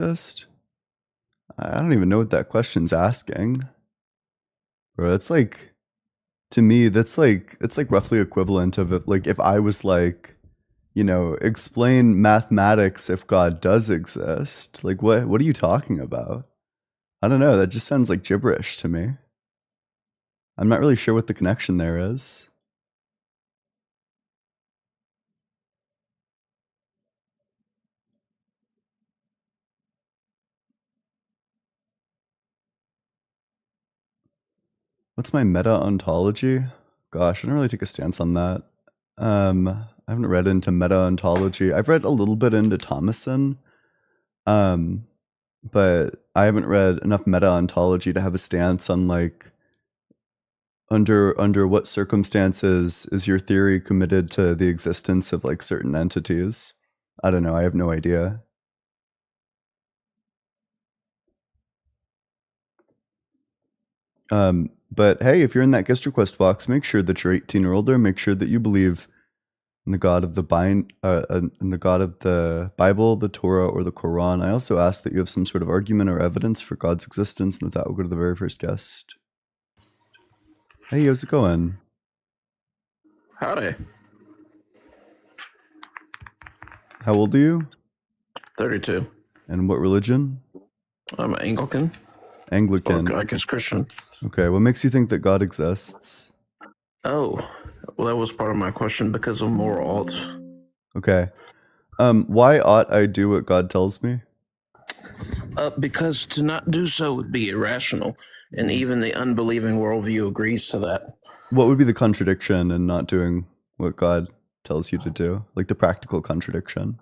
exist? I don't even know what that question's asking. Bro, that's like, to me, it's like roughly equivalent of it. Like if I was like, explain mathematics if God does exist. Like what are you talking about? I don't know. That just sounds like gibberish to me. I'm not really sure what the connection there is. What's my meta-ontology? Gosh, I don't really take a stance on that. I haven't read into meta-ontology. I've read a little bit into Thomason, but I haven't read enough meta-ontology to have a stance on like under what circumstances is your theory committed to the existence of like certain entities. I don't know. I have no idea. But hey, if you're in that guest request box, make sure that you're 18 or older. Make sure that you believe in the God of the in the God of the Bible, the Torah, or the Quran. I also ask that you have some sort of argument or evidence for God's existence. And with that, we'll go to the very first guest. Hey, how's it going? Howdy. How old are you? 32. And what religion? I'm Anglican. Anglican. Or I guess Christian. Okay, what makes you think that God exists? Oh, well, that was part of my question because of moral alts. Okay. Why ought I do what God tells me? Because to not do so would be irrational, and even the unbelieving worldview agrees to that. What would be the contradiction in not doing what God tells you to do? Like the practical contradiction?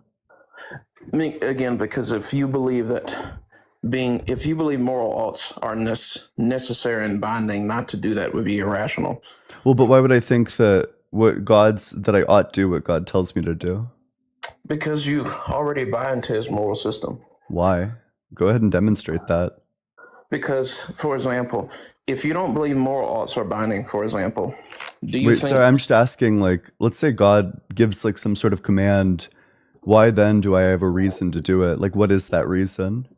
I mean, again, because if you believe moral alts are necessary and binding, not to do that would be irrational. Well, but why would I think that that I ought do what God tells me to do? Because you already buy into his moral system. Why? Go ahead and demonstrate that. Because, for example, if you don't believe moral alts are binding, for example, do you think... Sorry, I'm just asking, like, let's say God gives like some sort of command. Why then do I have a reason to do it? Like, what is that reason?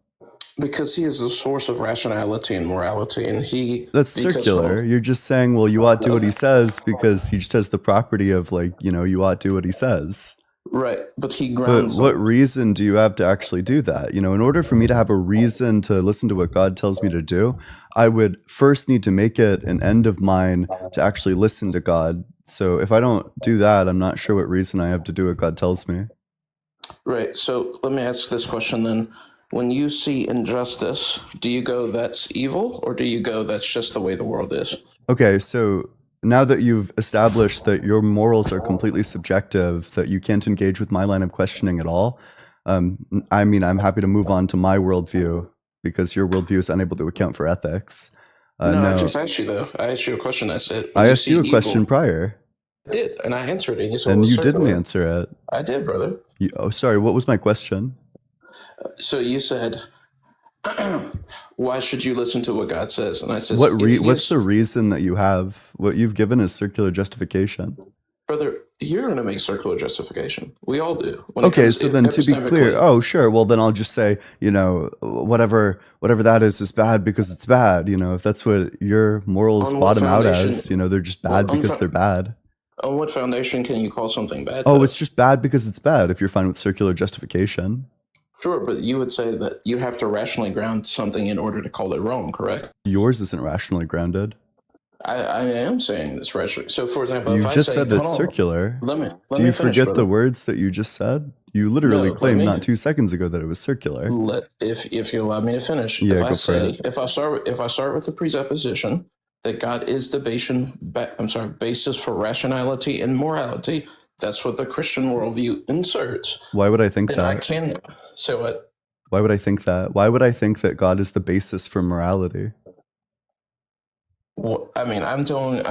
Because he is the source of rationality and morality, and that's circular. You're just saying, well, you ought to do what he says because he just has the property of like, you ought to do what he says. Right, but he grounds. But what reason do you have to actually do that? In order for me to have a reason to listen to what God tells me to do, I would first need to make it an end of mine to actually listen to God. So if I don't do that, I'm not sure what reason I have to do what God tells me. Right, so let me ask this question then. When you see injustice, do you go, that's evil, or do you go, that's just the way the world is? Okay, so now that you've established that your morals are completely subjective, that you can't engage with my line of questioning at all, I mean, I'm happy to move on to my worldview because your worldview is unable to account for ethics. No, I just asked you, though. I asked you a question. That's it. I asked you a question prior. I did, and I answered it. And you didn't answer it. I did, brother. Sorry, what was my question? So you said, why should you listen to what God says? And I said, what's the reason that you have? What you've given is circular justification. Brother, you're going to make circular justification. We all do. Okay, so then to be clear, oh, sure. Well, then I'll just say, whatever that is bad because it's bad. If that's what your morals bottom out as, they're just bad because they're bad. On what foundation can you call something bad? Oh, it's just bad because it's bad if you're fine with circular justification. Sure, but you would say that you have to rationally ground something in order to call it wrong, correct? Yours isn't rationally grounded. I am saying this rationally. So, for example, you just said it's circular. Do you forget the words that you just said? You literally claimed not 2 seconds ago that it was circular. If you allow me to finish, yeah, if I start with the presupposition that God is the basis for rationality and morality, that's what the Christian worldview inserts. Why would I think that? I can say what? Why would I think that? Why would I think that God is the basis for morality? Well, I mean, I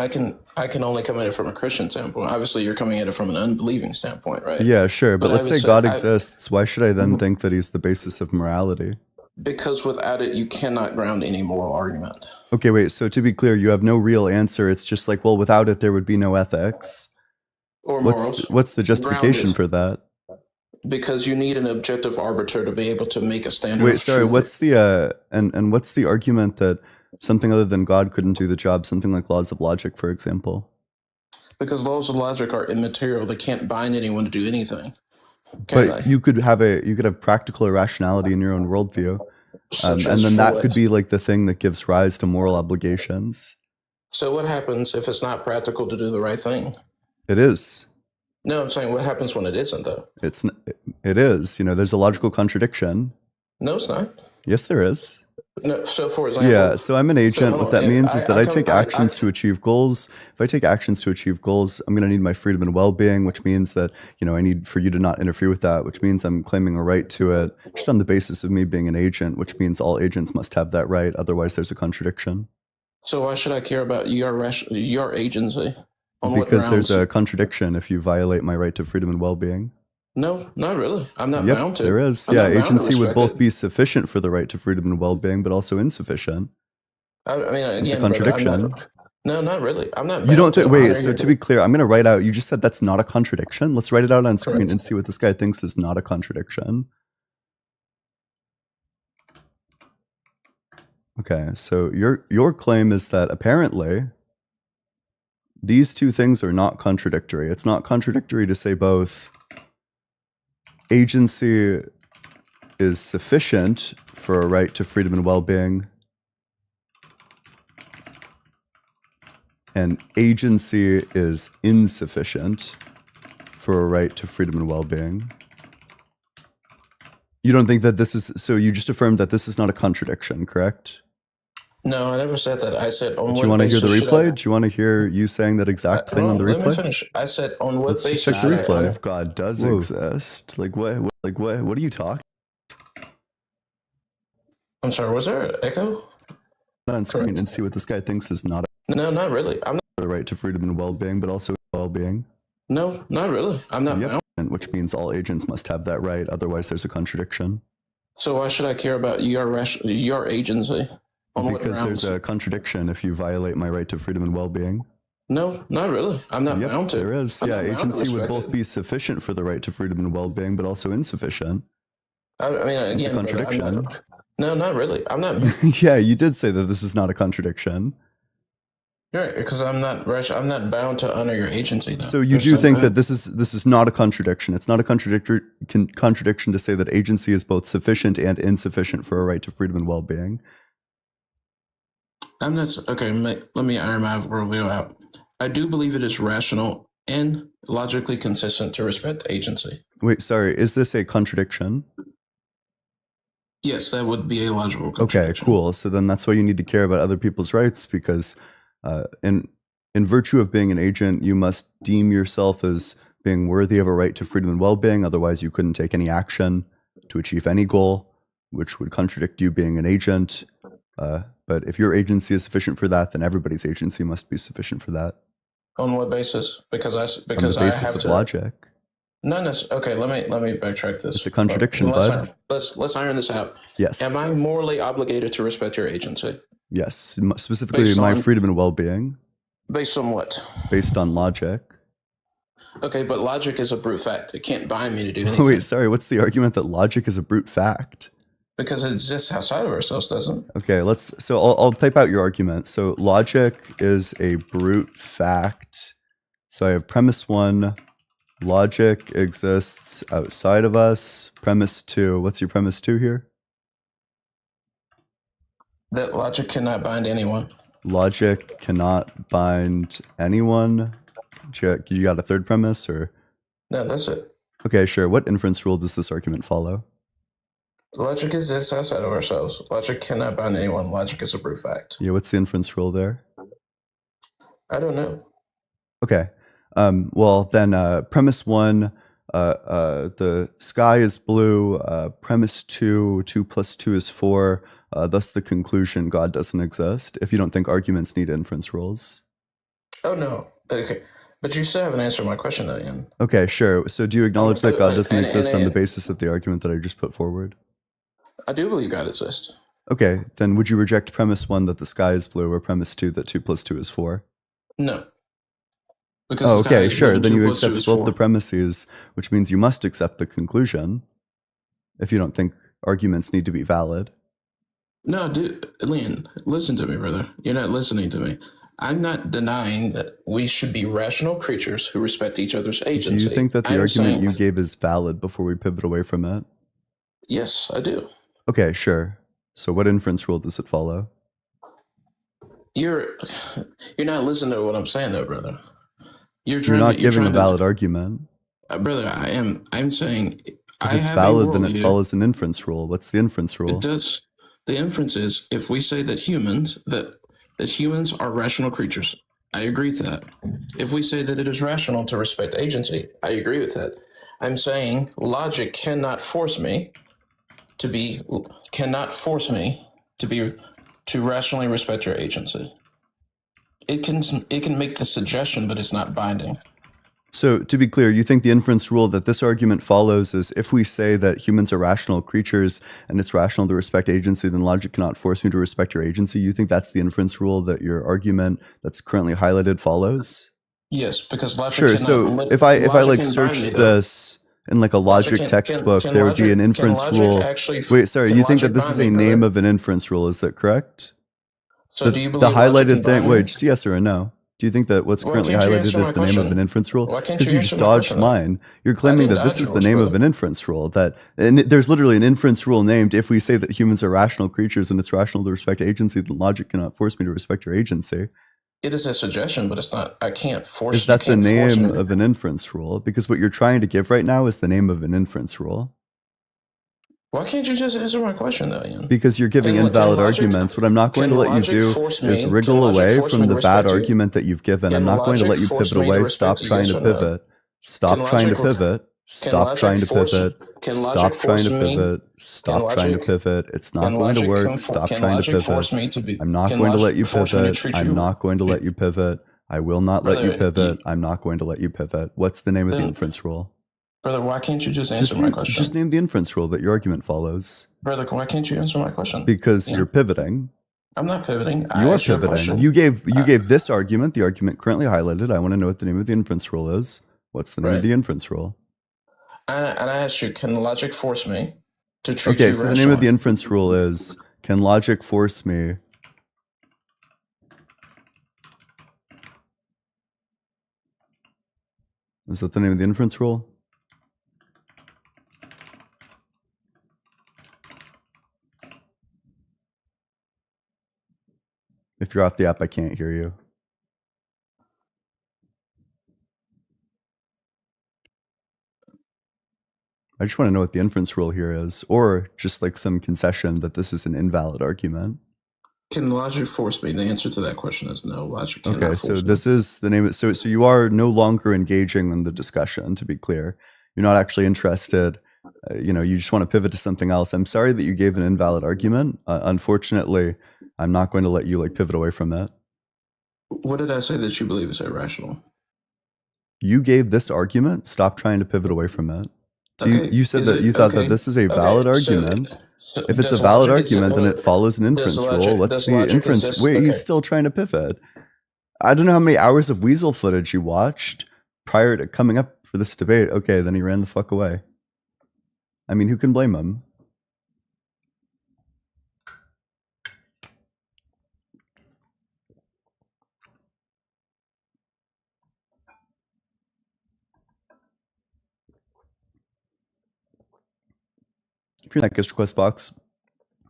can only come at it from a Christian standpoint. Obviously, you're coming at it from an unbelieving standpoint, right? Yeah, sure. But let's say God exists. Why should I then think that he's the basis of morality? Because without it, you cannot ground any moral argument. Okay, wait. So to be clear, you have no real answer. It's just like, well, without it, there would be no ethics. Or morals. What's the justification for that? Because you need an objective arbiter to be able to make a standard Wait, of sorry, truth. what's the and what's the argument that something other than God couldn't do the job, something like laws of logic, for example? Because laws of logic are immaterial. They can't bind anyone to do anything. Can But they? you could have practical irrationality in your own worldview. Such And as then for that what? could be like the thing that gives rise to moral obligations. So what happens if it's not practical to do the right thing? It is. No, I'm saying what happens when it isn't, though? It is. You know, there's a logical contradiction. No, it's not. Yes, there is. No. So, for example, Yeah, so I'm an agent. hold What on. that means is that I take I actions to achieve goals. If I take actions to achieve goals, I'm going to need my freedom and well-being, which means that, you know, I need for you to not interfere with that, which means I'm claiming a right to it just on the basis of me being an agent, which means all agents must have that right. Otherwise, there's a contradiction. So why should I care about your agency? On what Because grounds? there's a contradiction if you violate my right to freedom and well-being. No, not really. I'm not Yep, bound to. there is. I'm Yeah, not bound to agency would respect both it. be sufficient for the right to freedom and well-being, but also insufficient. I mean, It's a again, brother, contradiction. no, not really. I'm not You bound don't to wait. honor So your. to be clear, I'm going to write out. You just said that's not a contradiction. Let's write it out on screen Correct. and see what this guy thinks is not a contradiction. Okay, so your claim is that apparently these two things are not contradictory. It's not contradictory to say both agency is sufficient for a right to freedom and well-being, and agency is insufficient for a right to freedom and well-being. You don't think that this is, so you just affirmed that this is not a contradiction, correct? No, I never said that. I said on Do what you want to hear the basis should replay? Do you want to hear you saying that exact thing on the Let me replay? finish. I said on what Let's just basis check the should I replay. honor? If God does exist, like what are you talking I'm sorry, was there an echo? on screen Correct. and see what this guy thinks is not No, not really. I'm not. the right to freedom and well-being, but also well-being. No, not really. I'm not Yep, bound. which means all agents must have that right. Otherwise, there's a contradiction. So why should I care about your agency? On what Because grounds? there's a contradiction if you violate my right to freedom and well-being. No, not really. I'm not Yep, bound to. there is. I'm Yeah, not bound to agency would respect both it. be sufficient for the right to freedom and well-being, but also insufficient. I mean, It's a again, brother, contradiction. no, not really. I'm not. Yeah, you did say that this is not a contradiction. Right, because I'm not bound to honor your agency. Though. So you do think that this is not a contradiction. It's not a contradiction to say that agency is both sufficient and insufficient for a right to freedom and well-being. I'm not okay. Let me iron my worldview out. I do believe it is rational and logically consistent to respect agency. Wait, sorry, is this a contradiction? Yes, that would be a logical Okay, contradiction. cool. So then that's why you need to care about other people's rights, because in virtue of being an agent, you must deem yourself as being worthy of a right to freedom and well-being. Otherwise, you couldn't take any action to achieve any goal, which would contradict you being an agent. But if your agency is sufficient for that, then everybody's agency must be sufficient for that. On what basis? Because On the basis of logic. No, okay. Let me backtrack this. It's a contradiction, bud. Let's iron this out. Yes. Am I morally obligated to respect your agency? Yes, specifically my freedom and well-being. Based on what? Based on logic. Okay, but logic is a brute fact. It can't bind me to do anything. Wait, sorry. What's the argument that logic is a brute fact? Because it exists outside of ourselves, doesn't it? Okay, so I'll type out your argument. So logic is a brute fact. So I have premise 1, logic exists outside of us. Premise 2, what's your premise 2 here? That logic cannot bind anyone. Logic cannot bind anyone. You got a third premise, or? No, that's it. Okay, sure. What inference rule does this argument follow? Logic exists outside of ourselves. Logic cannot bind anyone. Logic is a brute fact. Yeah, what's the inference rule there? I don't know. Okay. Well, then premise 1, the sky is blue. Premise 2, 2 plus 2 is 4. Thus the conclusion, God doesn't exist. If you don't think arguments need inference rules. Oh, no. Okay. But you still haven't answered my question, though, Ian. Okay, sure. So do you acknowledge that God doesn't exist on the basis of the argument that I just put forward? I do believe God exists. Okay, then would you reject premise 1 that the sky is blue, or premise 2 that 2 plus 2 is 4? No. Because Oh, this guy okay, sure. 1 Then 2 you plus 2 accept is both the 4. premises, which means you must accept the conclusion if you don't think arguments need to be valid. No, dude, Leon, listen to me, brother. You're not listening to me. I'm not denying that we should be rational creatures who respect each other's agency. Do you think that the I'm argument saying, you gave is valid before we pivot away from it? yes, I do. Okay, sure. So what inference rule does it follow? You're not listening to what I'm saying, though, brother. You're not giving a valid argument. Brother, I am. I'm saying If I it's have valid, a then it worldview. follows an inference rule. What's the inference rule? It does. The inference is if we say that humans are rational creatures, I agree with that. If we say that it is rational to respect agency, I agree with that. I'm saying logic cannot force me to rationally respect your agency. It can make the suggestion, but it's not binding. So to be clear, you think the inference rule that this argument follows is if we say that humans are rational creatures and it's rational to respect agency, then logic cannot force me to respect your agency. You think that's the inference rule that your argument that's currently highlighted follows? Yes, because logic Sure. So if I like searched this in like a logic textbook, there would be an inference rule. Wait, sorry, you think that this is a name of an inference rule? Is that correct? So do you The believe highlighted thing? Wait, just yes or a no? Do you think that what's currently highlighted is the name of an inference rule? Because you just dodged mine. You're claiming that this is the name of an inference rule. And there's literally an inference rule named if we say that humans are rational creatures and it's rational to respect agency, then logic cannot force me to respect your agency. It is a suggestion, but it's not. I can't force. Is that the name of an inference rule? Because what you're trying to give right now is the name of an inference rule. Why can't you just answer my question, though, Ian? Because you're giving invalid arguments. What I'm not going to let you do is wriggle away from the bad argument that you've given. I'm not going to let you pivot away. Stop trying to pivot. Stop trying to pivot. Stop trying to pivot. Stop trying to pivot. Stop trying to pivot. It's not going to work. Stop trying to pivot. I'm not going to let you pivot. I'm not going to let you pivot. I will not let you pivot. I'm not going to let you pivot. What's the name of the inference rule? Brother, why can't you just answer my question? Just name the inference rule that your argument follows. Brother, why can't you answer my question? Because you're pivoting. I'm not pivoting. You are pivoting. You gave this argument, the argument currently highlighted. I want to know what the name of the inference rule is. What's the name of the inference rule? And I asked you, can logic force me to treat you rationally? Okay, so the name of the inference rule is, can logic force me Is that the name of the inference rule? If you're off the app, I can't hear you. I just want to know what the inference rule here is, or just like some concession that this is an invalid argument. Can logic force me? The answer to that question is no. Logic cannot force me. Okay, so this is the name of so you are no longer engaging in the discussion, to be clear. You're not actually interested. You just want to pivot to something else. I'm sorry that you gave an invalid argument. Unfortunately, I'm not going to let you pivot away from it. What did I say that you believe is irrational? You gave this argument. Stop trying to pivot away from it. So you said that you thought that this is a valid argument. So if it's a valid argument, then it follows an inference rule. What's the inference? Wait, he's still trying to pivot. I don't know how many hours of Weasel footage you watched prior to coming up for this debate. Okay, then he ran the fuck away. I mean, who can blame him? If you're in that guest request box,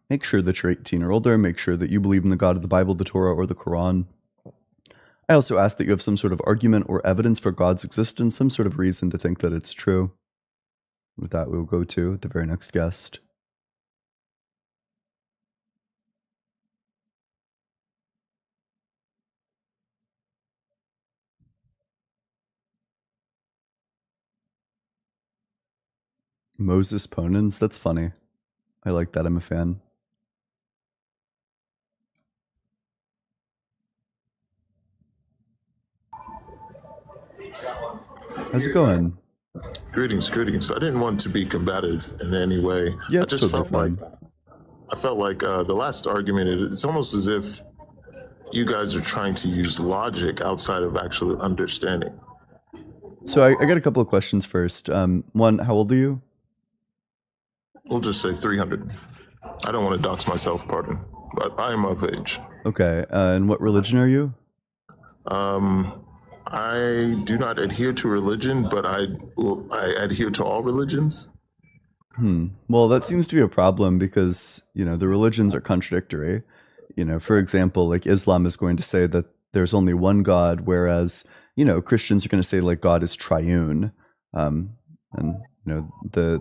make sure that you're 18 or older. Make sure that you believe in the God of the Bible, the Torah, or the Quran. I also ask that you have some sort of argument or evidence for God's existence, some sort of reason to think that it's true. With that, we will go to the very next guest. Moses Ponens, that's funny. I like that, I'm a fan. How's it going? Greetings. I didn't want to be combative in any way. Yeah, I just felt like the last argument, it's almost as if you guys are trying to use logic outside of actual understanding. So I got a couple of questions first. One, how old are you? We'll just say 300. I don't want to dox myself, pardon, but I am of age. Okay. And what religion are you? I do not adhere to religion, but I adhere to all religions. Well, that seems to be a problem because, the religions are contradictory. For example, like Islam is going to say that there's only one God, whereas, Christians are going to say like God is triune. And, the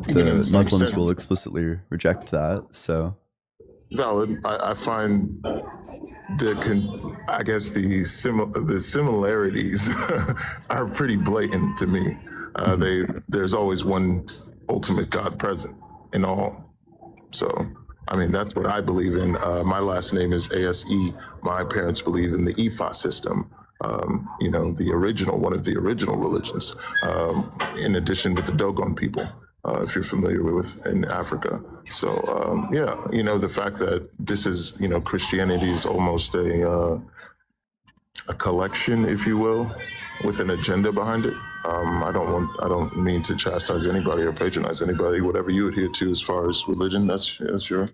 Muslims will explicitly reject that. So valid. I find the similarities are pretty blatant to me. There's always one ultimate God present in all. So, I mean, that's what I believe in. My last name is ASE. My parents believe in the Ifa system. The original, one of the original religions, in addition with the Dogon people, if you're familiar with in Africa. So, the fact that this is, Christianity is almost a collection, if you will, with an agenda behind it. I don't mean to chastise anybody or patronize anybody. Whatever you adhere to as far as religion, that's your,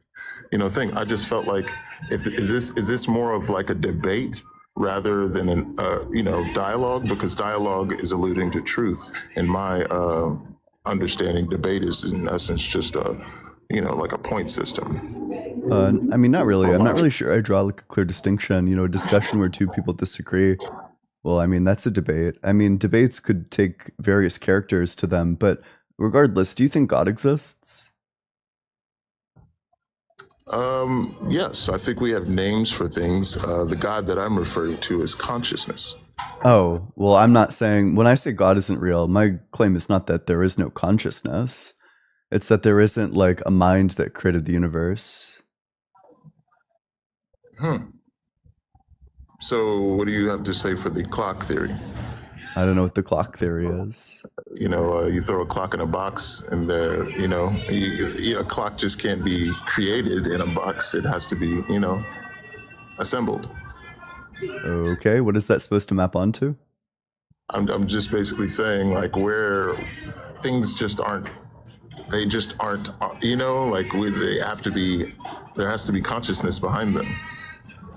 thing. I just felt like, is this more of like a debate rather than an dialogue? Because dialogue is alluding to truth. In my understanding, debate is in essence just like a point system. I mean, not really. I'm not really sure I draw like a clear distinction. A discussion where two people disagree. Well, I mean, that's a debate. I mean, debates could take various characters to them, but regardless, do you think God exists? Yes, I think we have names for things. The God that I'm referring to is consciousness. Oh, well, I'm not saying, when I say God isn't real, my claim is not that there is no consciousness. It's that there isn't like a mind that created the universe. So what do you have to say for the clock theory? I don't know what the clock theory is. You throw a clock in a box and a clock just can't be created in a box. It has to be, assembled. Okay, what is that supposed to map onto? I'm just basically saying like where things just aren't, they just aren't, they have to be, there has to be consciousness behind them.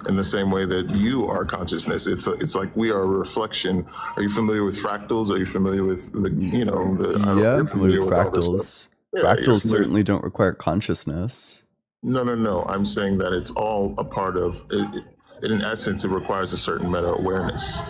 In the same way that you are consciousness, it's like we are a reflection. Are you familiar with fractals? Are you familiar with Yeah, I'm familiar with fractals. Fractals certainly don't require consciousness. No. I'm saying that it's all a part of it. In essence, it requires a certain meta-awareness.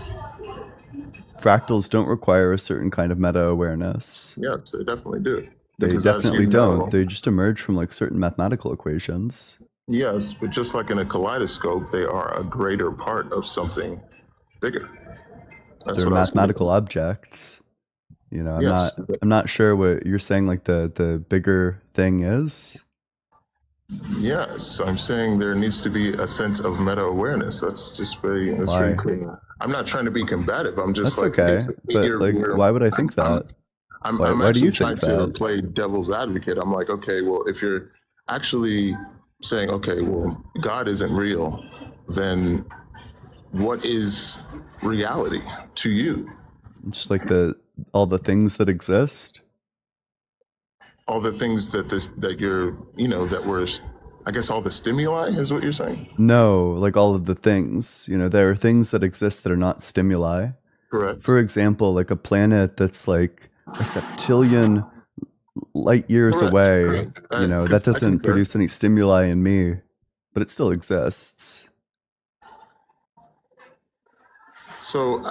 Fractals don't require a certain kind of meta-awareness. Yes, they definitely do. They definitely don't. They just emerge from like certain mathematical equations. Yes, but just like in a kaleidoscope, they are a greater part of something bigger. They're mathematical objects. I'm not sure what you're saying. Like the bigger thing is. Yes, I'm saying there needs to be a sense of meta awareness. That's very clear. I'm not trying to be combative. I'm just that's okay. But like, why would I think that? Why do you think that? To play devil's advocate. I'm like, okay, well, if you're actually saying, okay, well, God isn't real, then what is reality to you? Just like all the things that exist. All the things that I guess all the stimuli is what you're saying? No, like all of the things. There are things that exist that are not stimuli. Correct. For example, like a planet that's like a septillion light years away, that doesn't produce any stimuli in me, but it still exists. So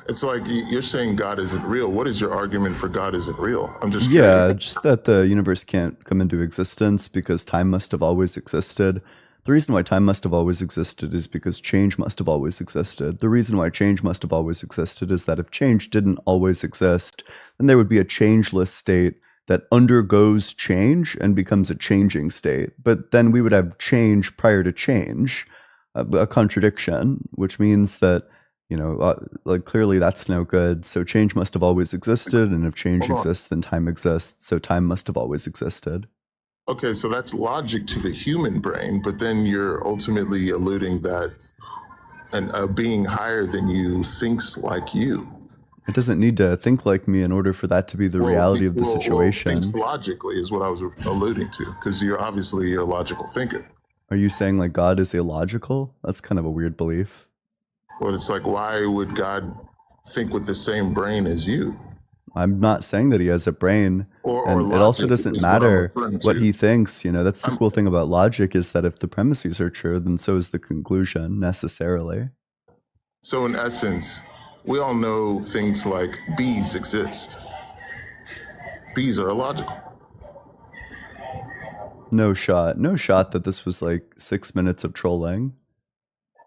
it's like you're saying God isn't real. What is your argument for God isn't real? I'm just curious. Yeah, just that the universe can't come into existence because time must have always existed. The reason why time must have always existed is because change must have always existed. The reason why change must have always existed is that if change didn't always exist, then there would be a changeless state that undergoes change and becomes a changing state. But then we would have change prior to change, a contradiction, which means that, like clearly that's no good. So change must have always existed. And if change exists, then time exists. So time must have always existed. Okay, so that's logic to the human brain, but then you're ultimately alluding that a being higher than you thinks like you. It doesn't need to think like me in order for that to be the reality of the situation. Thinks logically is what I was alluding to, because you're obviously a logical thinker. Are you saying like God is illogical? That's kind of a weird belief. Well, it's like, why would God think with the same brain as you? I'm not saying that he has a brain, and it also doesn't matter what he thinks. You know, that's the cool thing about logic, is that if the premises are true, then so is the conclusion necessarily. So in essence, we all know things like bees exist. Bees are illogical. No shot that this was like 6 minutes of trolling.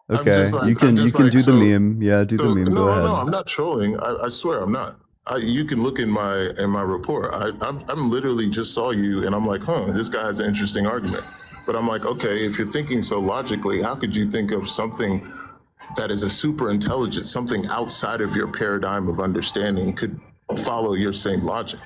Okay, you can do the meme. Yeah, do the meme. Go ahead. No, I'm not trolling. I swear I'm not. You can look in my report. I'm literally just saw you, and I'm like, this guy has an interesting argument. But I'm like, okay, if you're thinking so logically, how could you think of something that is a super intelligent, something outside of your paradigm of understanding could follow your same logic?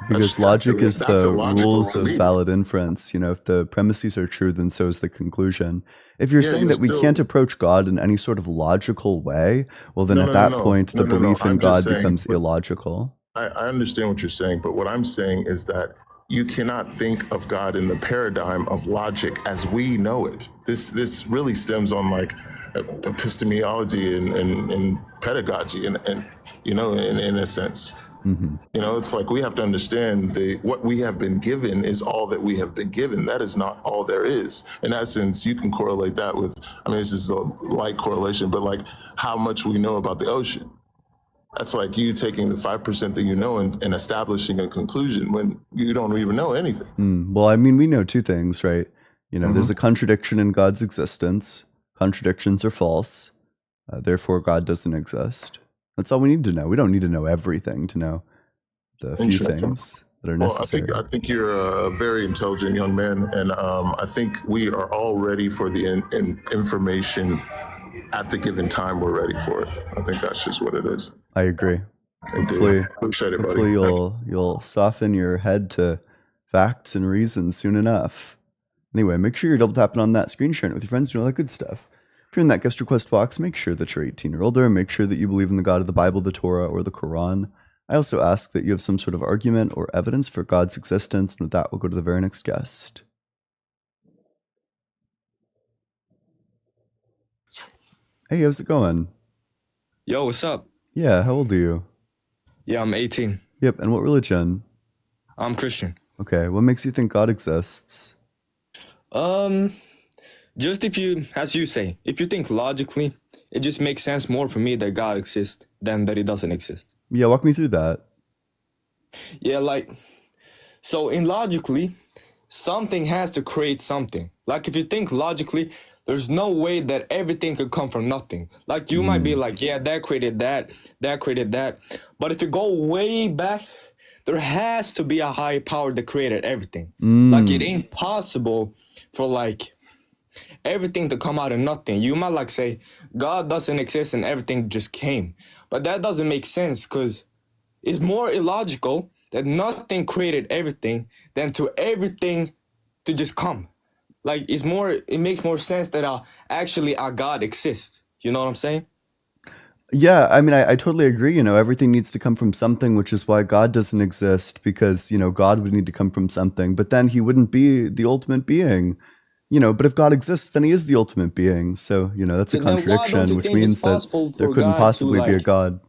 Because logic is the rules of valid inference. You know, if the premises are true, then so is the conclusion. If you're saying that we can't approach God in any sort of logical way, well, then at that point, the belief in God becomes illogical. I understand what you're saying, but what I'm saying is that you cannot think of God in the paradigm of logic as we know it. This really stems on like epistemology and pedagogy, and you know, in a sense. Mm-hmm. You know, it's like we have to understand what we have been given is all that we have been given. That is not all there is. In essence, you can correlate that with, I mean, this is a light correlation, but like how much we know about the ocean. That's like you taking the 5% that you know and establishing a conclusion when you don't even know anything. Well, I mean, we know two things, right? You know, there's a contradiction in God's existence. Contradictions are false. Therefore, God doesn't exist. That's all we need to know. We don't need to know everything to know the few things that are necessary. I think you're a very intelligent young man, and I think we are all ready for the information at the given time. We're ready for it. I think that's just what it is. I agree. Hopefully you'll soften your head to facts and reasons soon enough. Anyway, make sure you're double tapping on that screen, sharing it with your friends, and all that good stuff. If you're in that guest request box, make sure that you're 18 or older, and make sure that you believe in the God of the Bible, the Torah, or the Quran. I also ask that you have some sort of argument or evidence for God's existence, and with that, we'll go to the very next guest. Hey, how's it going? Yo, what's up? Yeah, how old are you? Yeah, I'm 18. Yep, and what religion? I'm Christian. Okay, what makes you think God exists? Just if you, as you say, if you think logically, it just makes sense more for me that God exists than that he doesn't exist. Yeah, walk me through that. Yeah, like, so in logically, something has to create something. Like if you think logically, there's no way that everything could come from nothing. Like you might be like, yeah, that created that created that. But if you go way back, there has to be a higher power that created everything. Like it ain't possible for like everything to come out of nothing. You might like say, God doesn't exist and everything just came. But that doesn't make sense because it's more illogical that nothing created everything than to everything to just come. Like it makes more sense that actually our God exists. You know what I'm saying? Yeah, I mean, I totally agree. You know, everything needs to come from something, which is why God doesn't exist, because, you know, God would need to come from something, but then he wouldn't be the ultimate being. You know, but if God exists, then he is the ultimate being. So, you know, that's a contradiction, which means that there couldn't possibly be a God.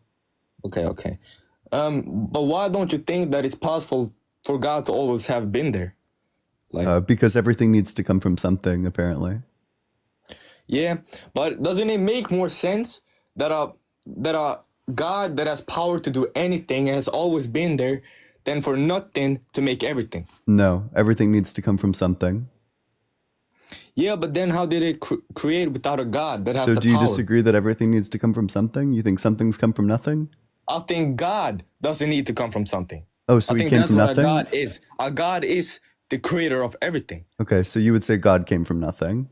Okay. But why don't you think that it's possible for God to always have been there? Like, because everything needs to come from something, apparently. Yeah, but doesn't it make more sense that a God that has power to do anything has always been there than for nothing to make everything? No, everything needs to come from something. Yeah, but then how did it create without a God that has the power? So do you disagree that everything needs to come from something? You think something's come from nothing? I think God doesn't need to come from something. Oh, so he came from nothing? I think that's what a God is. A God is the creator of everything. Okay, so you would say God came from nothing?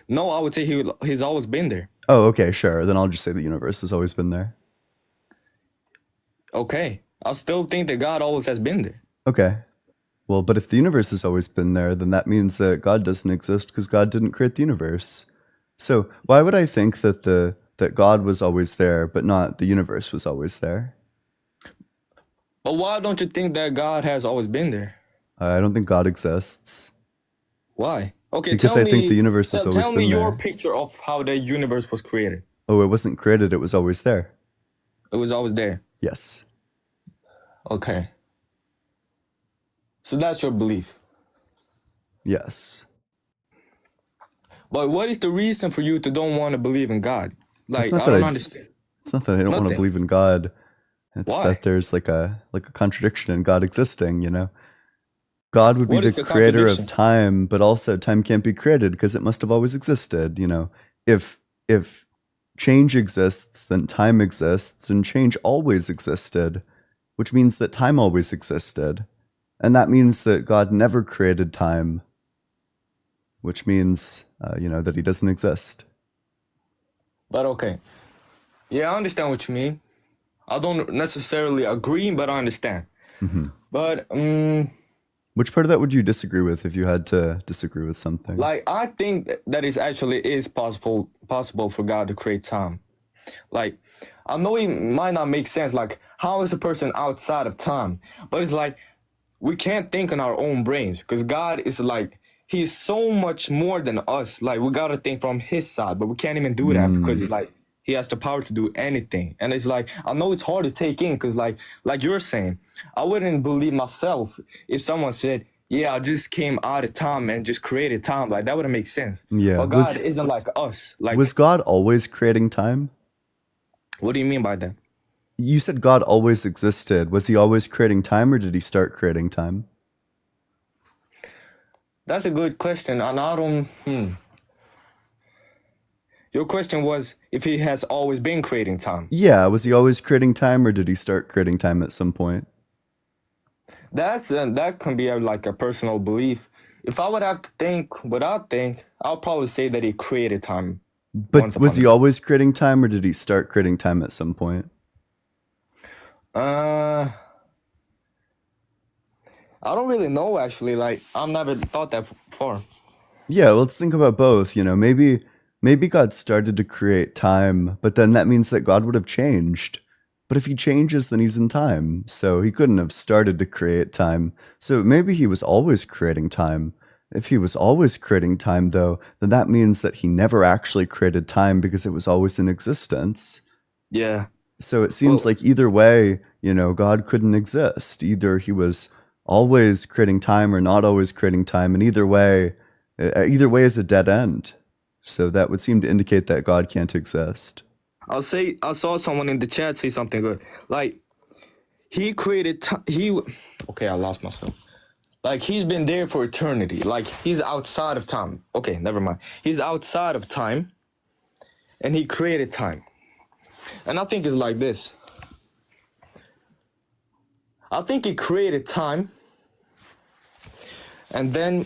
No, I would say he's always been there. Oh, okay, sure. Then I'll just say the universe has always been there. Okay. I still think that God always has been there. Okay. Well, but if the universe has always been there, then that means that God doesn't exist because God didn't create the universe. So why would I think that the that God was always there, but not the universe was always there. But why don't you think that God has always been there? I don't think God exists. Why? Okay, Because I think the universe has always tell me been your there. picture of how the universe was created. Oh, it wasn't created, it was always there. It was always there. Yes. Okay. So that's your belief. Yes. But what is the reason for you to don't want to believe in God? Like, It's not I that don't I- understand. It's not that I don't want to Nothing. believe in God. It's Why? that there's like a contradiction in God existing, you know? God would be What is the the creator of contradiction? time, but also time can't be created because it must have always existed, you know? If change exists, then time exists, and change always existed, which means that time always existed. And that means that God never created time, which means, that he doesn't exist. But okay. Yeah, I understand what you mean. I don't necessarily agree, but I understand. hmm But Which part of that would you disagree with if you had to disagree with something? like, I think that it actually is possible for God to create time. Like, I know it might not make sense. Like, how is a person outside of time? But it's like we can't think in our own brains because God is like he's so much more than us. Like, we gotta think from his side, but we can't even do that because like he has the power to do anything. And it's like I know it's hard to take in because like you're saying, I wouldn't believe myself if someone said, yeah, I just came out of time and just created time. Like, that wouldn't make sense. Yeah. But God isn't like us. Like, Was God always creating time? what do you mean by that? You said God always existed. Was he always creating time, or did he start creating time? That's a good question. And I don't. Your question was if he has always been creating time. Yeah, was he always creating time, or did he start creating time at some point? That can be like a personal belief. If I would have to think what I think, I'll probably say that he created time. But Once was upon he a- always creating time, or did he start creating time at some point? I don't really know actually. Like, I've never thought that far. Yeah, let's think about both. Maybe God started to create time, but then that means that God would have changed. But if he changes, then he's in time. So he couldn't have started to create time. So maybe he was always creating time. If he was always creating time, though, then that means that he never actually created time because it was always in existence. Yeah. So it seems like either way, God couldn't exist. Either he was always creating time or not always creating time. And either way is a dead end. So that would seem to indicate that God can't exist. I saw someone in the chat say something good. Like, he created okay, I lost myself. Like, he's been there for eternity. Like, he's outside of time. Okay, never mind. He's outside of time and he created time. And I think it's like this. I think he created time and then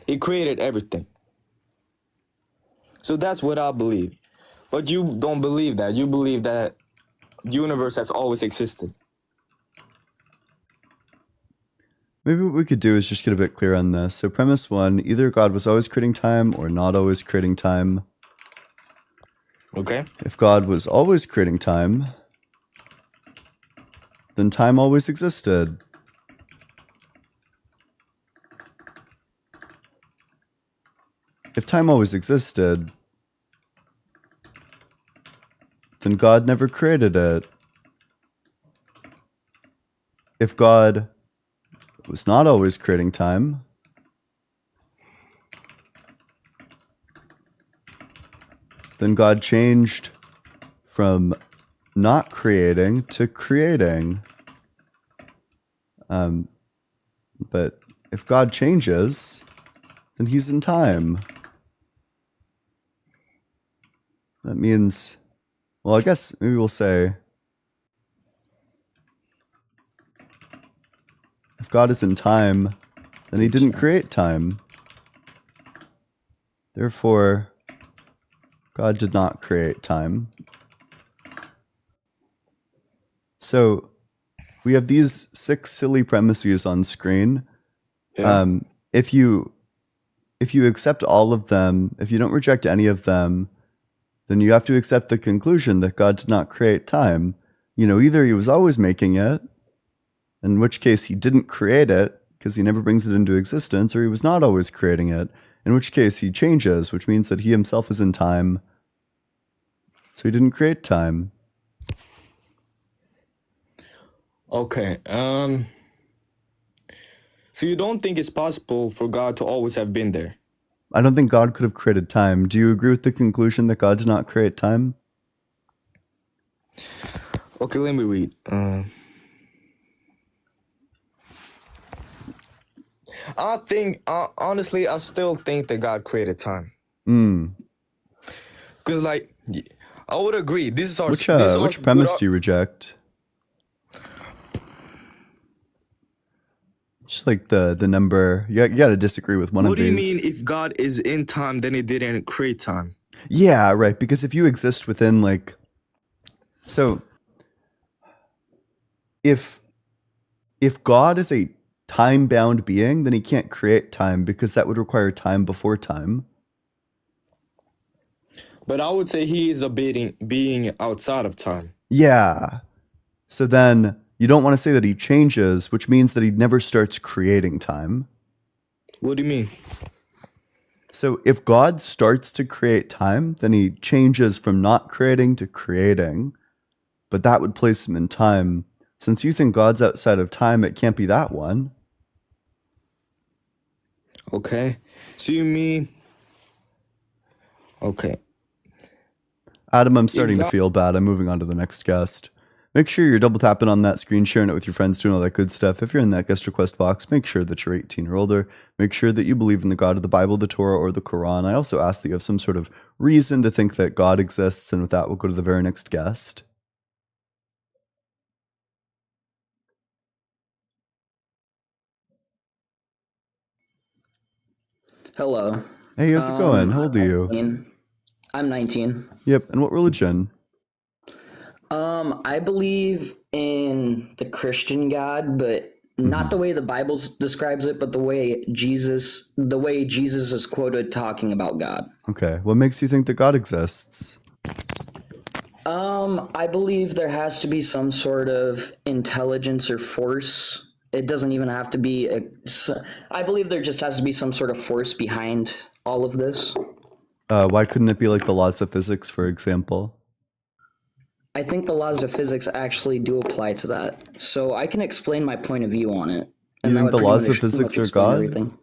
he created everything. So that's what I believe. But you don't believe that. You believe that the universe has always existed. Maybe what we could do is just get a bit clear on this. So premise one, either God was always creating time or not always creating time. Okay? If God was always creating time, then time always existed. If time always existed, then God never created it. If God was not always creating time, then God changed from not creating to creating. But if God changes, then he's in time. That means, well, I guess maybe we'll say, if God is in time, then he didn't create time. Therefore, God did not create time. So we have these 6 silly premises on screen. Yeah. If you accept all of them, if you don't reject any of them, then you have to accept the conclusion that God did not create time. Either he was always making it, in which case he didn't create it because he never brings it into existence, or he was not always creating it, in which case he changes, which means that he himself is in time. So he didn't create time. Okay. So you don't think it's possible for God to always have been there? I don't think God could have created time. Do you agree with the conclusion that God did not create time? Okay, let me read. I think, honestly, I still think that God created time. Because, like, I would agree. This is our... Which premise do you reject? Just like the number, you got to disagree with one of these. What do you mean if God is in time, then he didn't create time? Yeah, right. Because if you exist within so if God is a time-bound being, then he can't create time because that would require time before time. But I would say he is a being outside of time. Yeah. So then you don't want to say that he changes, which means that he never starts creating time. What do you mean? So if God starts to create time, then he changes from not creating to creating. But that would place him in time. Since you think God's outside of time, it can't be that one. Okay. So you mean... Okay. Adam, I'm starting to feel bad. I'm moving on to the next guest. Make sure you're double tapping on that screen, sharing it with your friends, doing all that good stuff. If you're in that guest request box, make sure that you're 18 or older. Make sure that you believe in the God of the Bible, the Torah, or the Quran. I also ask that you have some sort of reason to think that God exists. And with that, we'll go to the very next guest. Hello. Hey, how's it going? How old are you? I'm 19. Yep. And what religion? I believe in the Christian God, but not the way the Bible describes it, but the way Jesus is quoted talking about God. Okay. What makes you think that God exists? I believe there has to be some sort of intelligence or force. It doesn't even have to be I believe there just has to be some sort of force behind all of this. Why couldn't it be like the laws of physics, for example? I think the laws of physics actually do apply to that. So I can explain my point of view on it. You think the laws of physics are God? Everything.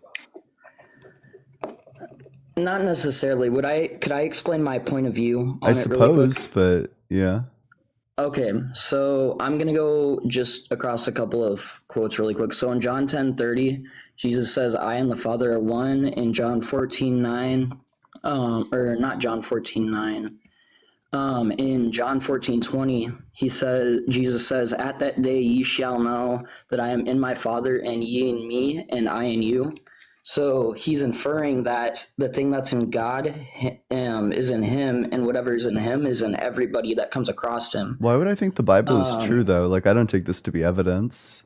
Not necessarily. Could I explain my point of view on I it suppose, really quick? but yeah. Okay, so I'm going to go just across a couple of quotes really quick. So in John 10:30, Jesus says, I and the Father are one. In John 14:9, or not John 14:9, in John 14:20, Jesus says, at that day ye shall know that I am in my Father, and ye in me, and I in you. So he's inferring that the thing that's in God is in him, and whatever is in him is in everybody that comes across him. Why would I think the Bible is true, though? I don't take this to be evidence.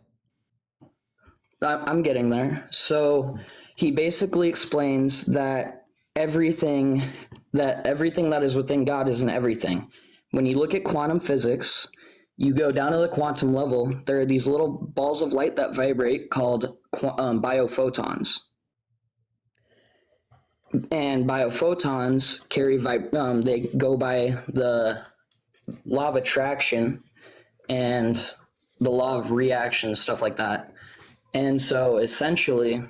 I'm getting there. So he basically explains that everything that is within God is in everything. When you look at quantum physics, you go down to the quantum level, there are these little balls of light that vibrate called biophotons. And biophotons they go by the law of attraction and the law of reaction, stuff like that. And so essentially,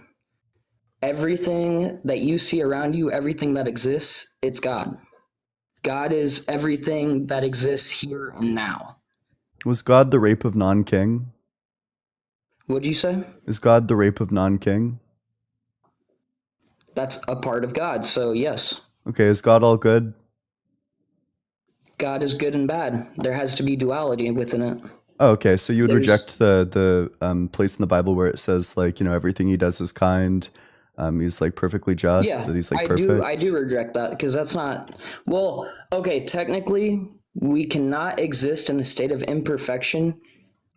everything that you see around you, everything that exists, it's God. God is everything that exists here and now. Was God the rape of non-king? What'd you say? Is God the rape of non-king? That's a part of God, so yes. Okay, is God all good? God is good and bad. There has to be duality within it. Oh, okay, so you would reject the place in the Bible where it says, everything he does is kind, he's, perfectly just, that he's, perfect? I do reject that, because that's not... Well, okay, technically, we cannot exist in a state of imperfection.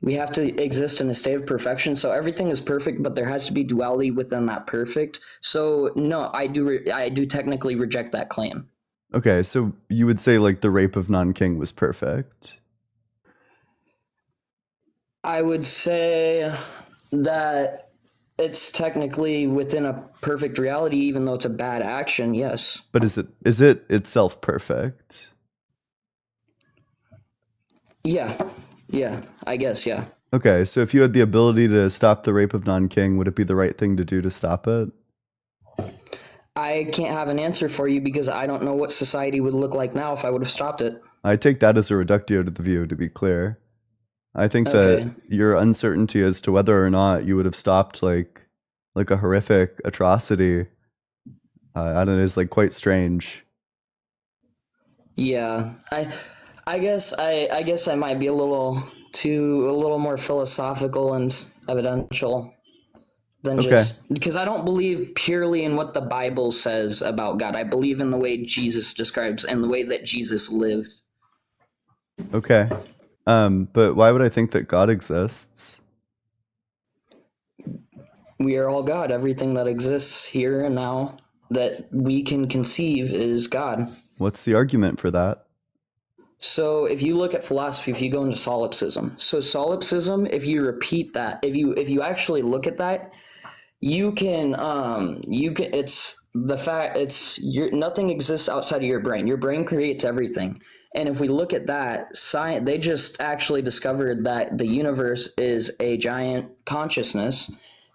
We have to exist in a state of perfection. So everything is perfect, but there has to be duality within that perfect. So no, I do technically reject that claim. Okay, so you would say like the rape of non-king was perfect. I would say that it's technically within a perfect reality, even though it's a bad action. Yes. But is it itself perfect? Yeah. Yeah. I guess. Yeah. Okay, so if you had the ability to stop the rape of non-king, would it be the right thing to do to stop it? I can't have an answer for you because I don't know what society would look like now if I would have stopped it. I take that as a reductio to the view, to be clear. I think Okay. that your uncertainty as to whether or not you would have stopped like a horrific atrocity, I don't know, is like quite strange. Yeah. I guess I might be a little more philosophical and evidential than Okay. just because I don't believe purely in what the Bible says about God. I believe in the way Jesus describes and the way that Jesus lived. Okay. But why would I think that God exists? We are all God. Everything that exists here and now that we can conceive is God. What's the argument for that? So if you look at philosophy, if you go into solipsism, if you repeat that, if you actually look at that, you can it's the fact nothing exists outside of your brain. Your brain creates everything. And if we look at that, science, they just actually discovered that the universe is a giant consciousness.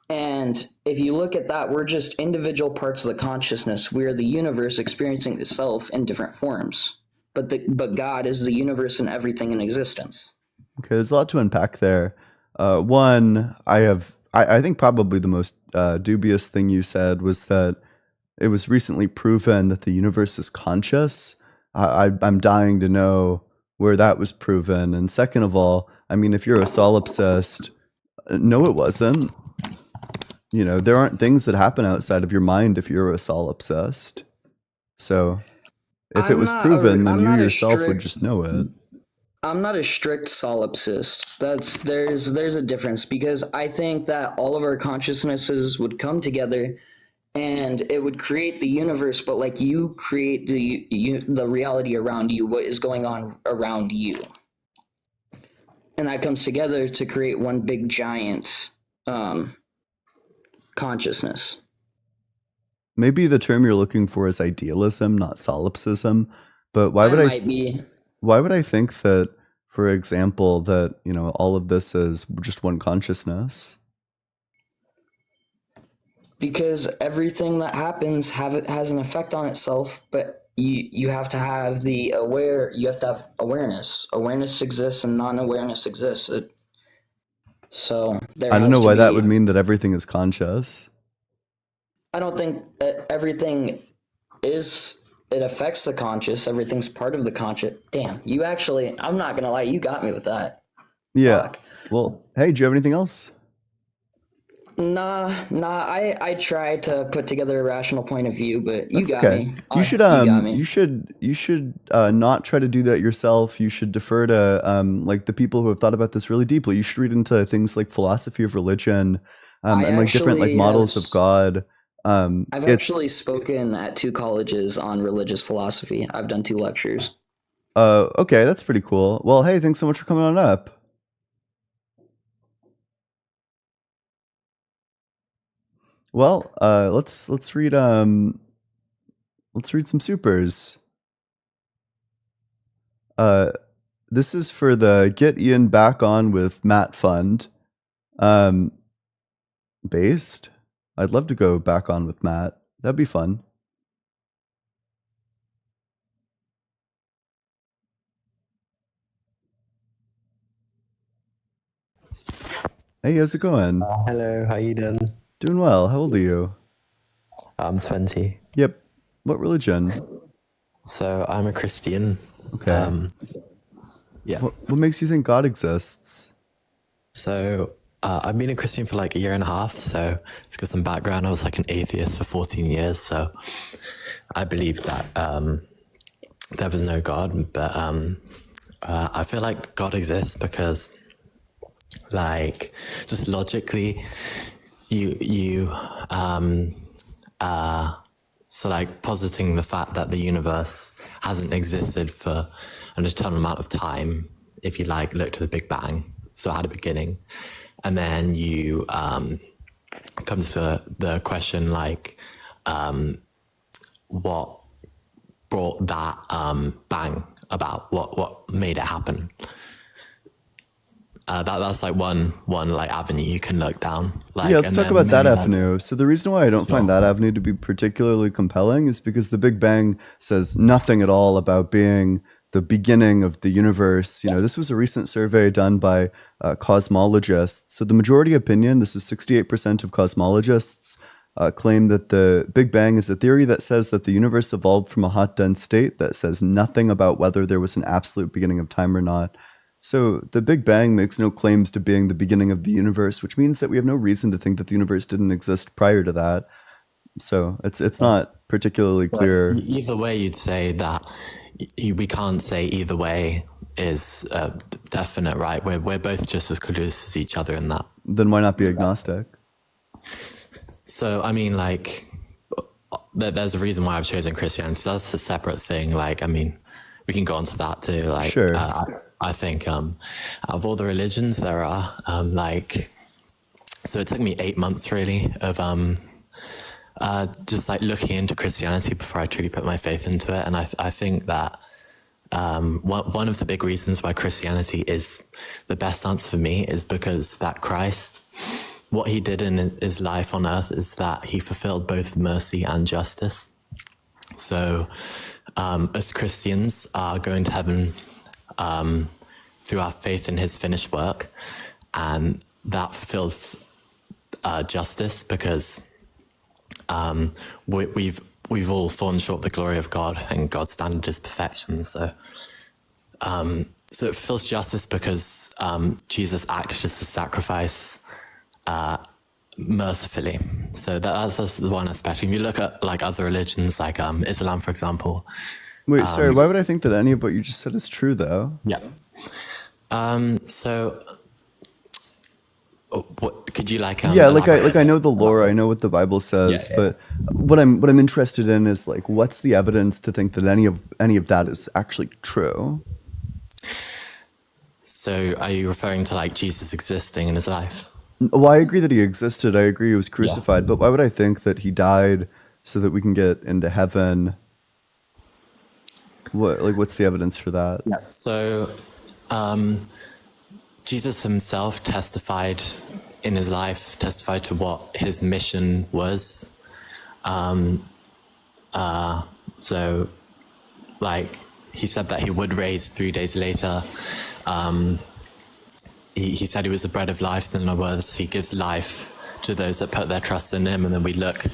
And if you look at that, we're just individual parts of the consciousness. We're the universe experiencing itself in different forms. But God is the universe and everything in existence. Okay, there's a lot to unpack there. One, I think probably the most dubious thing you said was that it was recently proven that the universe is conscious. I'm dying to know where that was proven. And second of all, I mean, if you're a solipsist, no, it wasn't. You know, there aren't things that happen outside of your mind if you're a solipsist. So if it was proven, then you yourself would just know it. I'm not a strict solipsist. There's a difference because I think that all of our consciousnesses would come together and it would create the universe, but like you create the reality around you, what is going on around you. And that comes together to create one big giant consciousness. Maybe the term you're looking for is idealism, not solipsism. But why would why would I think that, for example, that, you know, all of this is just one consciousness? Because everything that happens has an effect on itself, but you have to have awareness. Awareness exists and non-awareness exists. So there I don't know why that would mean that everything is conscious. I don't think that everything is. It affects the conscious. Everything's part of the conscious. Damn, you actually. I'm not gonna lie. You got me with that. Yeah. Fuck. Well, hey, do you have anything else? Nah. I try to put together a rational point of view, but you That's got okay. me. You should You got me. you should not try to do that yourself. You should defer to like the people who have thought about this really deeply. You should read into things like philosophy of religion, and like different like models of God. I've actually spoken at 2 colleges on religious philosophy. I've done 2 lectures. Okay, that's pretty cool. Well, hey, thanks so much for coming on up. Well, let's read some supers. This is for the Get Ian Back On with Matt Fund. Based. I'd love to go back on with Matt. That'd be fun. Hey, how's it going? Hello, how you doing? Doing well. How old are you? I'm 20. Yep. What religion? So I'm a Christian. Okay. Yeah. What makes you think God exists? So I've been a Christian for like a year and a half. So to give some background, I was like an atheist for 14 years. So I believed that there was no God. But I feel like God exists because, like, just logically, you So like positing the fact that the universe hasn't existed for an eternal amount of time, if you like, look to the Big Bang, so it had a beginning. And then you come to the question like, what brought that bang about? What made it happen? That's like one like avenue you can look down. Like, Yeah, let's and talk then about that maybe like, avenue. So the reason why I don't find that avenue to be particularly compelling is because the Big Bang says nothing at all about being the beginning of the universe. You know, this was a recent survey done by cosmologists. So the majority opinion, this is 68% of cosmologists, claim that the Big Bang is a theory that says that the universe evolved from a hot, dense state that says nothing about whether there was an absolute beginning of time or not. So the Big Bang makes no claims to being the beginning of the universe, which means that we have no reason to think that the universe didn't exist prior to that. So it's not particularly clear. either way, you'd say that we can't say either way is definite, right? We're both just as clueless as each other in that. Then why not be agnostic? So I mean, like, there's a reason why I've chosen Christianity. So that's a separate thing. Like, I mean, we can go on to that too. Like, Sure. I think out of all the religions there are, like, so it took me 8 months really of just like looking into Christianity before I truly put my faith into it. And I think that one of the big reasons why Christianity is the best answer for me is because that Christ, what he did in his life on earth is that he fulfilled both mercy and justice. So as Christians are going to heaven through our faith in his finished work, and that fulfills justice because we've all fallen short of the glory of God, and God's standard is perfection. So so it fulfills justice because Jesus acted as a sacrifice mercifully. So that's the one aspect. If you look at like other religions, like Islam, for example. Wait, sorry, why would I think that any of what you just said is true though? Yeah. So what could you like? Yeah, like elaborate? I know the lore, I know what the Bible says, Yeah. but what I'm interested in is like what's the evidence to think that any of that is actually true? So are you referring to like Jesus existing in his life? Well, I agree that he existed. I agree he was crucified, but why would I think that he died so that we can get into heaven? What's the evidence for that? Yeah. So Jesus himself testified in his life, testified to what his mission was. So like he said that he would raise 3 days later. He said he was the bread of life. In other words, he gives life to those that put their trust in him. And then we look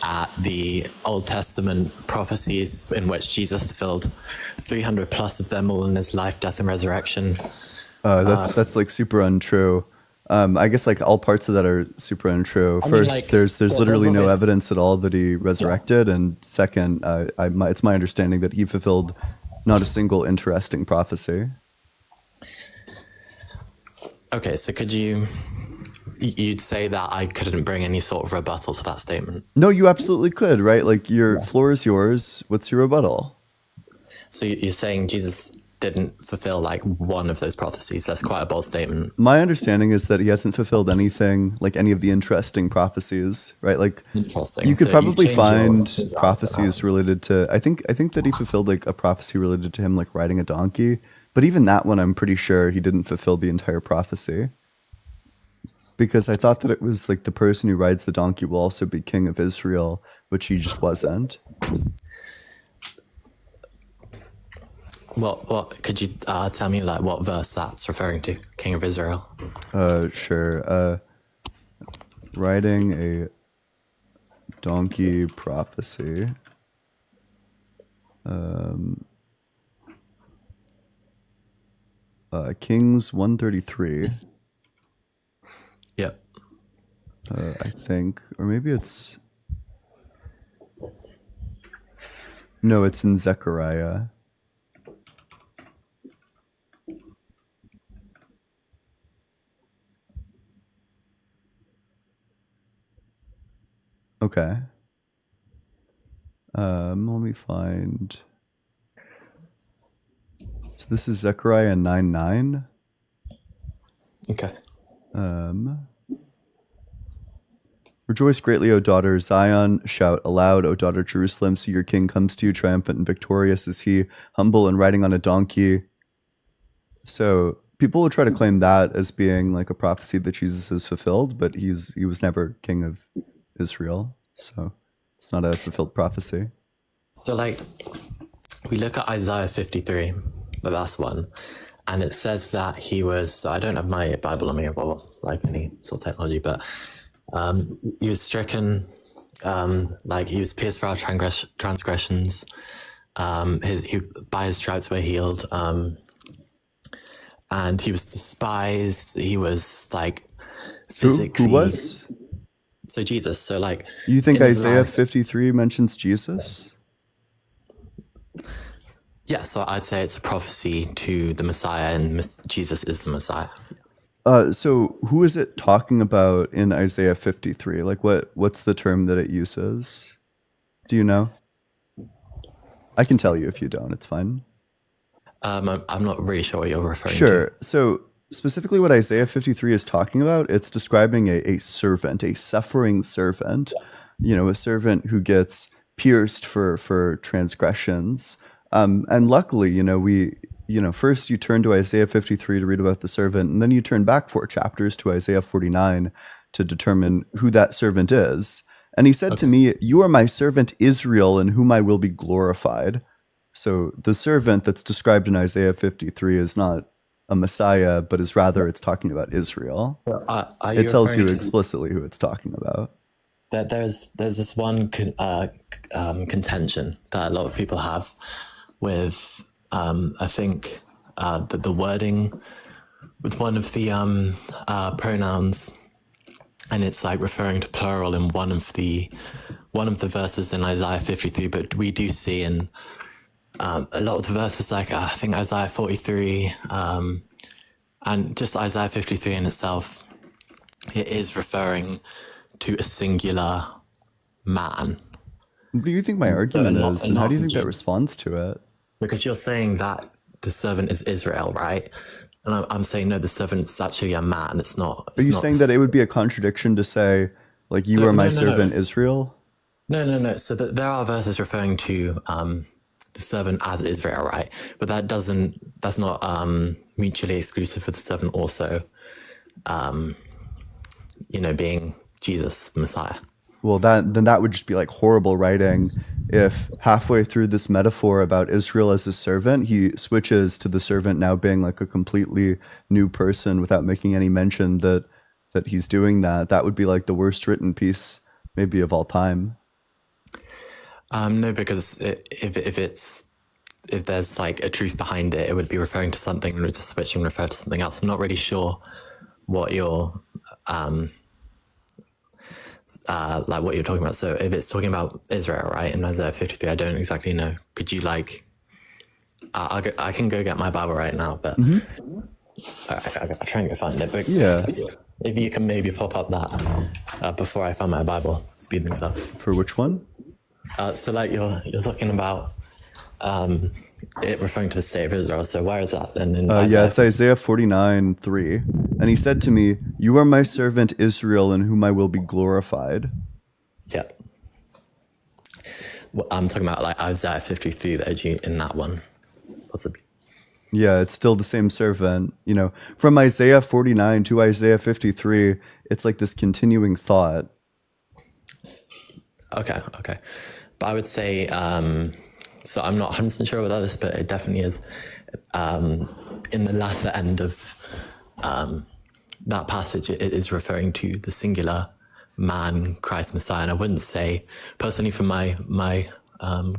at the Old Testament prophecies in which Jesus fulfilled 300 plus of them all in his life, death, and resurrection. That's like super untrue. I guess like all parts of that are super untrue. I mean, First, like, there's literally no obvious- evidence at all that he resurrected, and second, it's my understanding that he fulfilled not a single interesting prophecy. Okay, so you'd say that I couldn't bring any sort of rebuttal to that statement. No, you absolutely could, right? Like your floor is yours. What's your rebuttal? So you're saying Jesus didn't fulfill like one of those prophecies? That's quite a bold statement. My understanding is that he hasn't fulfilled anything, like any of the interesting prophecies, right? Like Interesting. you could So probably changed your- find prophecies related to. I think that he fulfilled like a prophecy related to him like riding a donkey, but even that one, I'm pretty sure he didn't fulfill the entire prophecy. Because I thought that it was like the person who rides the donkey will also be king of Israel, which he just wasn't. What could you tell me like what verse that's referring to? King of Israel. Sure. Riding a donkey prophecy. Kings 133. Yep. I think, or maybe it's. No, it's in Zechariah. Okay. Let me find. So this is Zechariah 9:9. Okay. Rejoice greatly, O daughter Zion. Shout aloud, O daughter Jerusalem. See, your king comes to you, triumphant and victorious is he, humble and riding on a donkey. So people will try to claim that as being like a prophecy that Jesus has fulfilled, but he was never king of Israel. So it's not a fulfilled prophecy. So like, we look at Isaiah 53, the last one, and it says that he was, so I don't have my Bible on me, well, like any sort of technology, but he was stricken, like he was pierced for our transgressions, by his stripes we're healed, and he was despised, he was like physically... Who was? So Jesus, so like... You think Isaiah 53 mentions Jesus? Yeah, so I'd say it's a prophecy to the Messiah, and Jesus is the Messiah. So who is it talking about in Isaiah 53? Like what's the term that it uses? Do you know? I can tell you if you don't, it's fine. I'm not really sure what you're referring to. Sure. So specifically what Isaiah 53 is talking about, it's describing a servant, a suffering servant, a servant who gets pierced for transgressions. And luckily, first you turn to Isaiah 53 to read about the servant, and then you turn back 4 chapters to Isaiah 49 to determine who that servant is. And he said to me, "You are my servant Israel, in whom I will be glorified." So the servant that's described in Isaiah 53 is not a Messiah, but is rather it's talking about Israel. It tells you explicitly who it's talking about. There's this one contention that a lot of people have with, I think, the wording with one of the pronouns, and it's like referring to plural in one of the verses in Isaiah 53. But we do see in a lot of the verses, like I think Isaiah 43, and just Isaiah 53 in itself, it is referring to a singular man. What do you think my argument is, and how do you think that responds to it? Because you're saying that the servant is Israel, right? And I'm saying, no, the servant's actually a man. It's not. Are you saying that it would be a contradiction to say, like, you are my servant Israel? No. So there are verses referring to the servant as Israel, right? But that's not mutually exclusive with the servant also, being Jesus, the Messiah. Well, then that would just be like horrible writing if halfway through this metaphor about Israel as a servant, he switches to the servant now being like a completely new person without making any mention that he's doing that. That would be like the worst written piece maybe of all time. No, because if there's like a truth behind it, it would be referring to something, and just switch and refer to something else. I'm not really sure what you're what you're talking about. So if it's talking about Israel, right, in Isaiah 53, I don't exactly know. Could you I can go get my Bible right now, but I'll try and go find it. But yeah, if you can maybe pop up that before I find my Bible, speed things up. For which one? So like you're talking about it referring to the state of Israel. So where is that then? It's Isaiah 49:3. And he said to me, "You are my servant Israel, in whom I will be glorified." Yeah. Well, I'm talking about like Isaiah 53 though, in that one, possibly. Yeah, it's still the same servant. From Isaiah 49 to Isaiah 53, it's like this continuing thought. Okay. But I would say, so I'm not 100% sure about this, but it definitely is in the latter end of that passage, it is referring to the singular man, Christ Messiah. And I wouldn't say, personally, from my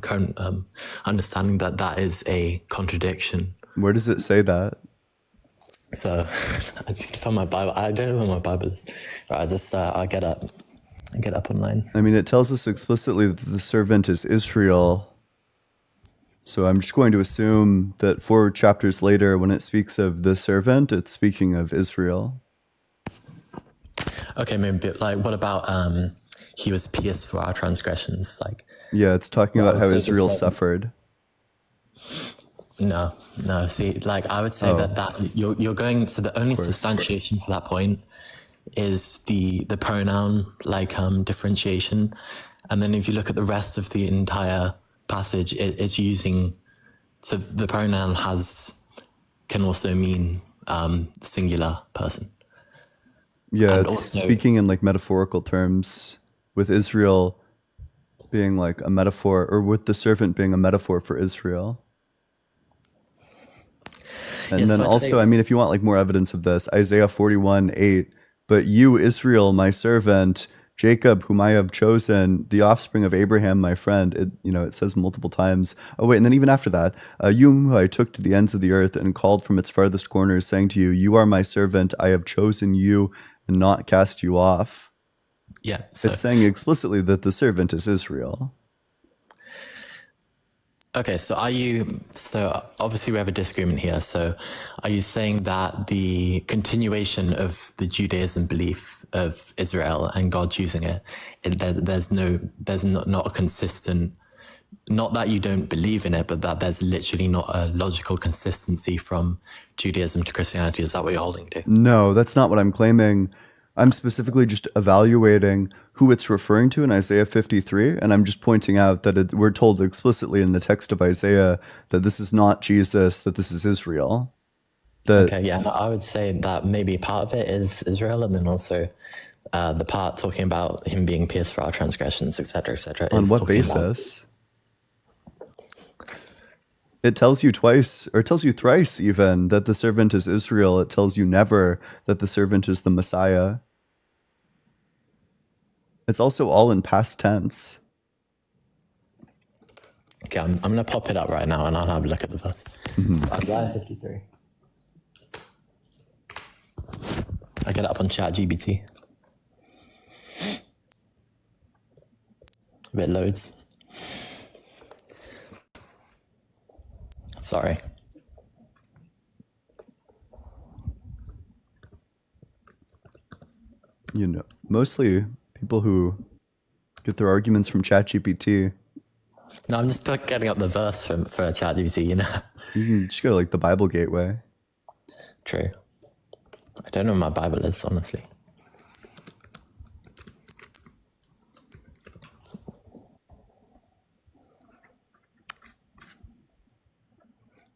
current understanding, that is a contradiction. Where does it say that? So I just need to find my Bible. I don't know where my Bible is. Right, I'll get up. And get up online. I mean, it tells us explicitly that the servant is Israel. So I'm just going to assume that 4 chapters later, when it speaks of the servant, it's speaking of Israel. Okay, maybe like what about he was pierced for our transgressions? Like Yeah, it's talking Well, I about would how say Israel the servant. suffered. No, no. See, like I would say Oh, that you're going. So the only course. substantiation for that point is the pronoun differentiation, and then if you look at the rest of the entire passage, it's using. So the pronoun can also mean singular person. Yeah, And it's also, speaking in like metaphorical terms, with Israel being like a metaphor, or with the servant being a metaphor for Israel. And yes, then so I'd also, say, I mean, if you want like more evidence of this, Isaiah 41:8, but you, Israel, my servant, Jacob, whom I have chosen, the offspring of Abraham, my friend. It says multiple times. Oh, wait, and then even after that, you whom I took to the ends of the earth and called from its farthest corners, saying to you, you are my servant, I have chosen you and not cast you off. yeah. So It's saying explicitly that the servant is Israel. okay, so obviously we have a disagreement here. So are you saying that the continuation of the Judaism belief of Israel and God choosing there's not a consistent, not that you don't believe in it, but that there's literally not a logical consistency from Judaism to Christianity? Is that what you're holding to? No, that's not what I'm claiming. I'm specifically just evaluating who it's referring to in Isaiah 53, and I'm just pointing out that we're told explicitly in the text of Isaiah that this is not Jesus, that this is Israel. Okay, yeah, I would say that maybe part of it is Israel, and then also the part talking about him being pierced for our transgressions, etc., etc. On what basis? It tells you twice, or it tells you thrice even, that the servant is Israel. It tells you never that the servant is the Messiah. It's also all in past tense. Okay, I'm going to pop it up right now and I'll have a look at the verse. Isaiah 53. I get it up on ChatGPT. If it loads. Sorry. Mostly people who get their arguments from ChatGPT. No, I'm just getting up the verse for ChatGPT, You can just go to like the Bible Gateway. True. I don't know where my Bible is, honestly.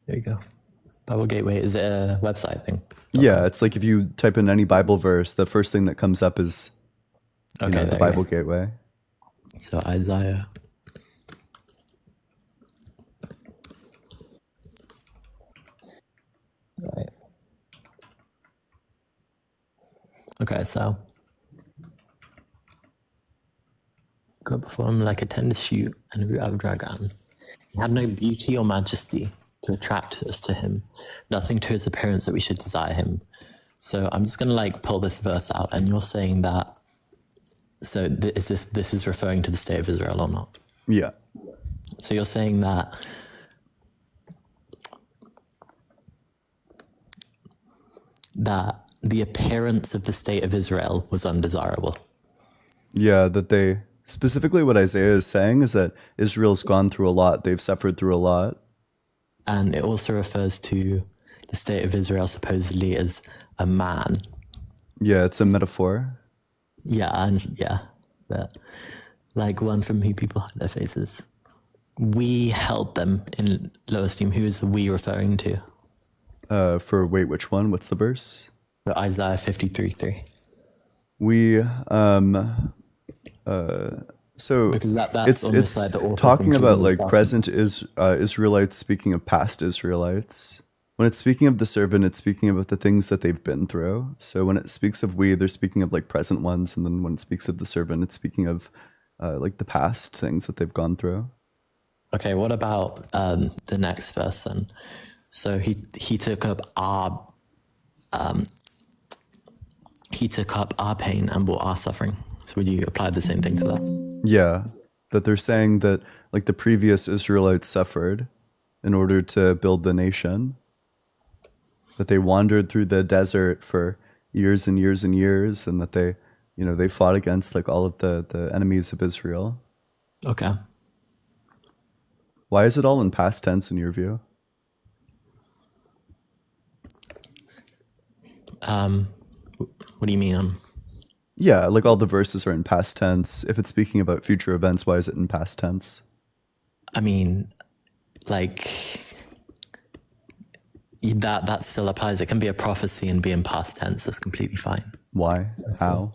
There you go. Bible Gateway, is it a website thing? Yeah, it's like if you type in any Bible verse, the first thing that comes up is the Bible Gateway. So Isaiah. Right. Okay, so God before him like a tender shoot and a root out of dragon. He had no beauty or majesty to attract us to him, nothing to his appearance that we should desire him. So I'm just gonna pull this verse out, and you're saying that. So this is referring to the state of Israel or not? Yeah. So you're saying that the appearance of the state of Israel was undesirable. Yeah, that specifically what Isaiah is saying is that Israel's gone through a lot. They've suffered through a lot. And it also refers to the state of Israel supposedly as a man. Yeah, it's a metaphor. Yeah, but like one from whom people hide their faces. We held them in low esteem. Who is the we referring to? Which one? What's the verse? For Isaiah 53:3. We so because that's it's like the author talking about like himself. present Israelites speaking of past Israelites. When it's speaking of the servant, it's speaking about the things that they've been through. So when it speaks of we, they're speaking of like present ones, and then when it speaks of the servant, it's speaking of like the past things that they've gone through. Okay, what about the next verse then? So he took up our pain and bore our suffering. So would you apply the same thing to that? Yeah, that they're saying that like the previous Israelites suffered in order to build the nation. That they wandered through the desert for years and years and years, and that they fought against like all of the enemies of Israel. Okay. Why is it all in past tense in your view? What do you mean? Yeah, like all the verses are in past tense. If it's speaking about future events, why is it in past tense? I mean, like that still applies. It can be a prophecy and be in past tense. That's completely fine. Why? How?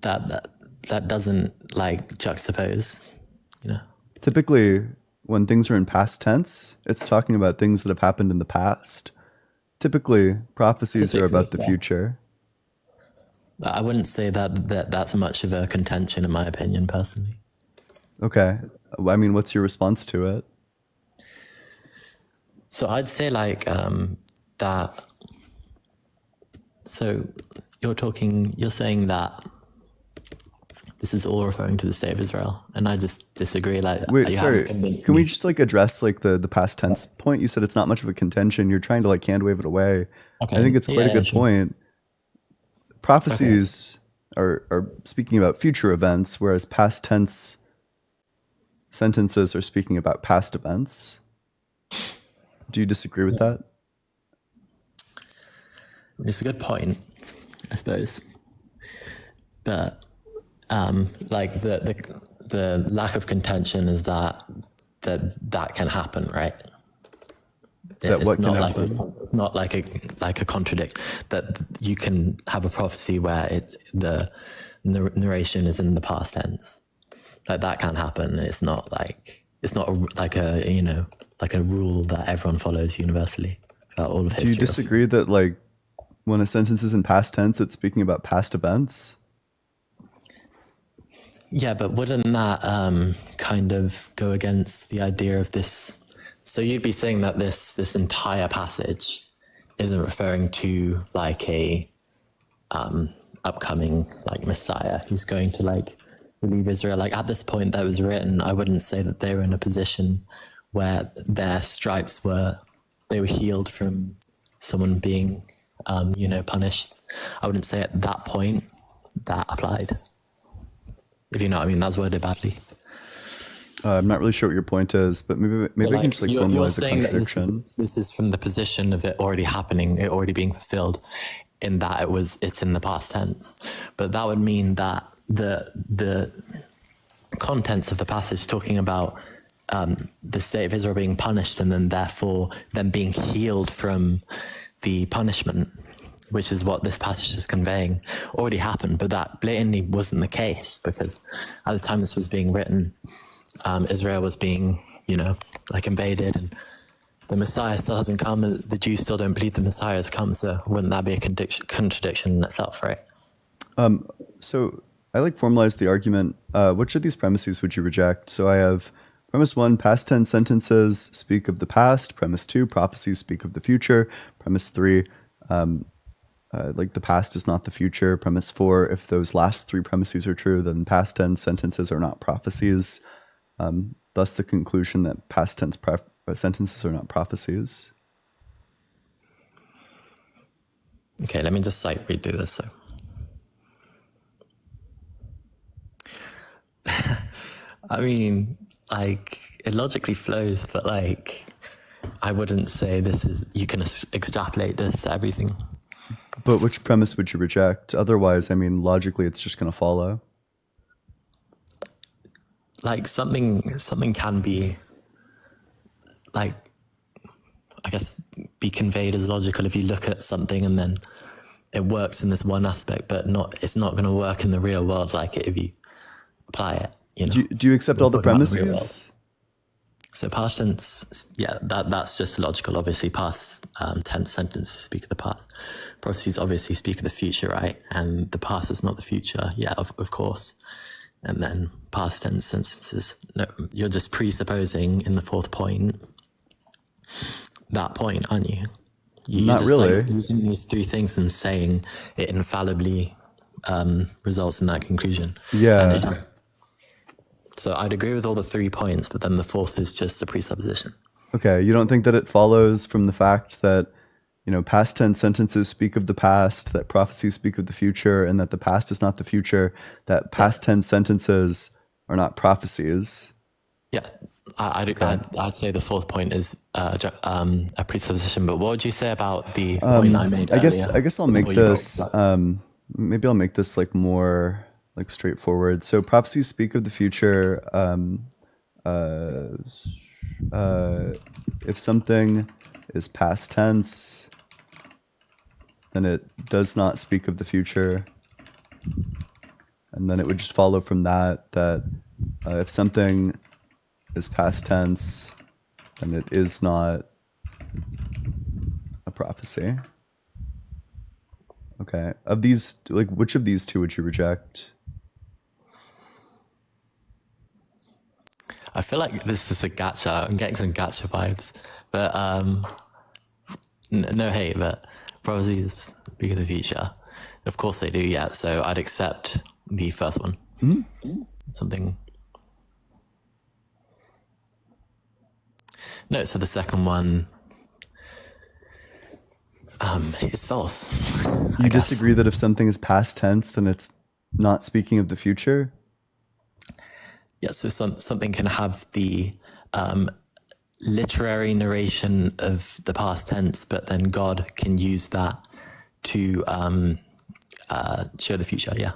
That doesn't like juxtapose, you know. Typically, when things are in past tense, it's talking about things that have happened in the past. Typically, prophecies are about the future. I wouldn't say that's much of a contention, in my opinion, personally. Okay. I mean, what's your response to it? So I'd say like that. So you're saying that this is all referring to the state of Israel, and I just disagree. Like, wait, you sorry, haven't convinced can we me. just like address like the past tense point? You said it's not much of a contention. You're trying to like hand wave it away. Okay. I think it's quite a good sure. point. Prophecies are speaking about future events, whereas past tense sentences are speaking about past events. Do you disagree with that? It's a good point, I suppose. But like the lack of contention is that can happen, right? What can not happen? it's not like a contradict. That you can have a prophecy where the narration is in the past tense. Like that can happen. It's not like a rule that everyone follows universally about all of history. Do you disagree that like when a sentence is in past tense, it's speaking about past events? Yeah, but wouldn't that kind of go against the idea of this? So you'd be saying that this entire passage isn't referring to like a upcoming like Messiah who's going to like relieve Israel. Like at this point that was written, I wouldn't say that they were in a position where their stripes were healed from someone being punished. I wouldn't say at that point that applied. If you know what I mean, that's worded badly. I'm not really sure what your point is, but maybe I can just like formalize a contradiction. This is from the position of it already happening, it already being fulfilled, in that it's in the past tense. But that would mean that the contents of the passage talking about the state of Israel being punished and then therefore them being healed from the punishment, which is what this passage is conveying, already happened. But that blatantly wasn't the case, because at the time this was being written, Israel was being, invaded, and the Messiah still hasn't come, and the Jews still don't believe the Messiah has come. So wouldn't that be a contradiction in itself, right? So I like formalize the argument. Which of these premises would you reject? So I have premise 1, past tense sentences speak of the past. Premise 2, prophecies speak of the future. Premise 3, like the past is not the future. Premise 4, if those last 3 premises are true, then past tense sentences are not prophecies. Thus the conclusion that past tense sentences are not prophecies. Okay, let me just read through this. So, I mean, it logically flows, but I wouldn't say you can extrapolate this to everything. But which premise would you reject? Otherwise, I mean, logically, it's just going to follow. Something can be, I guess, be conveyed as logical if you look at something and then it works in this one aspect, but it's not going to work in the real world if you apply it. Do you accept all the premises? So past tense, yeah, that's just logical. Obviously, past tense sentences speak of the past. Prophecies obviously speak of the future, right? And the past is not the future. Yeah, of course. And then past tense sentences, no, you're just presupposing in the 4th point that point, aren't you? You're Not just really. Using these 3 things and saying it infallibly results in that conclusion. Yeah. So I'd agree with all the 3 points, but then the 4th is just a presupposition. Okay, you don't think that it follows from the fact that, past tense sentences speak of the past, that prophecies speak of the future, and that the past is not the future, that past tense sentences are not prophecies? Yeah, I'd say the fourth point is a presupposition. But what would you say about the point I made earlier? I guess I'll make before you brought this. this up? Maybe I'll make this like more like straightforward. So prophecies speak of the future. If something is past tense, then it does not speak of the future. And then it would just follow from that if something is past tense, then it is not a prophecy. Okay. Of these, like, which of these two would you reject? I feel like this is a gacha. I'm getting some gacha vibes, but no hate, but prophecies speak of the future. Of course they do, yeah. So I'd accept the first one. Mm-hmm. Something. No, so the second one is false. You disagree that if something is past tense, then it's not speaking of the future? Yeah, so something can have the literary narration of the past tense, but then God can use that to show the future. Yeah.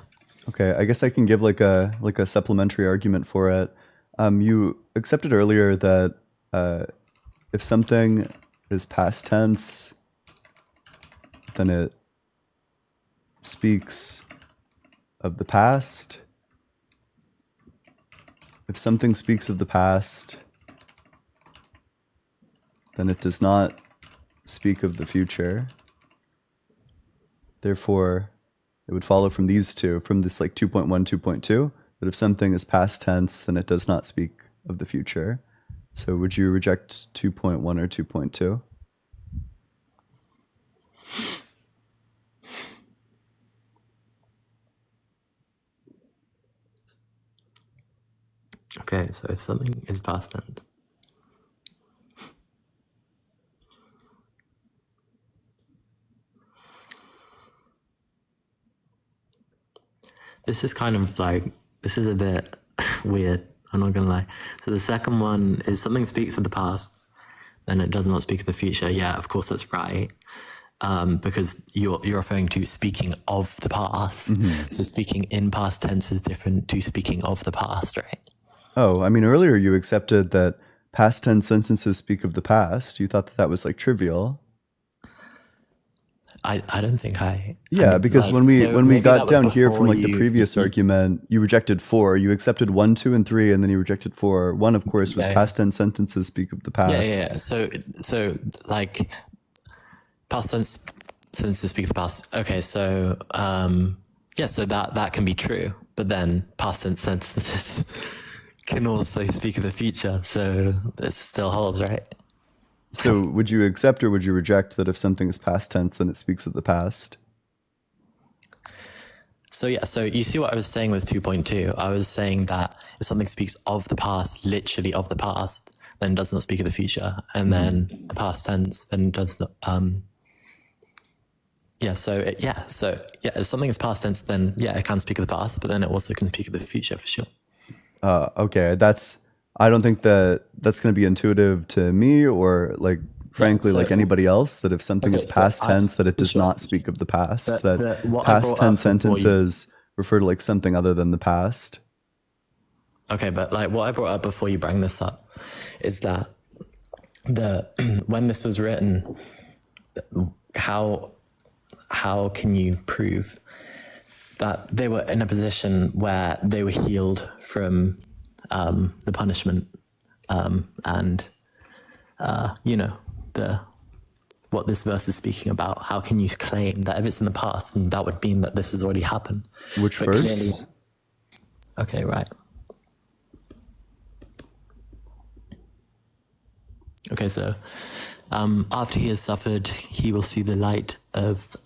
Okay, I guess I can give like a supplementary argument for it. You accepted earlier that if something is past tense, then it speaks of the past. If something speaks of the past, then it does not speak of the future. Therefore, it would follow from these two, from this like 2.1, 2.2, that if something is past tense, then it does not speak of the future. So would you reject 2.1 or 2.2? Okay, so if something is past tense. This is kind of like, this is a bit weird, I'm not gonna lie. So the second one is something speaks of the past, then it does not speak of the future. Yeah, of course that's right. Because you're referring to speaking of the past. Mm-hmm. So speaking in past tense is different to speaking of the past, right? Oh, I mean, earlier you accepted that past tense sentences speak of the past. You thought that was like trivial. I don't think I. Yeah, I mean, because like, when we got down here from like you, the previous argument, you rejected 4. You accepted 1, 2, and 3, and then you rejected 4. 1, of course, was past tense sentences speak of the past. Yeah. So like past tense sentences speak of the past. Okay, so so that can be true, but then past tense sentences can also speak of the future. So it still holds, right? So would you accept or would you reject that if something is past tense, then it speaks of the past? So you see what I was saying with 2.2? I was saying that if something speaks of the past, literally of the past, then it does not speak of the future. And then the past tense then does not... if something is past tense, then it can speak of the past, but then it also can speak of the future for sure. Okay, I don't think that's going to be intuitive to me or like, frankly, like anybody else, that if something is past tense, that it does not speak of the past, that past tense sentences refer to like something other than the past. Okay, but like what I brought up before you bring this up is that when this was written, how can you prove that they were in a position where they were healed from the punishment what this verse is speaking about? How can you claim that if it's in the past, and that would mean that this has already happened? Which verse? Okay, right. Okay, so after he has suffered, he will see the light of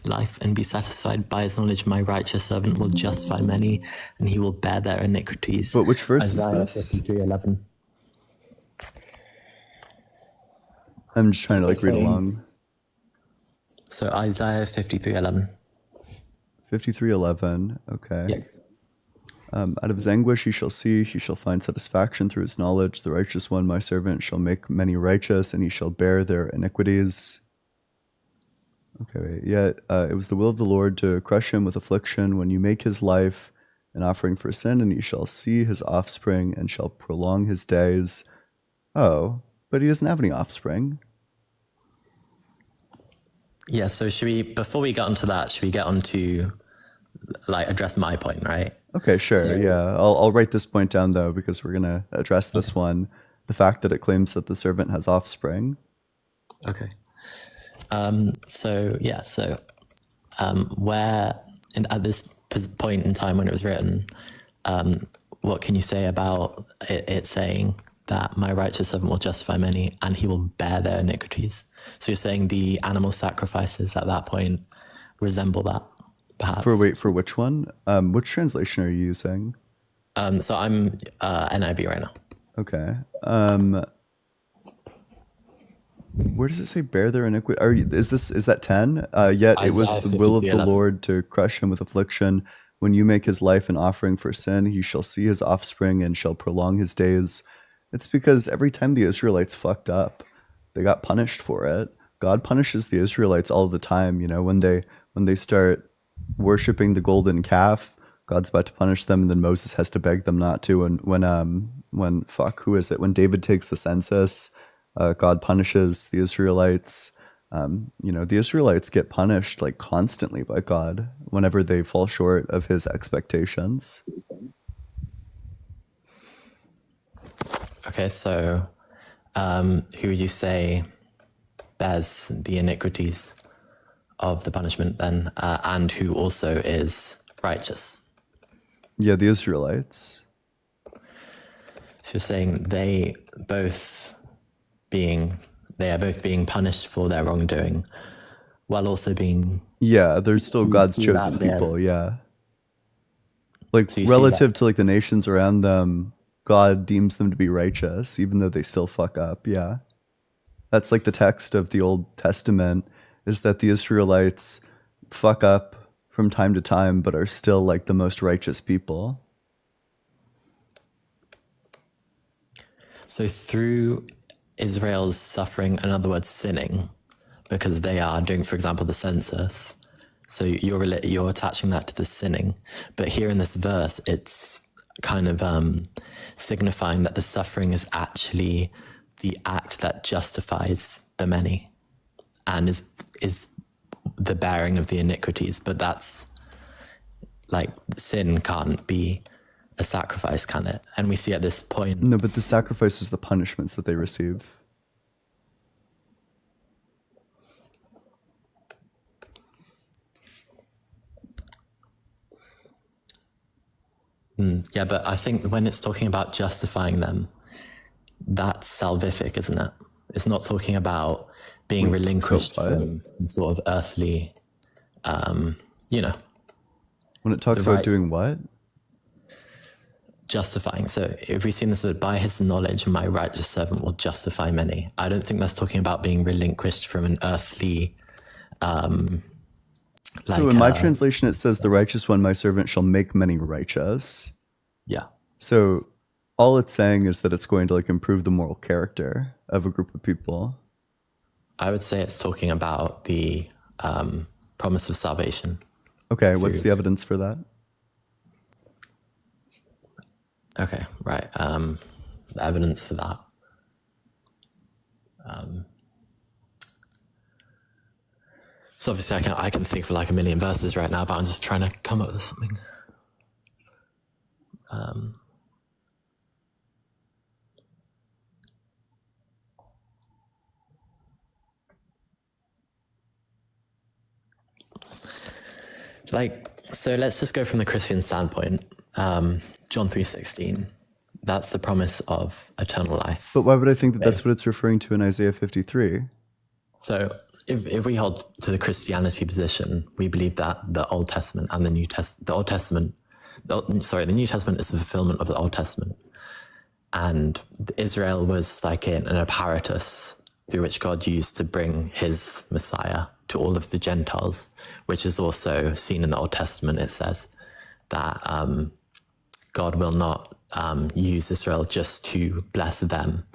life and be satisfied. By his knowledge, my righteous servant will justify many, and he will bear their iniquities. But which verse Isaiah is this? 53:11. I'm just trying to like read along. So Isaiah 53:11. 53:11. Okay. Out of his anguish he shall see, he shall find satisfaction through his knowledge. The righteous one, my servant, shall make many righteous, and he shall bear their iniquities. Okay, wait. Yet it was the will of the Lord to crush him with affliction when you make his life an offering for sin, and you shall see his offspring and shall prolong his days. Oh, but he doesn't have any offspring. Yeah, so should we, before we get onto that, should we get onto, like, address my point, right? Okay, sure. Yeah, I'll write this point down, though, because we're going to address this one. The fact that it claims that the servant has offspring. Okay. Where, at this point in time when it was written, what can you say about it saying that my righteous servant will justify many and he will bear their iniquities? So you're saying the animal sacrifices at that point resemble that, perhaps? For which one? Which translation are you using? So I'm NIV right now. Okay. Where does it say bear their iniquity? Is that 10? Yet it was the will of the 11. Lord to crush him with affliction. When you make his life an offering for sin, he shall see his offspring and shall prolong his days. It's because every time the Israelites fucked up, they got punished for it. God punishes the Israelites all the time. You know, when they start worshiping the golden calf, God's about to punish them, and then Moses has to beg them not to. And when David takes the census, God punishes the Israelites. The Israelites get punished like constantly by God whenever they fall short of his expectations. Okay, so who would you say bears the iniquities of the punishment then, and who also is righteous? Yeah, the Israelites. So you're saying they are both being punished for their wrongdoing, while also being... Yeah, they're still God's chosen people, yeah. Like, relative to like the nations around them, God deems them to be righteous, even though they still fuck up, yeah. That's like the text of the Old Testament, is that the Israelites fuck up from time to time, but are still like the most righteous people. So through Israel's suffering, in other words, sinning, because they are doing, for example, the census, so you're attaching that to the sinning. But here in this verse, it's kind of signifying that the suffering is actually the act that justifies the many and is the bearing of the iniquities. But that's like, sin can't be a sacrifice, can it? And we see at this point... No, but the sacrifice is the punishments that they receive. Yeah, but I think when it's talking about justifying them, that's salvific, isn't it? It's not talking about being relinquished from some sort of earthly, When it talks about doing what? Justifying. So if we see in this word, by his knowledge, my righteous servant will justify many. I don't think that's talking about being relinquished from an earthly... so in my translation, it says, the righteous one, my servant, shall make many righteous. Yeah. So all it's saying is that it's going to like improve the moral character of a group of people. I would say it's talking about the promise of salvation. Okay, what's the evidence for that? Okay, right. The evidence for that. So obviously I can think of like a million verses right now, but I'm just trying to come up with something. So let's just go from the Christian standpoint. John 3:16. That's the promise of eternal life. But why would I think that that's what it's referring to in Isaiah 53? So if we hold to the Christianity position, we believe that the Old Testament and the New Testament, the New Testament is the fulfillment of the Old Testament. And Israel was like an apparatus through which God used to bring his Messiah to all of the Gentiles, which is also seen in the Old Testament. It says that God will not use Israel just to bless them,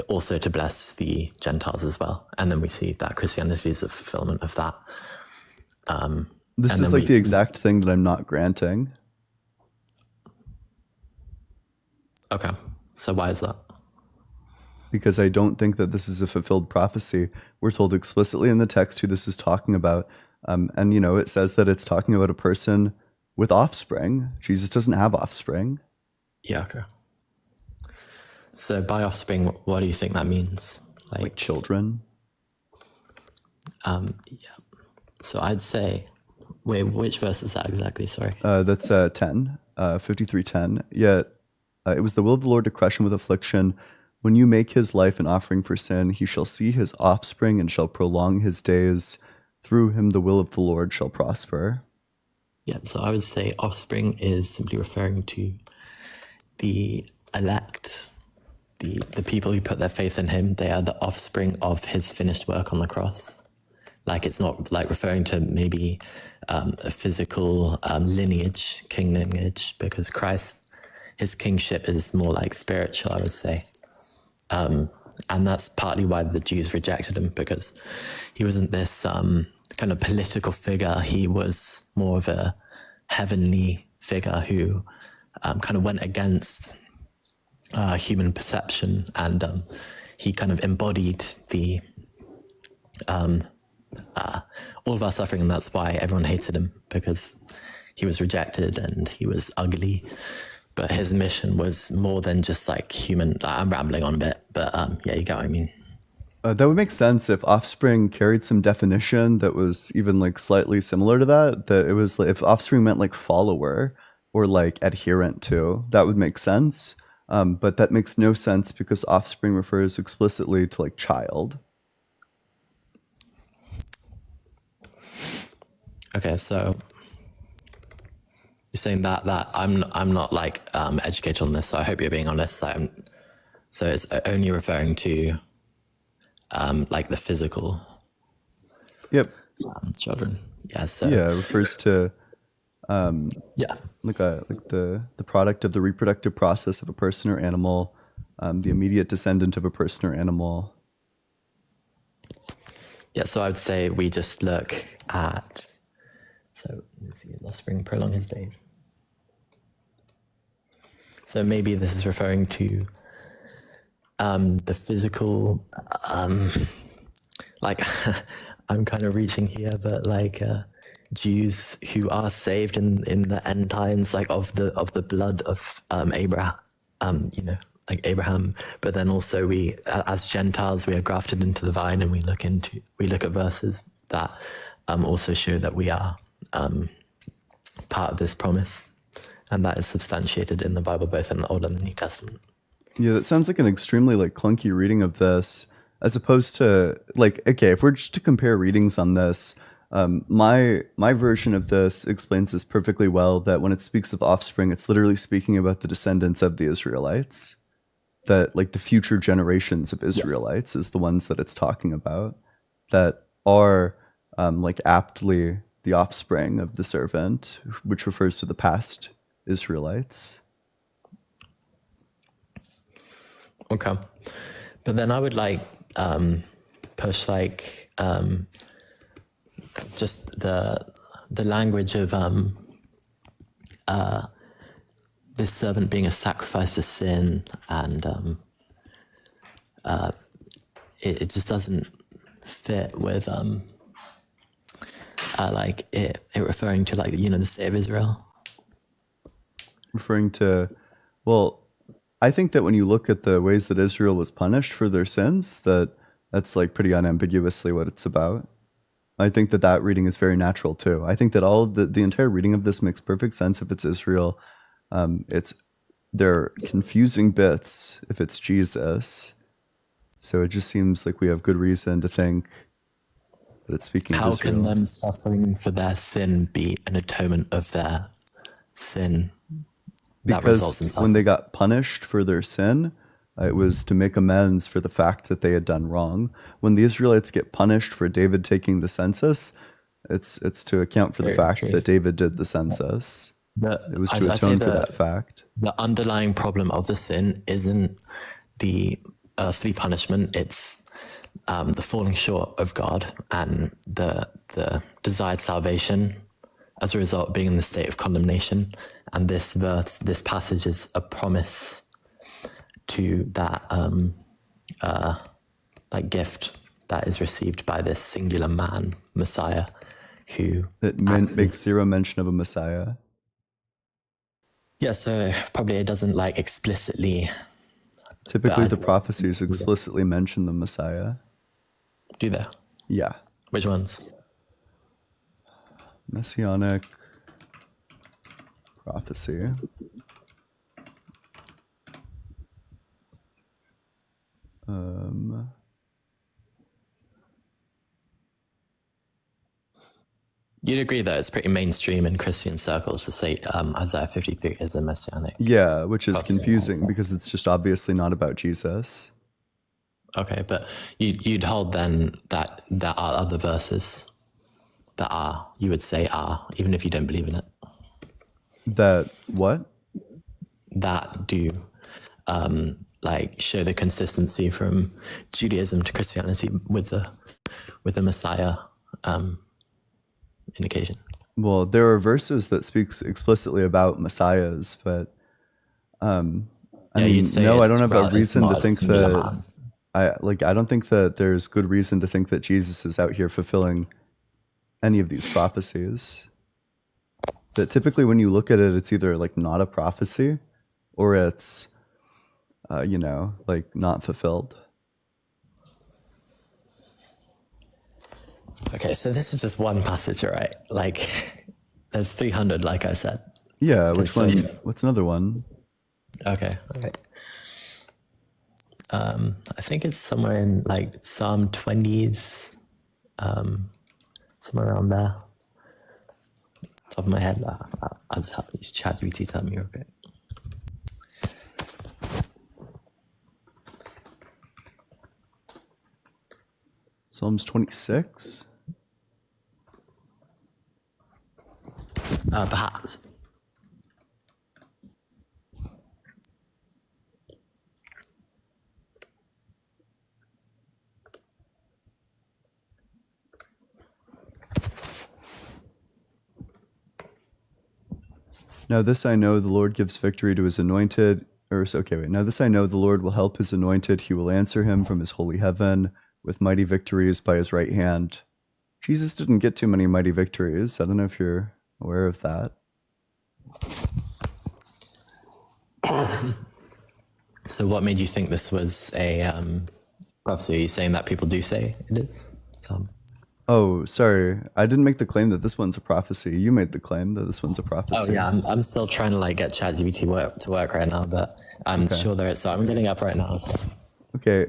also to bless the Gentiles as well. And then we see that Christianity is the fulfillment of that. This and is then like the exact thing that I'm not granting. Okay, so why is that? Because I don't think that this is a fulfilled prophecy. We're told explicitly in the text who this is talking about. And, you know, it says that it's talking about a person with offspring. Jesus doesn't have offspring. Yeah, okay. So by offspring, what do you think that means? Like children. Yeah. So I'd say, wait, which verse is that exactly? Sorry. That's 10, 53:10. Yet it was the will of the Lord to crush him with affliction. When you make his life an offering for sin, he shall see his offspring and shall prolong his days. Through him the will of the Lord shall prosper. Yeah, so I would say offspring is simply referring to the elect, the people who put their faith in him. They are the offspring of his finished work on the cross. Like, it's not like referring to maybe a physical lineage, king lineage, because Christ, his kingship is more like spiritual, I would say. And that's partly why the Jews rejected him, because he wasn't this kind of political figure. He was more of a heavenly figure who kind of went against human perception, and he kind of embodied the all of our suffering, and that's why everyone hated him, because he was rejected and he was ugly. But his mission was more than just like human. I'm rambling on a bit, but yeah, you get what I mean. That would make sense if offspring carried some definition that was even like slightly similar to that. That it was like, if offspring meant like follower or like adherent to, that would make sense. But that makes no sense because offspring refers explicitly to like child. Okay, so you're saying that I'm not like educated on this, so I hope you're being honest. So it's only referring to like the physical. Yep. Children. Yeah. So Yeah, it refers to yeah. like the product of the reproductive process of a person or animal, the immediate descendant of a person or animal. Yeah. So I would say we just look at. So let's see, offspring prolong his days. So maybe this is referring to the physical, like I'm kind of reaching here, but like Jews who are saved in the end times, like of the blood of Abraham, you know, like Abraham. But then also we, as Gentiles, we are grafted into the vine, and we look at verses that also show that we are part of this promise, and that is substantiated in the Bible, both in the Old and the New Testament. Yeah, that sounds like an extremely like clunky reading of this, as opposed to like, okay, if we're just to compare readings on this, my version of this explains this perfectly well, that when it speaks of offspring, it's literally speaking about the descendants of the Israelites, that like the future generations of Israelites is the ones that it's talking about, that are like aptly the offspring of the servant, which refers to the past Israelites. Okay. But then I would like push like just the language of this servant being a sacrifice for sin, and it just doesn't fit with like it referring to, like, you know, the state of Israel. Referring to, well, I think that when you look at the ways that Israel was punished for their sins, that's like pretty unambiguously what it's about. I think that reading is very natural too. I think that all of the entire reading of this makes perfect sense if it's Israel. They're confusing bits if it's Jesus. So it just seems like we have good reason to think that it's speaking of Israel. How can them suffering for their sin be an atonement of their sin? That results in Because suffering. when they got punished for their sin, it was to make amends for the fact that they had done wrong. When the Israelites get punished for David taking the census, it's to account for the Very fact true. that David did the census. It was I to say atone for that fact. the underlying problem of the sin isn't the earthly punishment, it's the falling short of God and the desired salvation as a result of being in the state of condemnation. And this passage is a promise to that gift that is received by this singular man, Messiah, who makes zero mention of a Messiah. Yeah, so probably it doesn't like explicitly. Typically, the prophecies explicitly mention the Messiah. Do they? Yeah. Which ones? Messianic prophecy. You'd agree that it's pretty mainstream in Christian circles to say Isaiah 53 is a messianic. Yeah, which is confusing because it's just obviously not about Jesus. Okay, but you'd hold then that there are other verses that you would say even if you don't believe in it. That what? That do show the consistency from Judaism to Christianity with the Messiah indication. Well, there are verses that speaks explicitly about messiahs, but I mean, no, I don't have a reason to think that. I don't think that there's good reason to think that Jesus is out here fulfilling any of these prophecies. That typically, when you look at it, it's either like not a prophecy, or it's, not fulfilled. Okay, so this is just one passage, right? Like, there's 300, like I said. Yeah, which one? What's another one? Okay. I think it's somewhere in like Psalm 20s, somewhere around there. Top of my head, I'll just have to use ChatGPT to tell me real quick. Psalms 26? Perhaps. Now this I know, the Lord gives victory to his anointed. Now this I know, the Lord will help his anointed. He will answer him from his holy heaven with mighty victories by his right hand. Jesus didn't get too many mighty victories. I don't know if you're aware of that. So what made you think this was a prophecy? Are you saying that people do say it is? Oh, sorry. I didn't make the claim that this one's a prophecy. You made the claim that this one's a prophecy. Oh yeah, I'm still trying to get ChatGPT to work right now, but I'm sure there is. So I'm getting up right now. So. Okay.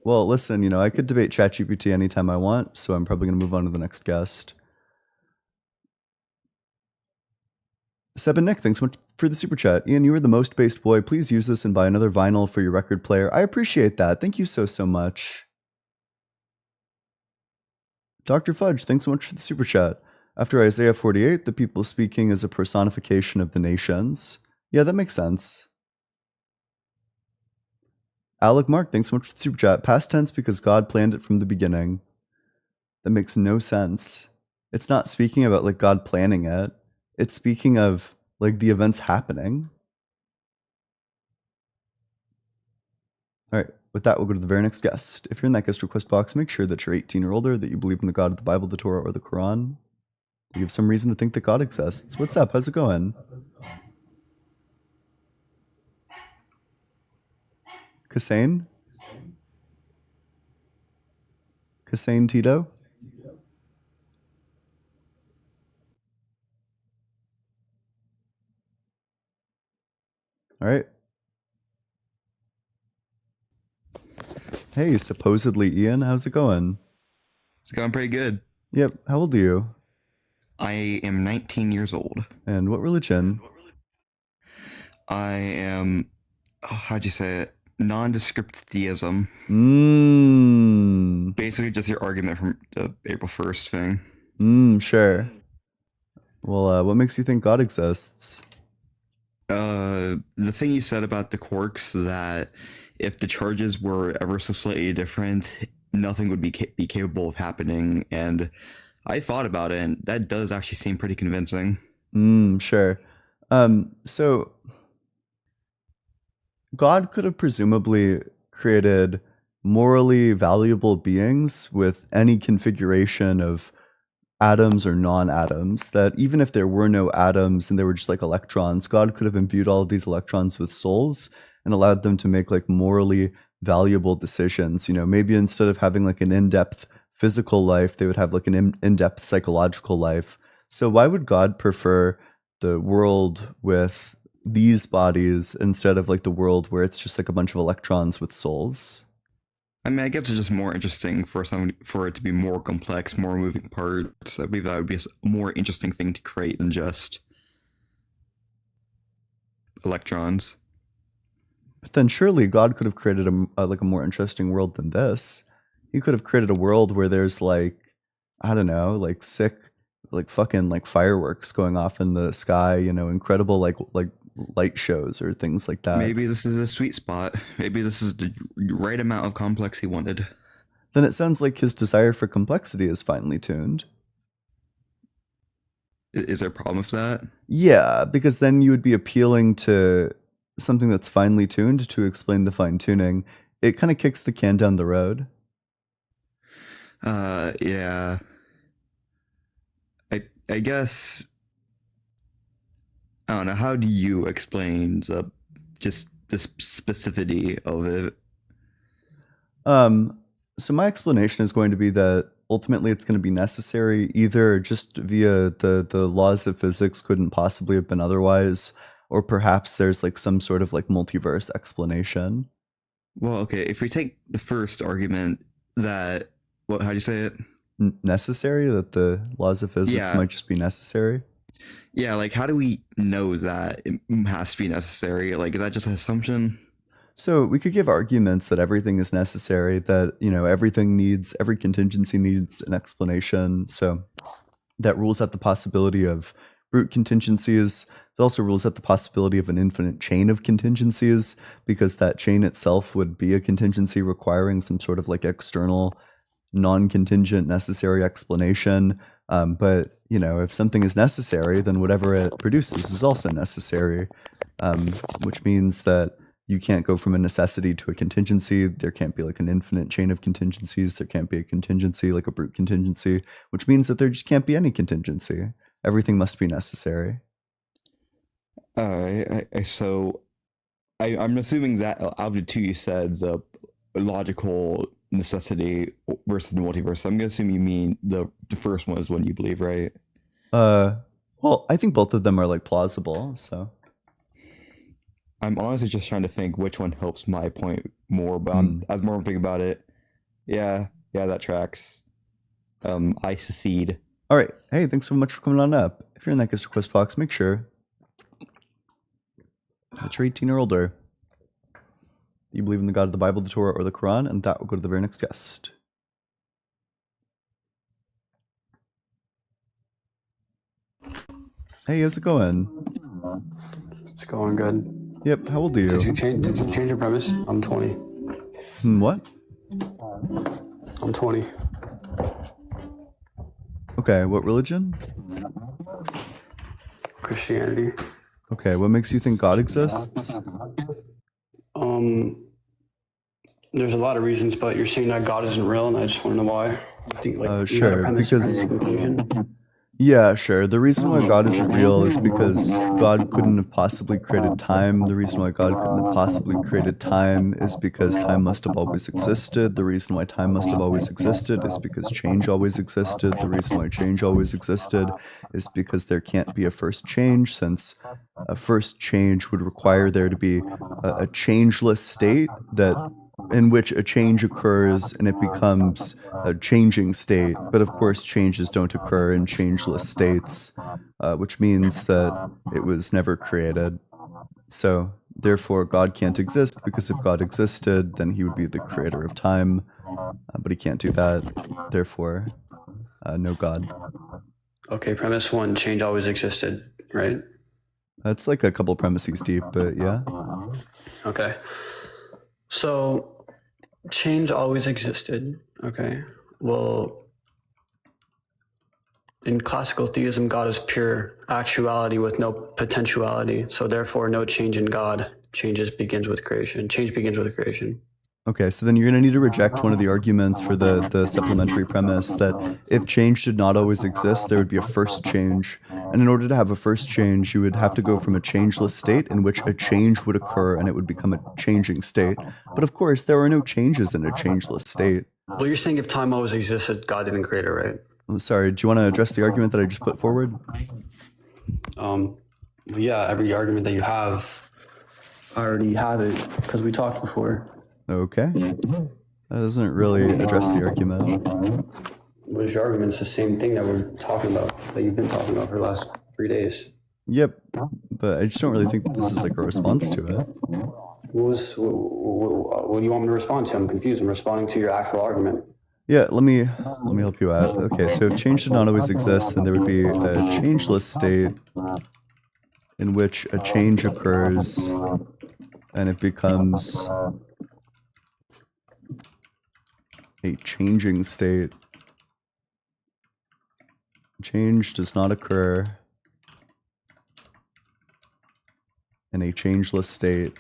Well, listen. I could debate ChatGPT anytime I want, so I'm probably going to move on to the next guest. Seb and Nick, thanks so much for the super chat. Ian, you were the most based boy. Please use this and buy another vinyl for your record player. I appreciate that. Thank you so much. Dr. Fudge, thanks so much for the super chat. After Isaiah 48, the people speaking is a personification of the nations. Yeah, that makes sense. Alec Mark, thanks so much for the super chat. Past tense because God planned it from the beginning. That makes no sense. It's not speaking about God planning it. It's speaking of the events happening. All right. With that, we'll go to the very next guest. If you're in that guest request box, make sure that you're 18 or older, that you believe in the God of the Bible, the Torah, or the Quran. You have some reason to think that God exists. What's up? How's it going? Kassane? Kassane Tito? All right. Hey, supposedly Ian, how's it going? It's going pretty good. Yep. How old are you? I am 19 years old. And what religion? I am, how'd you say it? Nondescript theism. Mmm. Basically just your argument from the April 1st thing. Sure. Well, what makes you think God exists? The thing you said about the quarks, that if the charges were ever so slightly different, nothing would be capable of happening. And I thought about it, and that does actually seem pretty convincing. Sure. So God could have presumably created morally valuable beings with any configuration of atoms or non-atoms, that even if there were no atoms and they were just like electrons, God could have imbued all of these electrons with souls and allowed them to make like morally valuable decisions. You know, maybe instead of having like an in-depth physical life, they would have like an in-depth psychological life. So why would God prefer the world with these bodies instead of like the world where it's just like a bunch of electrons with souls? I mean, I guess it's just more interesting for it to be more complex, more moving parts. I believe that would be a more interesting thing to create than just electrons. But then surely God could have created like a more interesting world than this. He could have created a world where there's like, I don't know, like sick, like fucking like fireworks going off in the sky, you know, incredible like light shows or things like that. Maybe this is a sweet spot. Maybe this is the right amount of complex he wanted. Then it sounds like his desire for complexity is finely tuned. Is there a problem with that? Yeah, because then you would be appealing to something that's finely tuned to explain the fine tuning. It kind of kicks the can down the road. Yeah. I guess, I don't know, how do you explain just the specificity of it? So my explanation is going to be that ultimately it's going to be necessary, either just via the laws of physics couldn't possibly have been otherwise, or perhaps there's like some sort of like multiverse explanation. Well, okay, if we take the first argument that, how do you say it? Necessary, that the laws of physics might just be necessary. Yeah, like how do we know that it has to be necessary? Like, is that just an assumption? So we could give arguments that everything is necessary, that, you know, every contingency needs an explanation. So that rules out the possibility of brute contingencies. It also rules out the possibility of an infinite chain of contingencies, because that chain itself would be a contingency requiring some sort of like external non-contingent necessary explanation. But, you know, if something is necessary, then whatever it produces is also necessary, which means that you can't go from a necessity to a contingency. There can't be like an infinite chain of contingencies. There can't be a contingency like a brute contingency, which means that there just can't be any contingency. Everything must be necessary. So I'm assuming that out of the two you said, the logical necessity versus the multiverse. I'm gonna assume you mean the first one is one you believe, right? Well, I think both of them are like plausible, so I'm honestly just trying to think which one helps my point more, but as more I think about it, yeah, that tracks. I secede. All right. Hey, thanks so much for coming on up. If you're in that guest request box, make sure that you're 18 or older. You believe in the God of the Bible, the Torah, or the Quran, and that will go to the very next guest. Hey, how's it going? It's going good. Yep. How old are you? Did you change your premise? I'm 20. What? I'm 20. Okay. What religion? Christianity. Okay. What makes you think God exists? There's a lot of reasons, but you're saying that God isn't real, and I just want to know why. I think, like, you had a Sure. premise Because conclusion. yeah, sure. The reason why God isn't real is because God couldn't have possibly created time. The reason why God couldn't have possibly created time is because time must have always existed. The reason why time must have always existed is because change always existed. The reason why change always existed is because there can't be a first change, since a first change would require there to be a changeless state in which a change occurs and it becomes a changing state. But of course, changes don't occur in changeless states, which means that it was never created. So therefore, God can't exist, because if God existed, then he would be the creator of time. But he can't do that. Therefore, no God. Okay, premise one, change always existed, right? That's like a couple premises deep, but yeah. Okay. So change always existed. Okay. Well, in classical theism, God is pure actuality with no potentiality. So therefore, no change in God. Change begins with creation. Change begins with creation. Okay, so then you're going to need to reject one of the arguments for the supplementary premise that if change did not always exist, there would be a first change. And in order to have a first change, you would have to go from a changeless state in which a change would occur and it would become a changing state. But of course, there are no changes in a changeless state. Well, you're saying if time always existed, God didn't create it, right? I'm sorry, do you want to address the argument that I just put forward? Well, yeah, every argument that you have, I already have it because we talked before. Okay. That doesn't really address the argument. What is your argument? It's the same thing that we're talking about, that you've been talking about for the last 3 days. Yep, but I just don't really think that this is like a response to it. What do you want me to respond to? I'm confused. I'm responding to your actual argument. Yeah, let me help you out. Okay, so if change did not always exist, then there would be a changeless state in which a change occurs and it becomes a changing state. Change does not occur in a changeless state.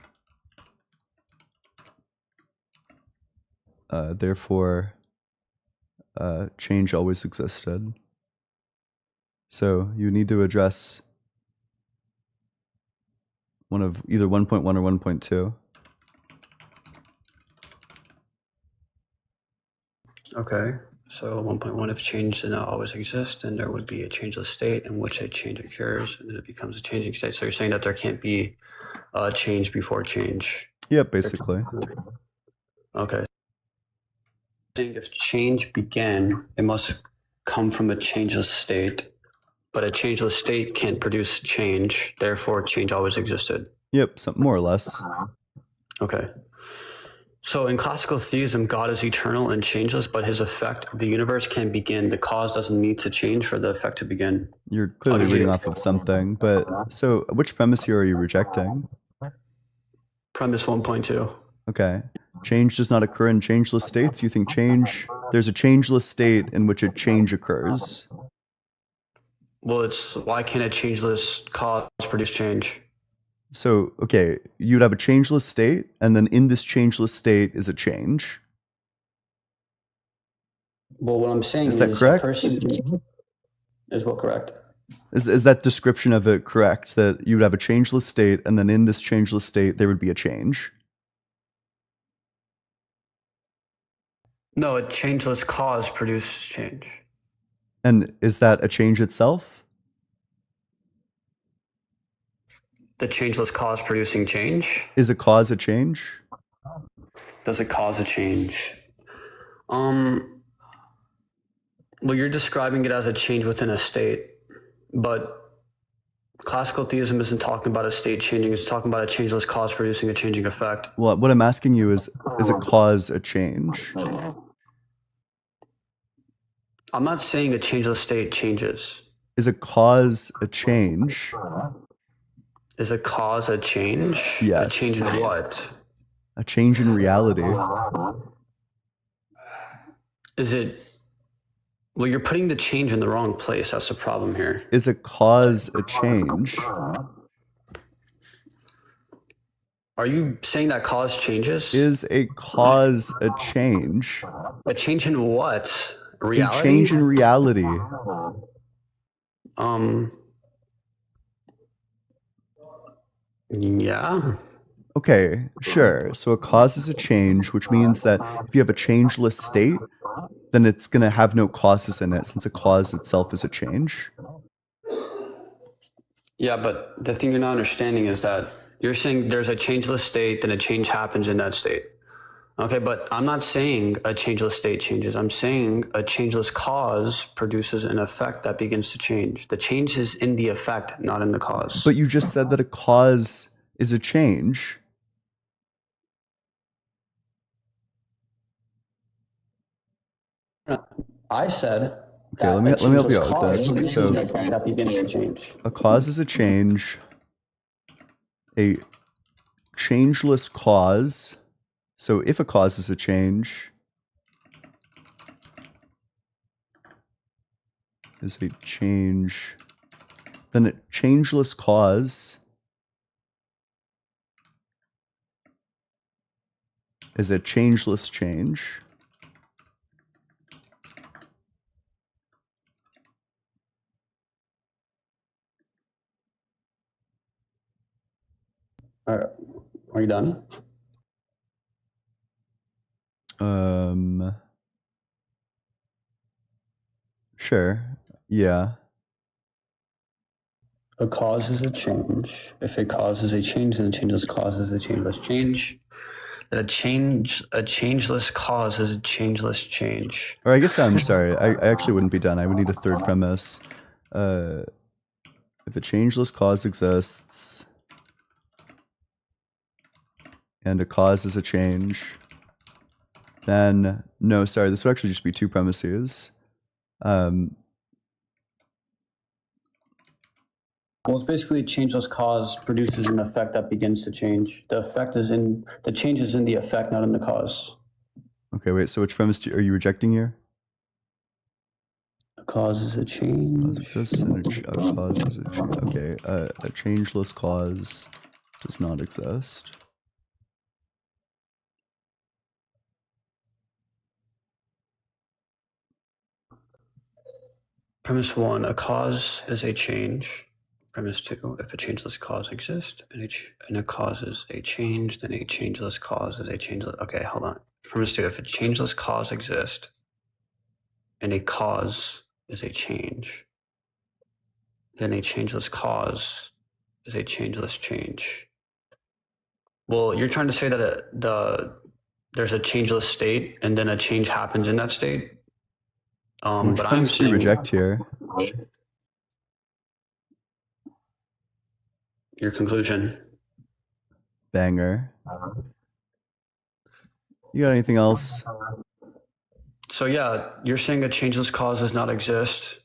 Therefore, change always existed. So you need to address one of either 1.1 or 1.2. Okay, so 1.1, if change did not always exist, then there would be a changeless state in which a change occurs and then it becomes a changing state. So you're saying that there can't be a change before change. Yeah, basically. Okay. Saying if change began, it must come from a changeless state, but a changeless state can't produce change, therefore change always existed. Yep, more or less. Okay. So in classical theism, God is eternal and changeless, but his effect of the universe can begin. The cause doesn't need to change for the effect to begin. You're clearly reading off of something, but so which premise here are you rejecting? Premise 1.2. Okay. Change does not occur in changeless states. You think there's a changeless state in which a change occurs. Well, why can't a changeless cause produce change? So, okay, you'd have a changeless state, and then in this changeless state is a change. Well, what I'm saying is that correct? Is what correct? Is that description of it correct? That you would have a changeless state, and then in this changeless state there would be a change? No, a changeless cause produces change. And is that a change itself? The changeless cause producing change? Is a cause a change? Does it cause a change? Well, you're describing it as a change within a state, but classical theism isn't talking about a state changing, it's talking about a changeless cause producing a changing effect. Well, what I'm asking you is a cause a change? I'm not saying a changeless state changes. Is a cause a change? Is a cause a change? Yes. A change in what? A change in reality. Is it? Well, you're putting the change in the wrong place. That's the problem here. Is a cause a change? Are you saying that cause changes? Is a cause a change? A change in what? Reality? A change in reality. Yeah. Okay, sure. So a cause is a change, which means that if you have a changeless state, then it's going to have no causes in it, since a cause itself is a change. Yeah, but the thing you're not understanding is that you're saying there's a changeless state, then a change happens in that state. Okay, but I'm not saying a changeless state changes. I'm saying a changeless cause produces an effect that begins to change. The change is in the effect, not in the cause. But you just said that a cause is a change. I said Okay, let me help you out with cause this. produces So an effect that begins to change. a cause is a change. A changeless cause. So if a cause is a change, is a change, then a changeless cause is a changeless change. All right. Are you done? Sure. Yeah. A cause is a change. If a cause is a change, then a changeless cause is a changeless change. That a changeless cause is a changeless change. Or I guess I'm sorry. I actually wouldn't be done. I would need a third premise. If a changeless cause exists and a cause is a change, then no, sorry, this would actually just be two premises. Well, it's basically a changeless cause produces an effect that begins to change. The change is in the effect, not in the cause. Okay, wait, so which premise are you rejecting here? A cause is a change. Cause exists and a cause is a change. Okay, a changeless cause does not exist. Premise 1, a cause is a change. Premise 2, if a changeless cause exists and a cause is a change, then a changeless cause is a changeless. Okay, hold on. Premise 2, if a changeless cause exists and a cause is a change, then a changeless cause is a changeless change. Well, you're trying to say that there's a changeless state and then a change happens in that state. Which But I'm premise do you saying reject here? your conclusion. Banger. You got anything else? So yeah, you're saying a changeless cause does not exist.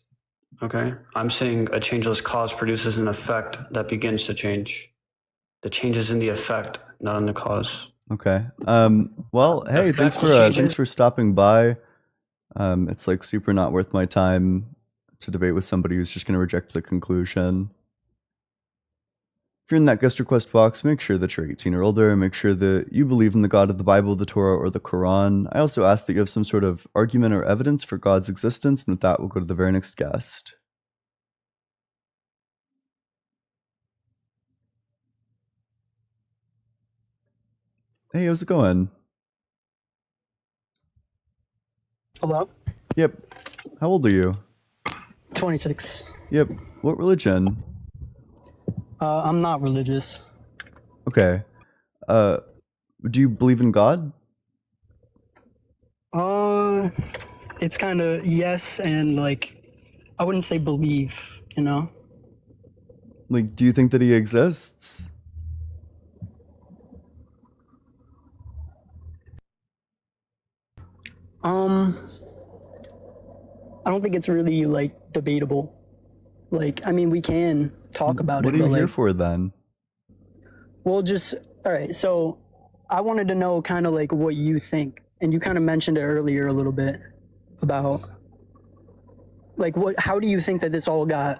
Okay. I'm saying a changeless cause produces an effect that begins to change. The change is in the effect, not in the cause. Okay. Well, hey, thanks for stopping by. It's like super not worth my time to debate with somebody who's just going to reject the conclusion. If you're in that guest request box, make sure that you're 18 or older. Make sure that you believe in the God of the Bible, the Torah, or the Quran. I also ask that you have some sort of argument or evidence for God's existence, and with that, we'll go to the very next guest. Hey, how's it going? Hello? Yep. How old are you? 26. Yep. What religion? I'm not religious. Okay. Do you believe in God? It's kind of yes and like, I wouldn't say believe, you know? Like, do you think that he exists? I don't think it's really like debatable. Like, I mean, we can talk about What it, are you but here like, for then? well, just, all right. So I wanted to know kind of like what you think. And you kind of mentioned it earlier a little bit about like how do you think that this all got,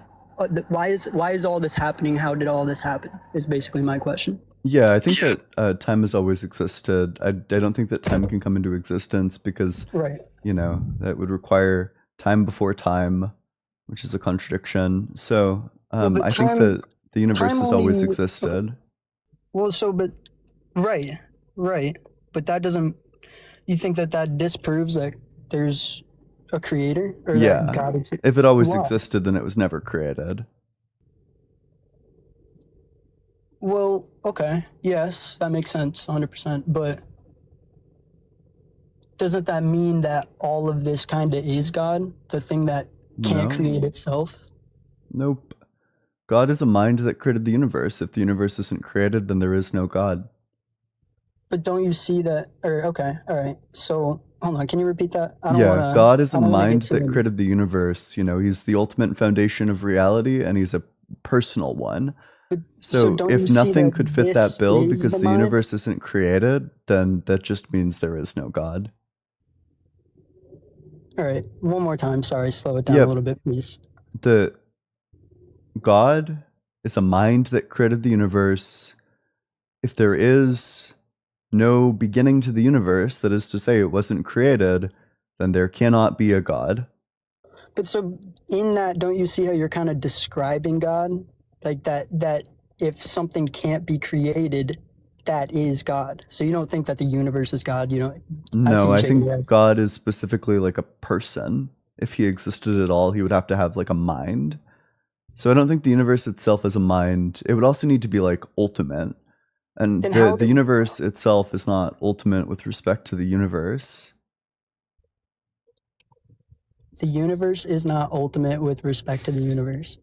why is all this happening? How did all this happen is basically my question. Yeah, I think that time has always existed. I don't think that time can come into existence because, Right. you know, that would require time before time, which is a contradiction. So but I think time- that the universe time has always only- existed. Well, right. But that doesn't, you think that disproves that there's a creator? Or Yeah. that God exists? If it always Why? existed, then it was never created. Well, okay. Yes, that makes sense, 100%. But doesn't that mean that all of this kind of is God? The thing that can't No. create itself? Nope. God is a mind that created the universe. If the universe isn't created, then there is no God. But don't you see that, or okay, all right. So hold on. Can you repeat that? I don't Yeah, want to. God is I a don't want to mind get that too. created the universe. You know, he's the ultimate foundation of reality, and he's a personal one. So So don't you if see nothing that could fit this that bill is because the the mind? universe isn't created, then that just means there is no God. All right, one more time. Sorry, slow it down a Yep. little bit, please. The God is a mind that created the universe. If there is no beginning to the universe, that is to say it wasn't created, then there cannot be a God. But so in that, don't you see how you're kind of describing God? Like that if something can't be created, that is God. So you don't think that the universe is God, you know? I see No, you I shaking think your head. God is specifically like a person. If he existed at all, he would have to have like a mind. So I don't think the universe itself is a mind. It would also need to be like ultimate. And Then the how the did universe itself is not ultimate with respect to the universe. the universe is not ultimate with respect to the universe?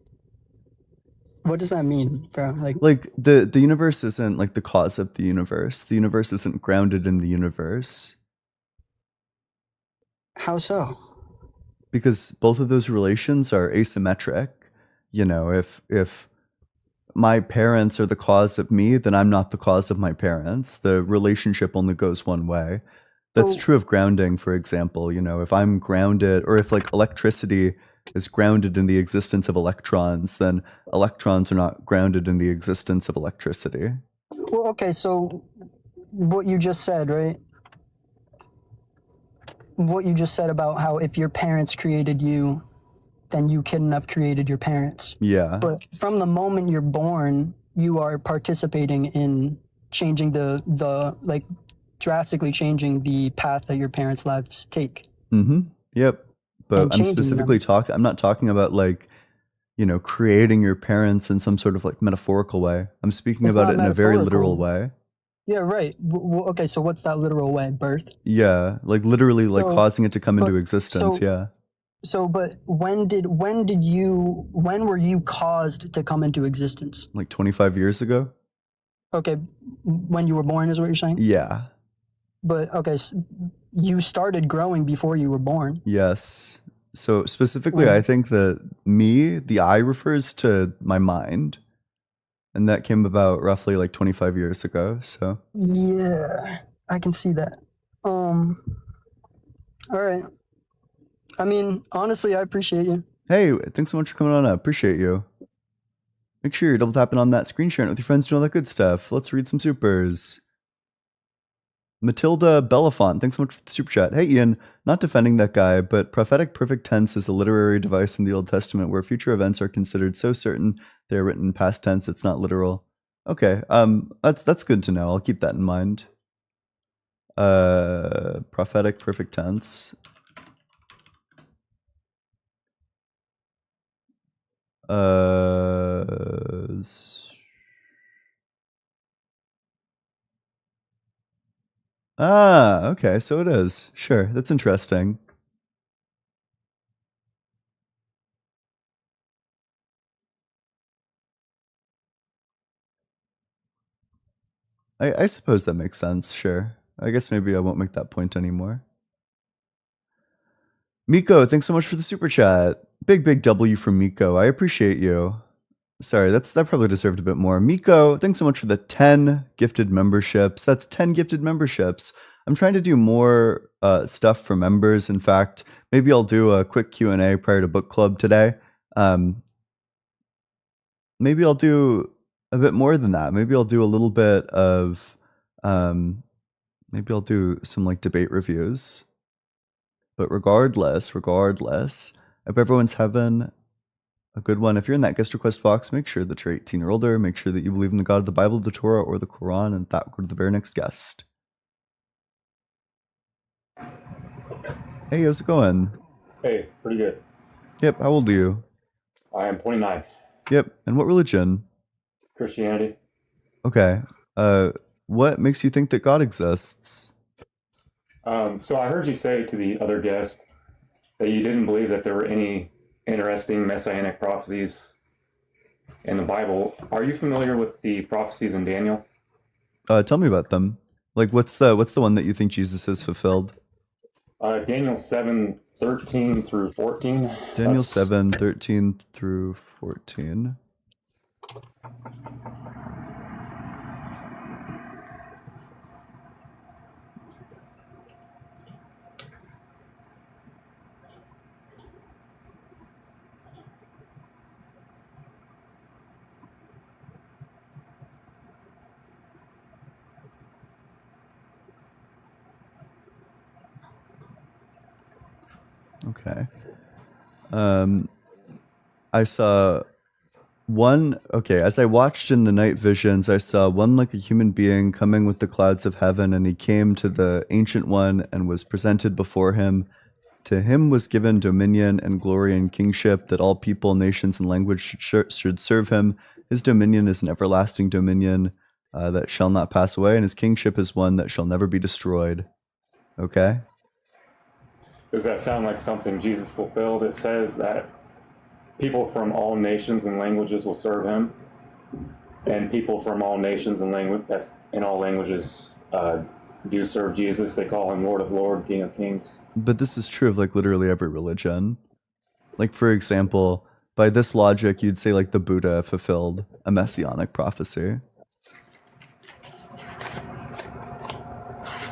What does that mean, bro? Like the universe isn't like the cause of the universe. The universe isn't grounded in the universe. How so? Because both of those relations are asymmetric. You know, if my parents are the cause of me, then I'm not the cause of my parents. The relationship only goes one way. That's So true of grounding, for example. You know, if I'm grounded, or if like electricity is grounded in the existence of electrons, then electrons are not grounded in the existence of electricity. well, okay, so what you just said, right? What you just said about how if your parents created you, then you couldn't have created your parents. Yeah. But from the moment you're born, you are participating in changing the like drastically changing the path that your parents' lives take Mm-hmm. Yep. But and I'm changing specifically them. I'm not talking about like, you know, creating your parents in some sort of like metaphorical way. I'm speaking It's about not it in a very literal metaphorical. way. Yeah, right. Okay, so what's that literal way? Birth. Yeah, like literally like So, causing it to come but into existence, yeah. but when were you caused to come into existence? Like 25 years ago? Okay, when you were born is what you're saying? Yeah. But okay, you started growing before you were born. Yes. So specifically, I Well, think that me, the I refers to my mind. And that came about roughly like 25 years ago. So yeah, I can see that. All right. I mean, honestly, I appreciate you. hey, thanks so much for coming on up. Appreciate you. Make sure you're double tapping on that screen sharing with your friends, do all that good stuff. Let's read some supers. Matilda Belafonte, thanks so much for the super chat. Hey Ian, not defending that guy, but prophetic perfect tense is a literary device in the Old Testament where future events are considered so certain they are written past tense. It's not literal. Okay, that's good to know. I'll keep that in mind. Prophetic perfect tense. Okay, so it is. Sure, that's interesting. I suppose that makes sense, sure. I guess maybe I won't make that point anymore. Miko, thanks so much for the super chat. Big W from Miko. I appreciate you. Sorry, that probably deserved a bit more. Miko, thanks so much for the 10 gifted memberships. That's 10 gifted memberships. I'm trying to do more stuff for members. In fact, maybe I'll do a quick Q&A prior to book club today. Maybe I'll do a bit more than that. Maybe I'll do a little bit of maybe I'll do some like debate reviews. But regardless, I hope everyone's having a good one. If you're in that guest request box, make sure that you're 18 or older. Make sure that you believe in the God of the Bible, the Torah, or the Quran, and that will go to the very next guest. Hey, how's it going? Hey, pretty good. Yep, how old are you? I am 29. Yep, and what religion? Christianity. Okay. What makes you think that God exists? So I heard you say to the other guest that you didn't believe that there were any interesting messianic prophecies in the Bible. Are you familiar with the prophecies in Daniel? Tell me about them. Like, what's the one that you think Jesus has fulfilled? Daniel 7:13 through 14. Daniel That's- 7:13 through 14. Okay. I saw one. Okay, as I watched in the night visions, I saw one like a human being coming with the clouds of heaven, and he came to the Ancient One and was presented before him. To him was given dominion and glory and kingship, that all people, nations, and language should serve him. His dominion is an everlasting dominion that shall not pass away, and his kingship is one that shall never be destroyed. Okay? Does that sound like something Jesus fulfilled? It says that people from all nations and languages will serve him, and people from all nations and all languages do serve Jesus. They call him Lord of Lords, King of Kings. But this is true of like literally every religion. Like, for example, by this logic, you'd say like the Buddha fulfilled a messianic prophecy.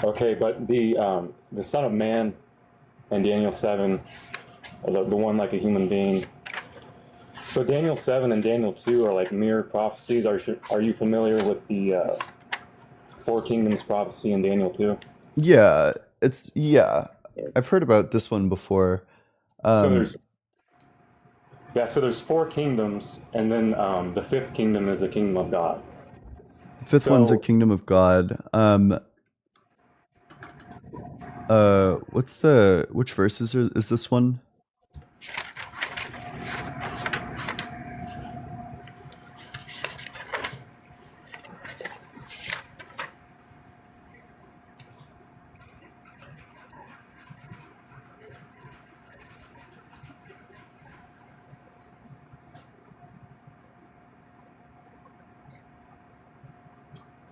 Okay, but the Son of Man and Daniel 7, the one like a human being. So Daniel 7 and Daniel 2 are like mirror prophecies. Are you familiar with the Four Kingdoms prophecy in Daniel 2? Yeah, I've heard about this one before. So there's four kingdoms, and then the fifth kingdom is the kingdom of God. The fifth one's a kingdom of God. Which verses is this one?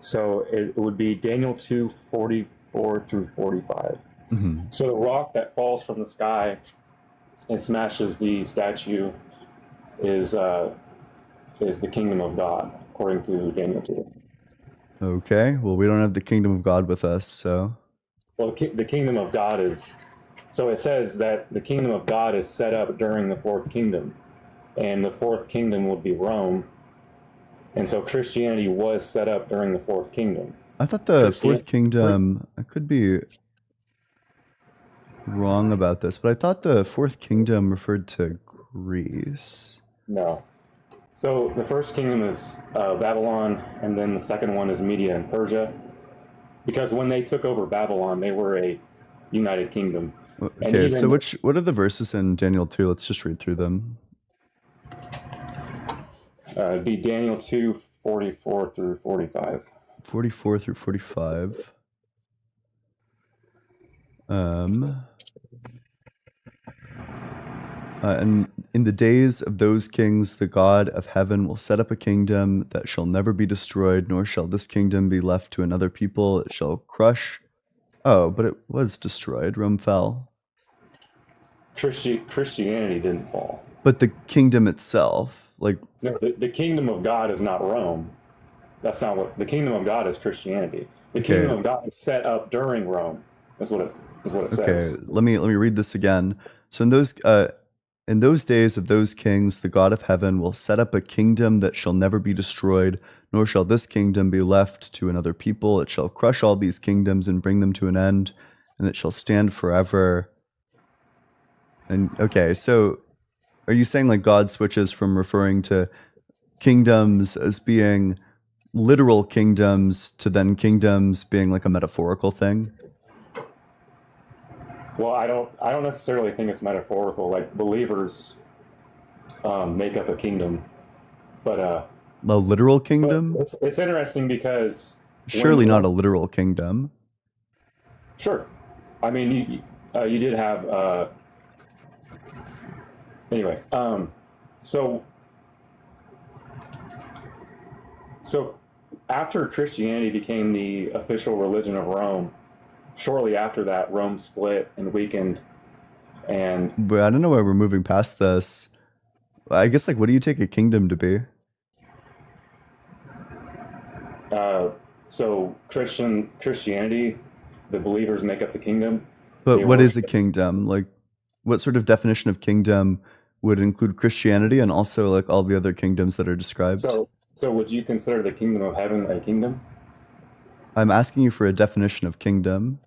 So it would be Daniel 2:44 through 45. Mm-hmm. So the rock that falls from the sky and smashes the statue is the kingdom of God, according to Daniel 2. Okay, well, we don't have the kingdom of God with us, so... Well, the kingdom of God is... So it says that the kingdom of God is set up during the fourth kingdom, and the fourth kingdom would be Rome. And so Christianity was set up during the fourth kingdom. I thought the fourth kingdom... I could be wrong about this, but I thought the fourth kingdom referred to Greece. No. So the first kingdom is Babylon, and then the second one is Media and Persia. Because when they took over Babylon, they were a united kingdom. Okay, so what are the verses in Daniel 2? Let's just read through them. It'd be Daniel 2:44 through 45. 44 through 45. And in the days of those kings, the God of heaven will set up a kingdom that shall never be destroyed, nor shall this kingdom be left to another people. It shall crush. Oh, but it was destroyed. Rome fell. Christianity didn't fall. But the kingdom itself, like... No, the kingdom of God is not Rome. That's not what... The kingdom of God is Christianity. The kingdom of God is set up during Rome. That's what it says. Okay, let me read this again. So in those days of those kings, the God of heaven will set up a kingdom that shall never be destroyed, nor shall this kingdom be left to another people. It shall crush all these kingdoms and bring them to an end, and it shall stand forever. And okay, so are you saying like God switches from referring to kingdoms as being literal kingdoms to then kingdoms being like a metaphorical thing? Well, I don't necessarily think it's metaphorical. Like believers make up a kingdom, but a literal kingdom. It's interesting because surely not a literal kingdom. Sure, I mean you did have anyway. So after Christianity became the official religion of Rome, shortly after that, Rome split and weakened. And But I don't know why we're moving past this. I guess, like, what do you take a kingdom to be? so Christianity, the believers make up the kingdom. But They what is a worship- kingdom? Like, what sort of definition of kingdom would include Christianity and also like all the other kingdoms that are described? So would you consider the kingdom of heaven a kingdom? I'm asking you for a definition of kingdom.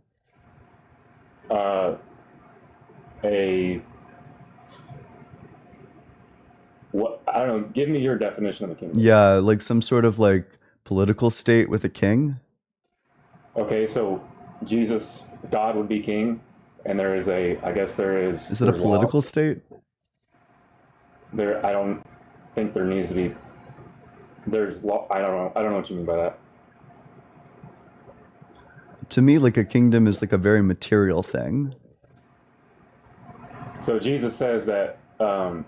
What, I don't know. Give me your definition of a kingdom. Yeah, like some sort of like political state with a king. Okay, so Jesus, God would be king, and there is I guess there is. Is it a there's political laws. state? I don't think there needs to be. There's law. I don't know what you mean by that. To me, like a kingdom is like a very material thing. So Jesus says that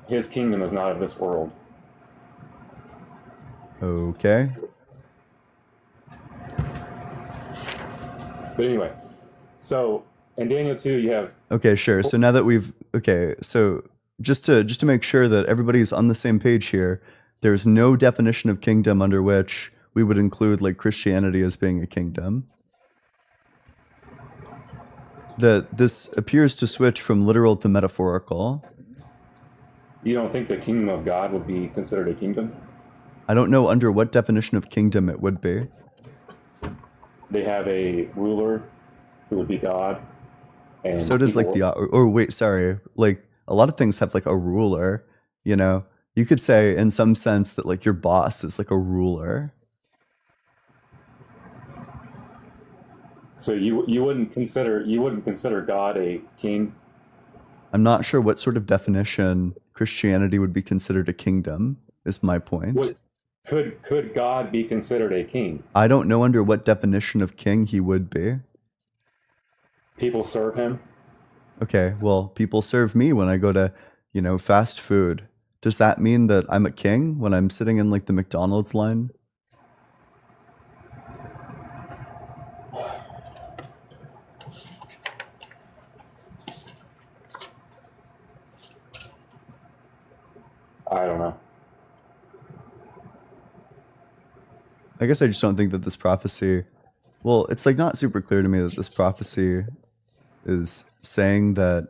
his kingdom is not of this world. Okay. But anyway, so in Daniel 2, you have Okay, sure. So now that so just to make sure that everybody's on the same page here, there's no definition of kingdom under which we would include like Christianity as being a kingdom. That this appears to switch from literal to metaphorical. You don't think the kingdom of God would be considered a kingdom? I don't know under what definition of kingdom it would be. They have a ruler who would be God. And So does like people- or wait, sorry. Like a lot of things have like a ruler, you know. You could say in some sense that like your boss is like a ruler. So you wouldn't consider God a king? I'm not sure what sort of definition Christianity would be considered a kingdom, is my point. What, could God be considered a king? I don't know under what definition of king he would be. People serve him. Okay, well, people serve me when I go to, fast food. Does that mean that I'm a king when I'm sitting in like the McDonald's line? I don't know. I guess I just don't think that this prophecy, well, it's like not super clear to me that this prophecy is saying that.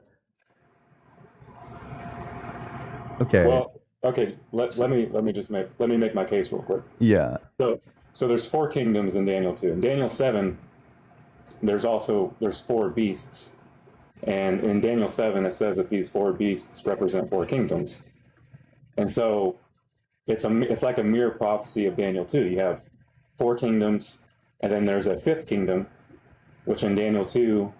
Okay. Well, okay. Let me make my case real quick. Yeah. So there's 4 kingdoms in Daniel 2. In Daniel 7, there's 4 beasts, and in Daniel 7 it says that these 4 beasts represent 4 kingdoms, and so it's like a mirror prophecy of Daniel 2. You have 4 kingdoms, and then there's a 5th kingdom, which in Daniel 2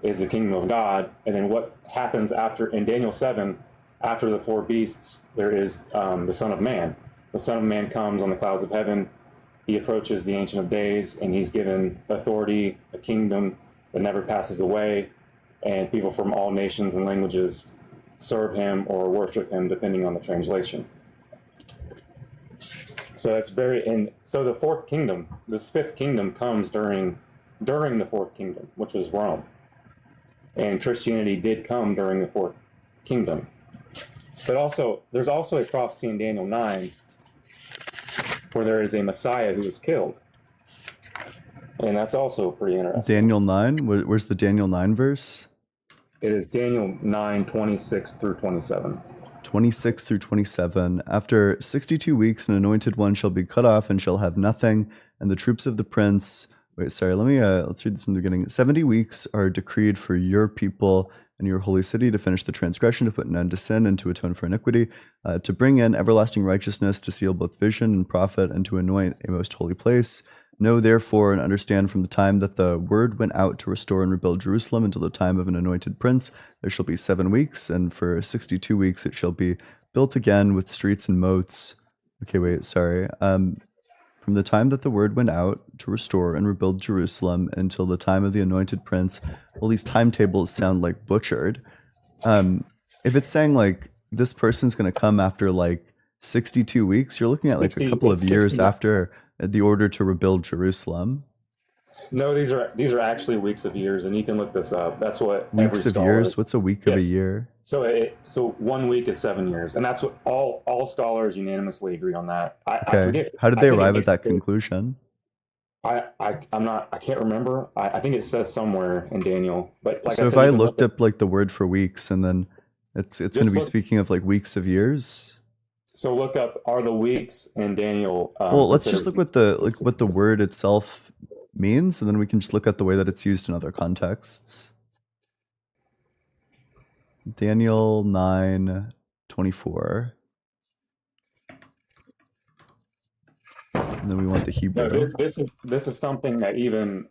is the kingdom of God. And then what happens in Daniel 7, after the 4 beasts, there is the Son of Man. The Son of Man comes on the clouds of heaven. He approaches the Ancient of Days, and he's given authority, a kingdom that never passes away, and people from all nations and languages serve him or worship him, depending on the translation. So that's so the 4th kingdom, this 5th kingdom comes during the 4th kingdom, which was Rome. And Christianity did come during the 4th kingdom. But there's also a prophecy in Daniel 9 where there is a Messiah who is killed. And that's also pretty interesting. Daniel 9? Where's the Daniel 9 verse? It is Daniel 9, 26 through 27. 26 through 27. After 62 weeks, an anointed one shall be cut off and shall have nothing, and the troops of the prince. Wait, sorry, let's read this from the beginning. 70 weeks are decreed for your people and your holy city to finish the transgression, to put an end to sin, and to atone for iniquity, to bring in everlasting righteousness, to seal both vision and prophet, and to anoint a most holy place. Know therefore and understand from the time that the word went out to restore and rebuild Jerusalem until the time of an anointed prince, there shall be 7 weeks, and for 62 weeks it shall be built again with streets and moats. Okay, wait, sorry. From the time that the word went out to restore and rebuild Jerusalem until the time of the anointed prince, well, these timetables sound like butchered. If it's saying like this person's going to come after like 62 weeks, you're looking at like a couple of years after the order to rebuild Jerusalem. No, these are actually weeks of years, and you can look this up. That's what every Weeks of scholar. years? What's a week of a Yes. year? So 1 week is 7 years, and that's what all scholars unanimously agree on that. I Okay. forget. How did I they think it arrive at makes that it- conclusion? I can't remember. I think it says somewhere in Daniel, but like So I if said, I you can looked look up like the word for weeks, and then it's going to be look- speaking of like weeks of years. So look up, are the weeks in Daniel? Well, let's just considered look what weeks of what the years? word itself means, and then we can just look at the way that it's used in other contexts. Daniel 9:24. And then we want the Hebrew. No, this is something that even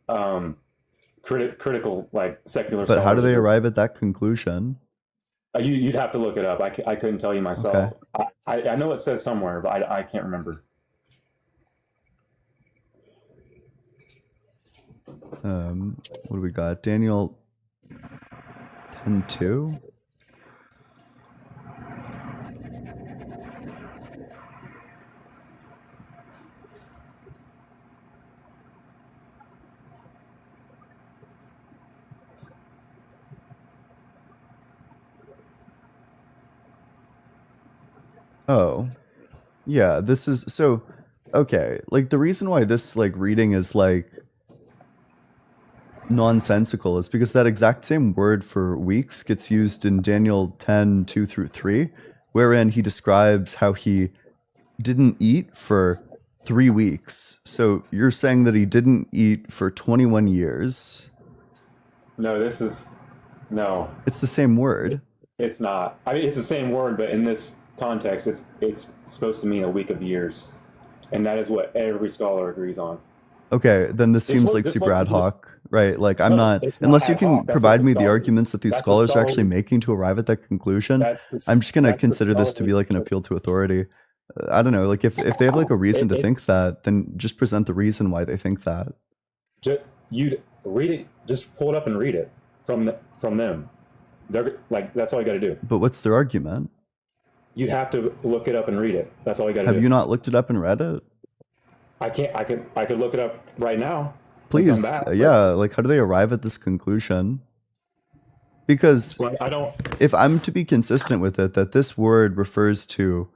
critical like secular. But how do scholars they agree. arrive at that conclusion? You'd have to look it up. I couldn't tell you myself. I know it says somewhere, but I can't remember. What do we got? Daniel 10:2. Oh, yeah, this is so okay. Like the reason why this like reading is like nonsensical is because that exact same word for weeks gets used in Daniel 10:2 through 3, wherein he describes how he didn't eat for 3 weeks. So you're saying that he didn't eat for 21 years. No, no. It's the same word. It's not. I mean, it's the same word, but in this context, it's supposed to mean a week of years, and that is what every scholar agrees on. Okay, then this seems look- like this super look- ad this- hoc, right? Like I'm No, not, it's not unless you ad can hoc. That's provide what me the the scholars- arguments that these that's the scholars are actually scholarly- making to arrive at that conclusion. That's the- I'm just gonna that's the consider this to be scholarly- like an appeal to authority. I don't know, like if they have like a reason to think that, then just present the reason why they think that. You read it. Just pull it up and read it from them. They're like, that's all you got to do. But what's their argument? You'd have to look it up and read it. That's all you got to do. Have you not looked it up and read it? I can't. I could look it up right now. and come Please, back, but- yeah. Like, how do they arrive at this conclusion? Because Well, I don't. if I'm to be consistent with it, that this word refers to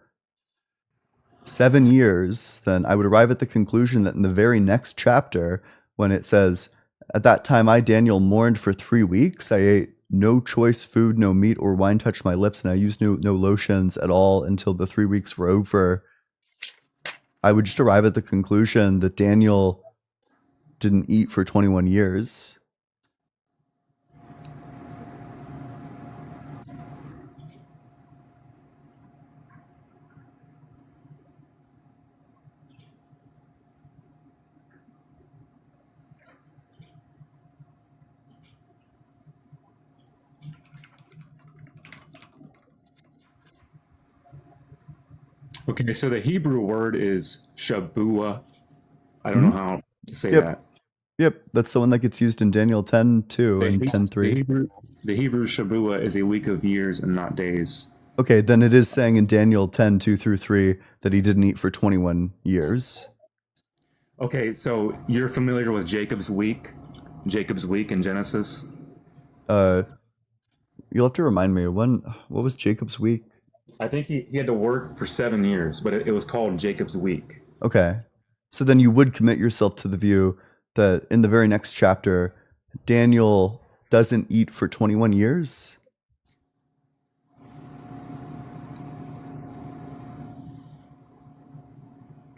7 years, then I would arrive at the conclusion that in the very next chapter, when it says, "At that time I, Daniel, mourned for 3 weeks. I ate no choice food, no meat or wine touched my lips, and I used no lotions at all until the 3 weeks were over." I would just arrive at the conclusion that Daniel didn't eat for 21 years. Okay, so the Hebrew word is shabua. I don't know how to say Yep. that. Yep, that's the one that gets used in Daniel 10:2 The and He- 10:3. The Hebrew shabua is a week of years and not days. Okay, then it is saying in Daniel 10:2 through 3 that he didn't eat for 21 years. Okay, so you're familiar with Jacob's week in Genesis? You'll have to remind me, what was Jacob's week? I think he had to work for 7 years, but it was called Jacob's week. Okay. So then you would commit yourself to the view that in the very next chapter, Daniel doesn't eat for 21 years?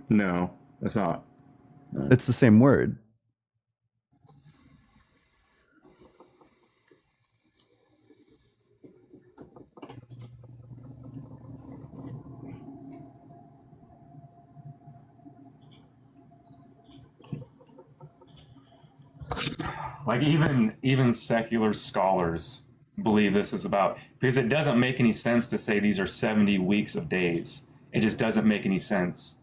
No, that's not. It's the same word. Like even secular scholars believe this is about, because it doesn't make any sense to say these are 70 weeks of days. It just doesn't make any sense.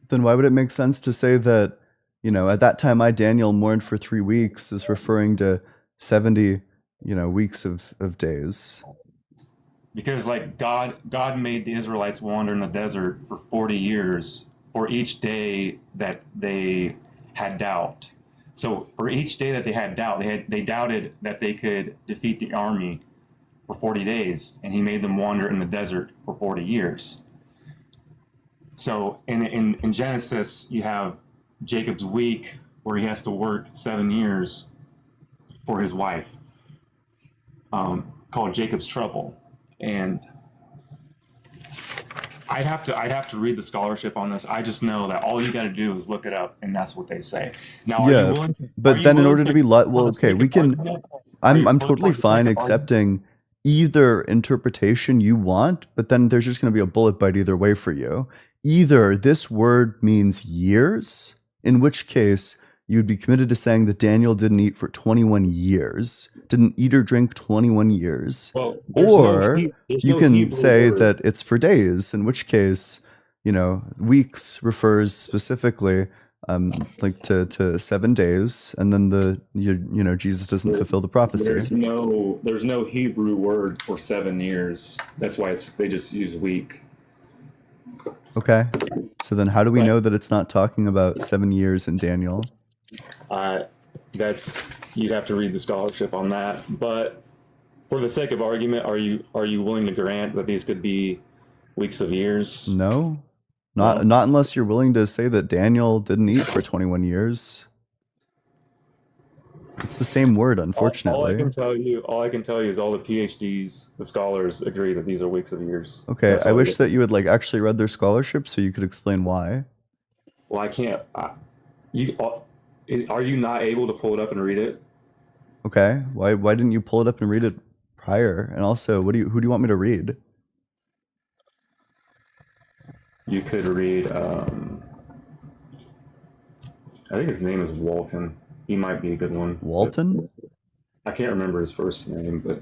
Then why would it make sense to say that, at that time I, Daniel, mourned for 3 weeks is referring to 70, weeks of days? Because like God made the Israelites wander in the desert for 40 years for each day that they had doubt. So for each day that they had doubt, they doubted that they could defeat the army for 40 days, and he made them wander in the desert for 40 years. So in Genesis, you have Jacob's week, where he has to work 7 years for his wife, called Jacob's trouble. And I'd have to read the scholarship on this. I just know that all you got to do is look it up, and that's what they say. Now, are you Yeah, willing? but then in order to be well, okay, we can. I'm for totally the sake fine of argument? accepting either interpretation you want, but then there's just going to be a bullet bite either way for you. Either this word means years, in which case you'd be committed to saying that Daniel didn't eat for 21 years, didn't eat or drink 21 years, Well, there's or there's you no can Hebrew say word. that it's for days, in which case, weeks refers specifically like to 7 days, and then Jesus doesn't fulfill the prophecy. There's no Hebrew word for 7 years. That's why they just use week. Okay, so then how do we But- know that it's not talking about 7 years in Daniel? You'd have to read the scholarship on that. But for the sake of argument, are you willing to grant that these could be weeks of years? No, No? not unless you're willing to say that Daniel didn't eat for 21 years. It's the same word, unfortunately. All I can tell you is all the PhDs, the scholars, agree that these are weeks of years. Okay, That's I all wish that you had actually read their scholarship so you could explain why. Well, I can't. Are you not able to pull it up and read it? Okay, why didn't you pull it up and read it prior? And also, who do you want me to read? You could read. I think his name is Walton. He might be a good one. Walton? I can't remember his first name, but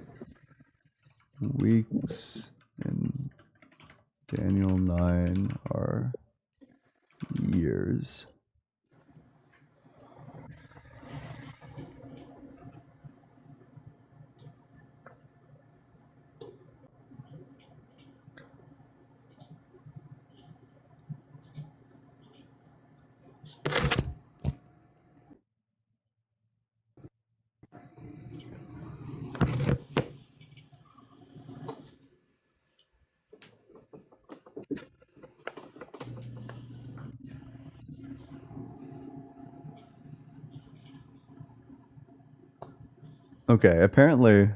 Weeks in Daniel 9 are years. Okay, apparently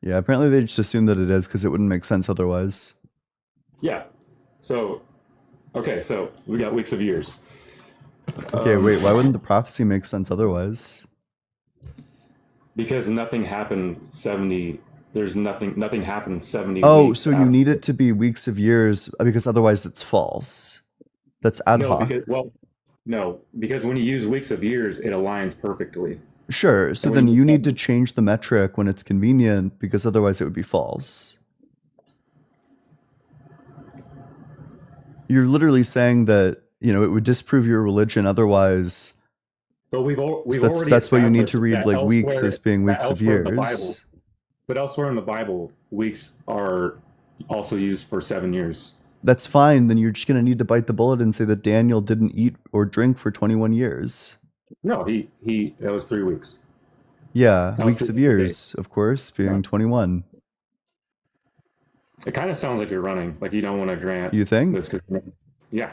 they just assume that it is because it wouldn't make sense otherwise. yeah. So, okay, so we got weeks of years. Okay, wait, why wouldn't the prophecy make sense otherwise? Because nothing happened 70. There's nothing happened 70. Oh, weeks so you after. need it to be weeks of years because otherwise it's false. That's ad hoc. No, because when you use weeks of years, it aligns perfectly. Sure, so And then when- you need to change the metric when it's convenient because otherwise it would be false. You're literally saying that, it would disprove your religion otherwise. But we've So already that's why you need to established read that weeks elsewhere- as being that weeks of elsewhere in the years. Bible- But elsewhere in the Bible, weeks are also used for 7 years. That's fine, then you're just going to need to bite the bullet and say that Daniel didn't eat or drink for 21 years. No, that was 3 weeks. Yeah, That was weeks of 3 years, of course, being Yeah. 21. It kind of sounds like you're running, like you don't want to grant You think? this. Yeah.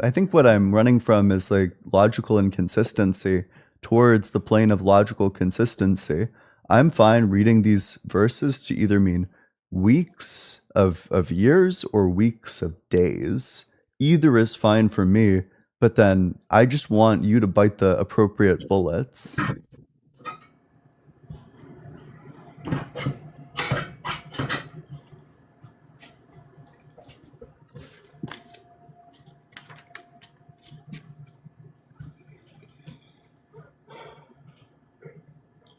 I think what I'm running from is logical inconsistency towards the plane of logical consistency. I'm fine reading these verses to either mean weeks of years or weeks of days. Either is fine for me, but then I just want you to bite the appropriate bullets.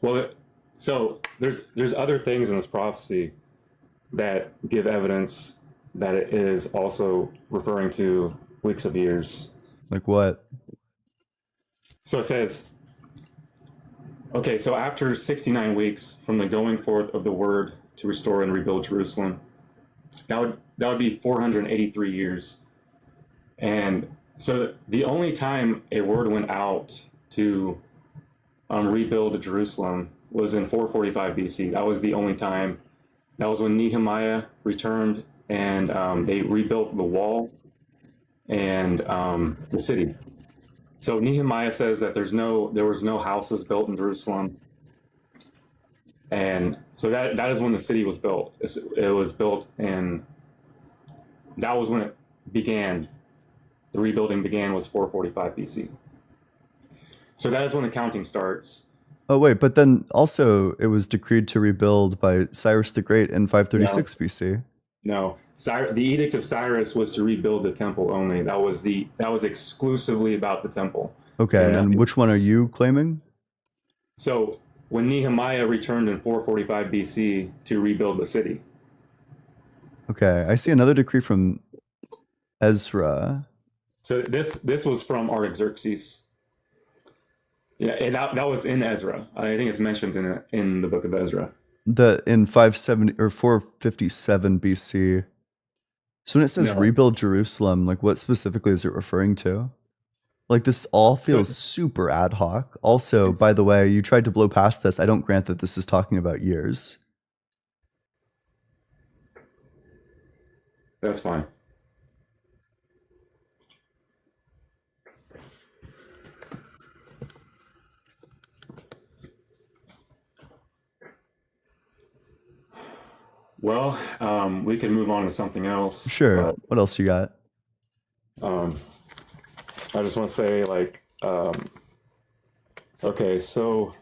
Well, so there's other things in this prophecy that give evidence that it is also referring to weeks of years. Like what? So it says, okay, so after 69 weeks from the going forth of the word to restore and rebuild Jerusalem, that would be 483 years. And so the only time a word went out to rebuild Jerusalem was in 445 BC. That was the only time. That was when Nehemiah returned and they rebuilt the wall and the city. So Nehemiah says that there was no houses built in Jerusalem, and so that is when the city was built. It was built, and that was when it began. The rebuilding began was 445 BC. So that is when the counting starts. Oh wait, but then also it was decreed to rebuild by Cyrus the Great in 536 BC. No, the Edict of Cyrus was to rebuild the temple only. That was exclusively about the temple. Okay, and which one are you claiming? So when Nehemiah returned in 445 BC to rebuild the city. Okay, I see another decree from Ezra. So this was from Artaxerxes. Yeah, and that was in Ezra. I think it's mentioned in the book of Ezra. In 570 or 457 BC. So when it says rebuild Jerusalem, like what specifically is it referring to? Like this all feels super ad hoc. Also, by the way, you tried to blow past this. I don't grant that this is talking about years. That's fine. Well, we can move on to something else. Sure. What else you got? I just want to say, like, okay, so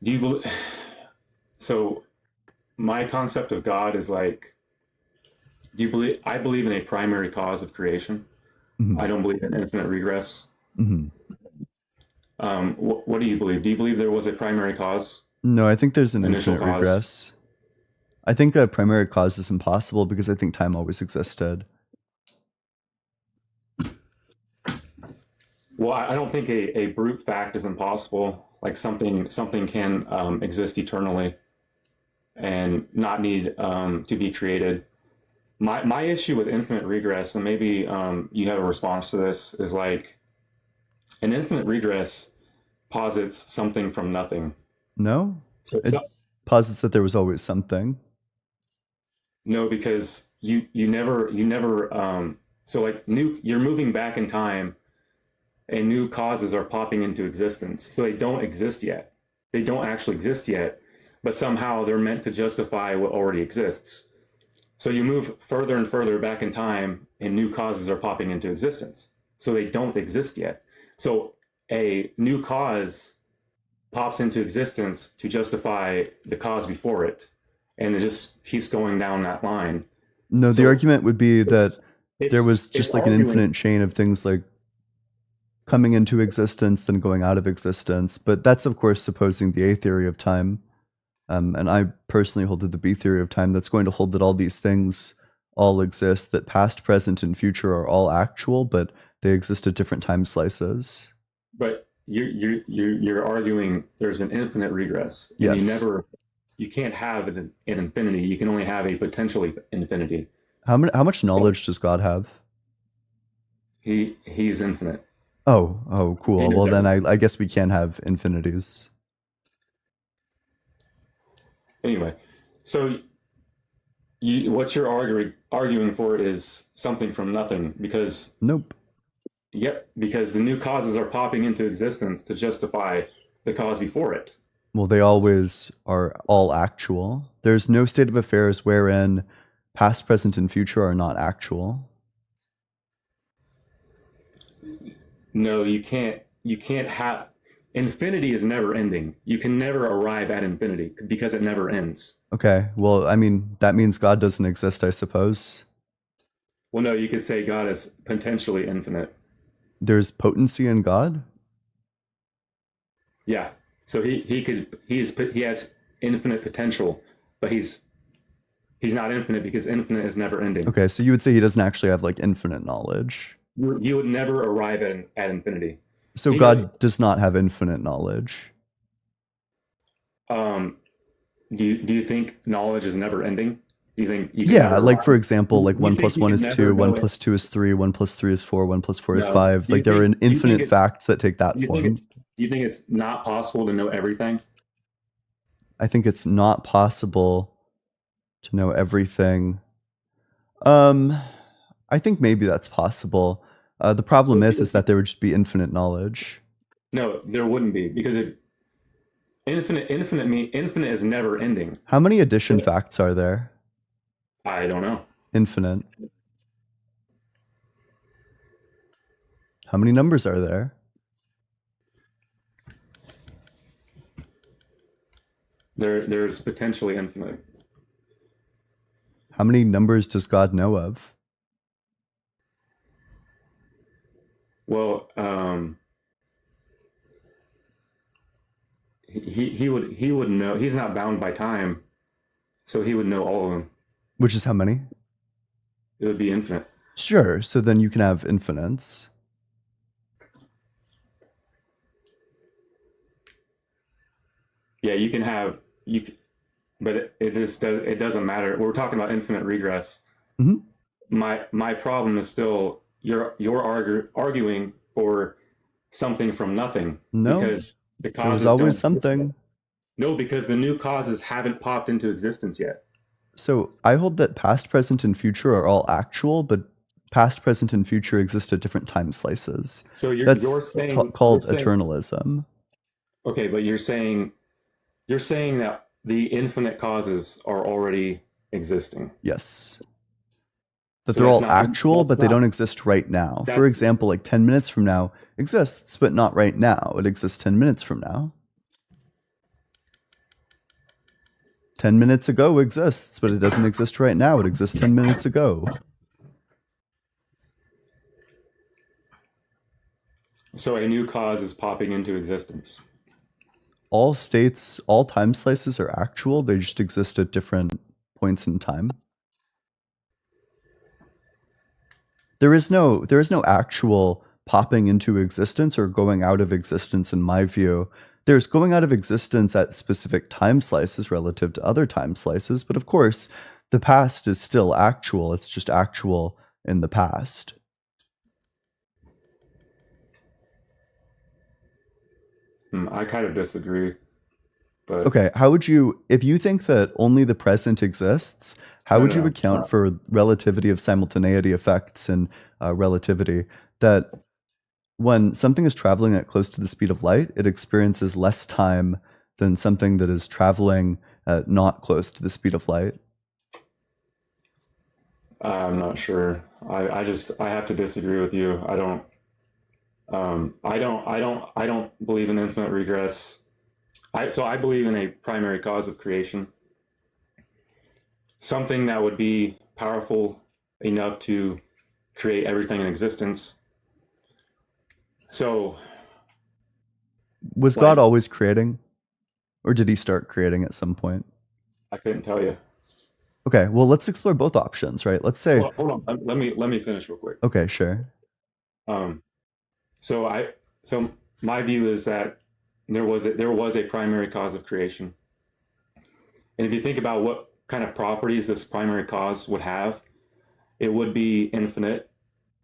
do you believe? So my concept of God is like, do you believe? I believe in a primary cause of creation. Mm-hmm. I don't believe in infinite regress. Mm-hmm. What do you believe? Do you believe there was a primary cause? No, I think there's an infinite regress. I think a primary cause is impossible because I think time always existed. Well, I don't think a brute fact is impossible. Like something can exist eternally and not need to be created. My issue with infinite regress, and maybe you have a response to this, is like an infinite regress posits something from nothing. No, it posits that there was always something. No, because you never so like you're moving back in time and new causes are popping into existence. So they don't exist yet. They don't actually exist yet, but somehow they're meant to justify what already exists. So you move further and further back in time and new causes are popping into existence. So they don't exist yet. So a new cause pops into existence to justify the cause before it. And it just keeps going down that line. No, the argument would be that there was just like an infinite chain of things like coming into existence, then going out of existence. But that's, of course, supposing the A theory of time. And I personally hold to the B theory of time that's going to hold that all these things all exist, that past, present, and future are all actual, but they exist at different time slices. But you're arguing there's an infinite regress. And yes. You can't have an infinity. You can only have a potential infinity. How much knowledge does God have? He's infinite. Oh, cool. Well, then I guess we can have infinities. Anyway, so what you're arguing for is something from nothing because... Nope. Yep, because the new causes are popping into existence to justify the cause before it. Well, they always are all actual. There's no state of affairs wherein past, present, and future are not actual. No, you can't have... Infinity is never ending. You can never arrive at infinity because it never ends. Okay, well, I mean, that means God doesn't exist, I suppose. Well, no, you could say God is potentially infinite. There's potency in God? Yeah. So he has infinite potential, but he's not infinite because infinite is never ending. Okay, so you would say he doesn't actually have like infinite knowledge. You would never arrive at infinity. So God does not have infinite knowledge. Do you think knowledge is never ending? You think you can Yeah, never like for arrive? example, like You 1 think plus you 1 can is never 2, 1 know it? plus 2 is 3, 1 plus 3 is 4, 1 plus 4 is No. 5. Do you Like there are think infinite facts that take that do you think form. it's do you think it's not possible to know everything? I think it's not possible to know everything. I think maybe that's possible. The problem is that there would just be infinite knowledge. No, there wouldn't be, because if infinite is never ending. How many addition But facts are there? I don't know. Infinite. How many numbers are there? There's potentially infinite. How many numbers does God know of? Well, he would know. He's not bound by time, so he would know all of them. Which is how many? It would be infinite. Sure, so then you can have infinites. Yeah, you can have but it doesn't matter. We're talking about infinite regress. Mhm. My problem is still you're arguing for something from nothing. No, because the there was causes always don't exist something. yet. No, because the new causes haven't popped into existence yet. So I hold that past, present, and future are all actual, but past, present, and future exist at different time slices. So you're That's saying called you're saying, eternalism. okay, but you're saying that the infinite causes are already existing. Yes. That So they're that's all not- actual, that's but they not- don't exist right now. For that's- example, like 10 minutes from now exists, but not right now. It exists 10 minutes from now. 10 minutes ago exists, but it doesn't exist right now. It exists 10 minutes ago. So a new cause is popping into existence. All states, all time slices are actual. They just exist at different points in time. There is no actual popping into existence or going out of existence in my view. There's going out of existence at specific time slices relative to other time slices, but of course, the past is still actual. It's just actual in the past. I kind of disagree. But Okay, how would you, if you think that only the present exists, how would you account for relativity of simultaneity effects and relativity? That when something is traveling at close to the speed of light, it experiences less time than something that is traveling at not close to the speed of light. I'm not sure. I have to disagree with you. I don't believe in infinite regress. I believe in a primary cause of creation. Something that would be powerful enough to create everything in existence. So was God always creating? Or did he start creating at some point? I couldn't tell you. Okay, well, let's explore both options, right? Let's say Hold on. Let me finish real quick. Okay, sure. So my view is that there was a primary cause of creation. And if you think about what kind of properties this primary cause would have, it would be infinite.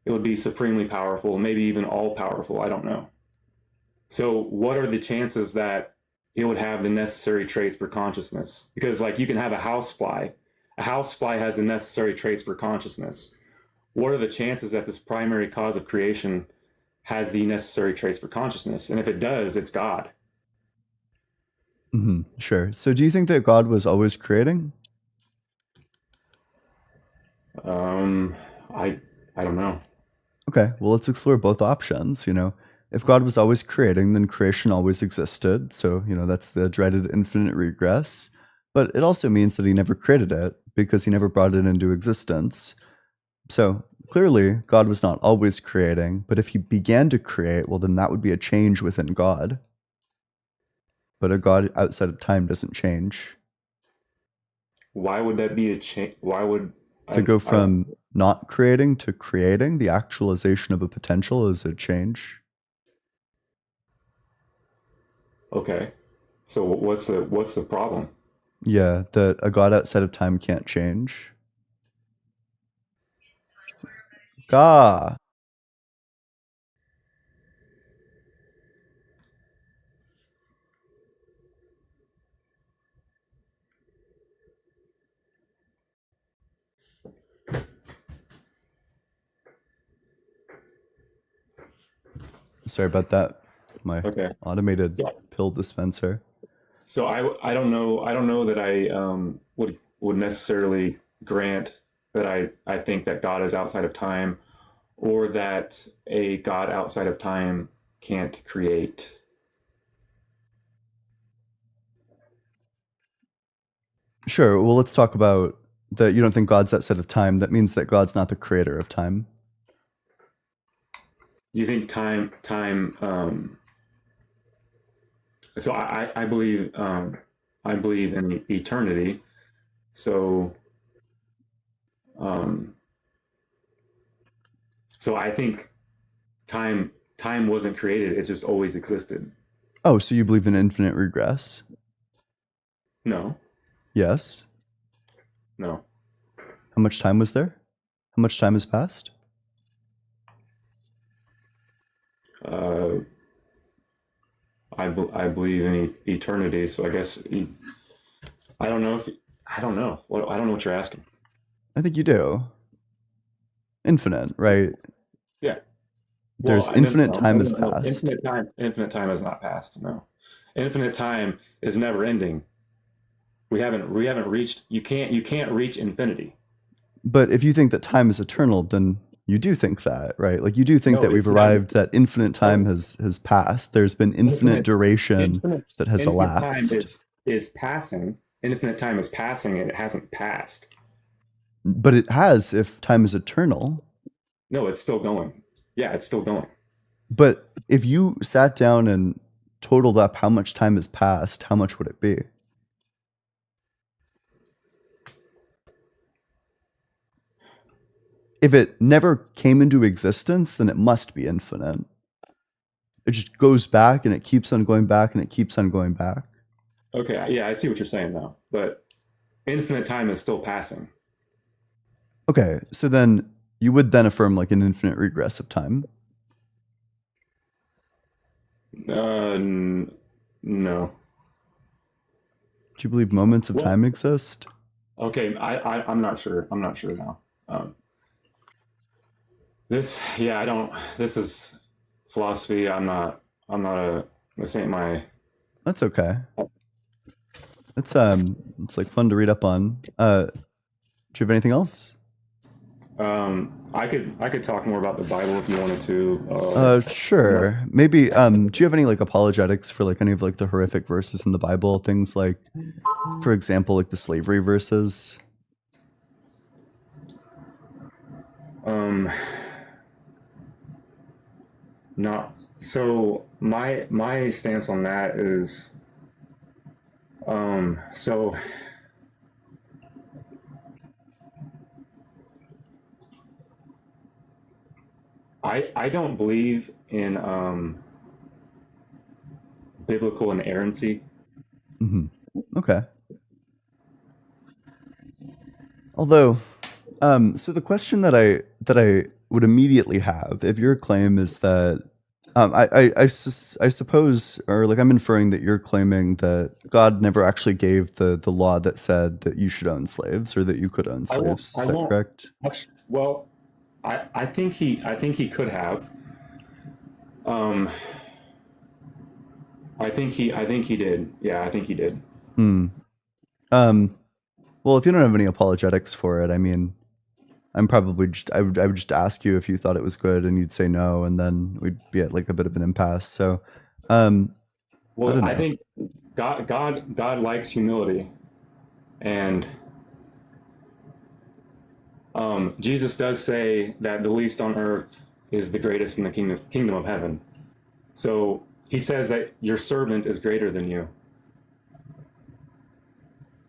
It would be supremely powerful, maybe even all powerful. I don't know. So what are the chances that it would have the necessary traits for consciousness? Because like you can have a housefly. A housefly has the necessary traits for consciousness. What are the chances that this primary cause of creation has the necessary traits for consciousness? And if it does, it's God. Sure. So do you think that God was always creating? I don't know. Okay, well, let's explore both options. If God was always creating, then creation always existed. So, that's the dreaded infinite regress. But it also means that he never created it because he never brought it into existence. So clearly, God was not always creating. But if he began to create, well, then that would be a change within God. But a God outside of time doesn't change. Why would that be a change? Why would to go from not creating to creating, the actualization of a potential is a change. Okay. So what's the problem? Yeah, that a God outside of time can't change. Gah. Sorry about that. My Okay. automated So, pill dispenser. so I don't know that I would necessarily grant that I think that God is outside of time, or that a God outside of time can't create. Sure. Well, let's talk about that. You don't think God's outside of time. That means that God's not the creator of time. Do you think time? So I believe in eternity. So so I think time wasn't created. It just always existed. Oh, so you believe in infinite regress? No, Yes. no. How much time was there? How much time has passed? I believe in eternity. So I guess I don't know if I don't know. I don't know what you're asking. I think you do. Infinite, right? Yeah. There's Well, infinite no, time has no, passed. Infinite time has not passed. No, infinite time is never ending. We haven't reached. You can't reach infinity. But if you think that time is eternal, then you do think that, right? Like you do think No, that we've it's not. arrived, that infinite time has passed. There's been infinite duration that has Infinite elapsed. time is passing. Infinite time is passing, and it hasn't passed. But it has if time is eternal. No, it's still going. Yeah, it's still going. But if you sat down and totaled up how much time has passed, how much would it be? If it never came into existence, then it must be infinite. It just goes back and it keeps on going back and it keeps on going back. Okay, yeah, I see what you're saying now. But infinite time is still passing. Okay, so then you would then affirm like an infinite regress of time. No. Do you believe moments of Well- time exist? Okay, I'm not sure. I'm not sure now. This is philosophy. This ain't my. That's okay. It's like fun to read up on. Do you have anything else? I could talk more about the Bible if you wanted to. Sure. Maybe do you have any like apologetics for like any of like the horrific verses in the Bible? Things like, for example, like the slavery verses? Not so my stance on that is so I don't believe in biblical inerrancy. Mm-hmm. Okay. Although, so the question that I would immediately have, if your claim is that, I suppose, or like I'm inferring that you're claiming that God never actually gave the law that said that you should own slaves or that you could own slaves. Is that correct? Well, I think he could have. I think he did. Yeah, I think he did. Well, if you don't have any apologetics for it, I mean, I'm probably just I would just ask you if you thought it was good, and you'd say no, and then we'd be at like a bit of an impasse. So, well, I think God likes humility, and Jesus does say that the least on earth is the greatest in the kingdom of heaven. So he says that your servant is greater than you,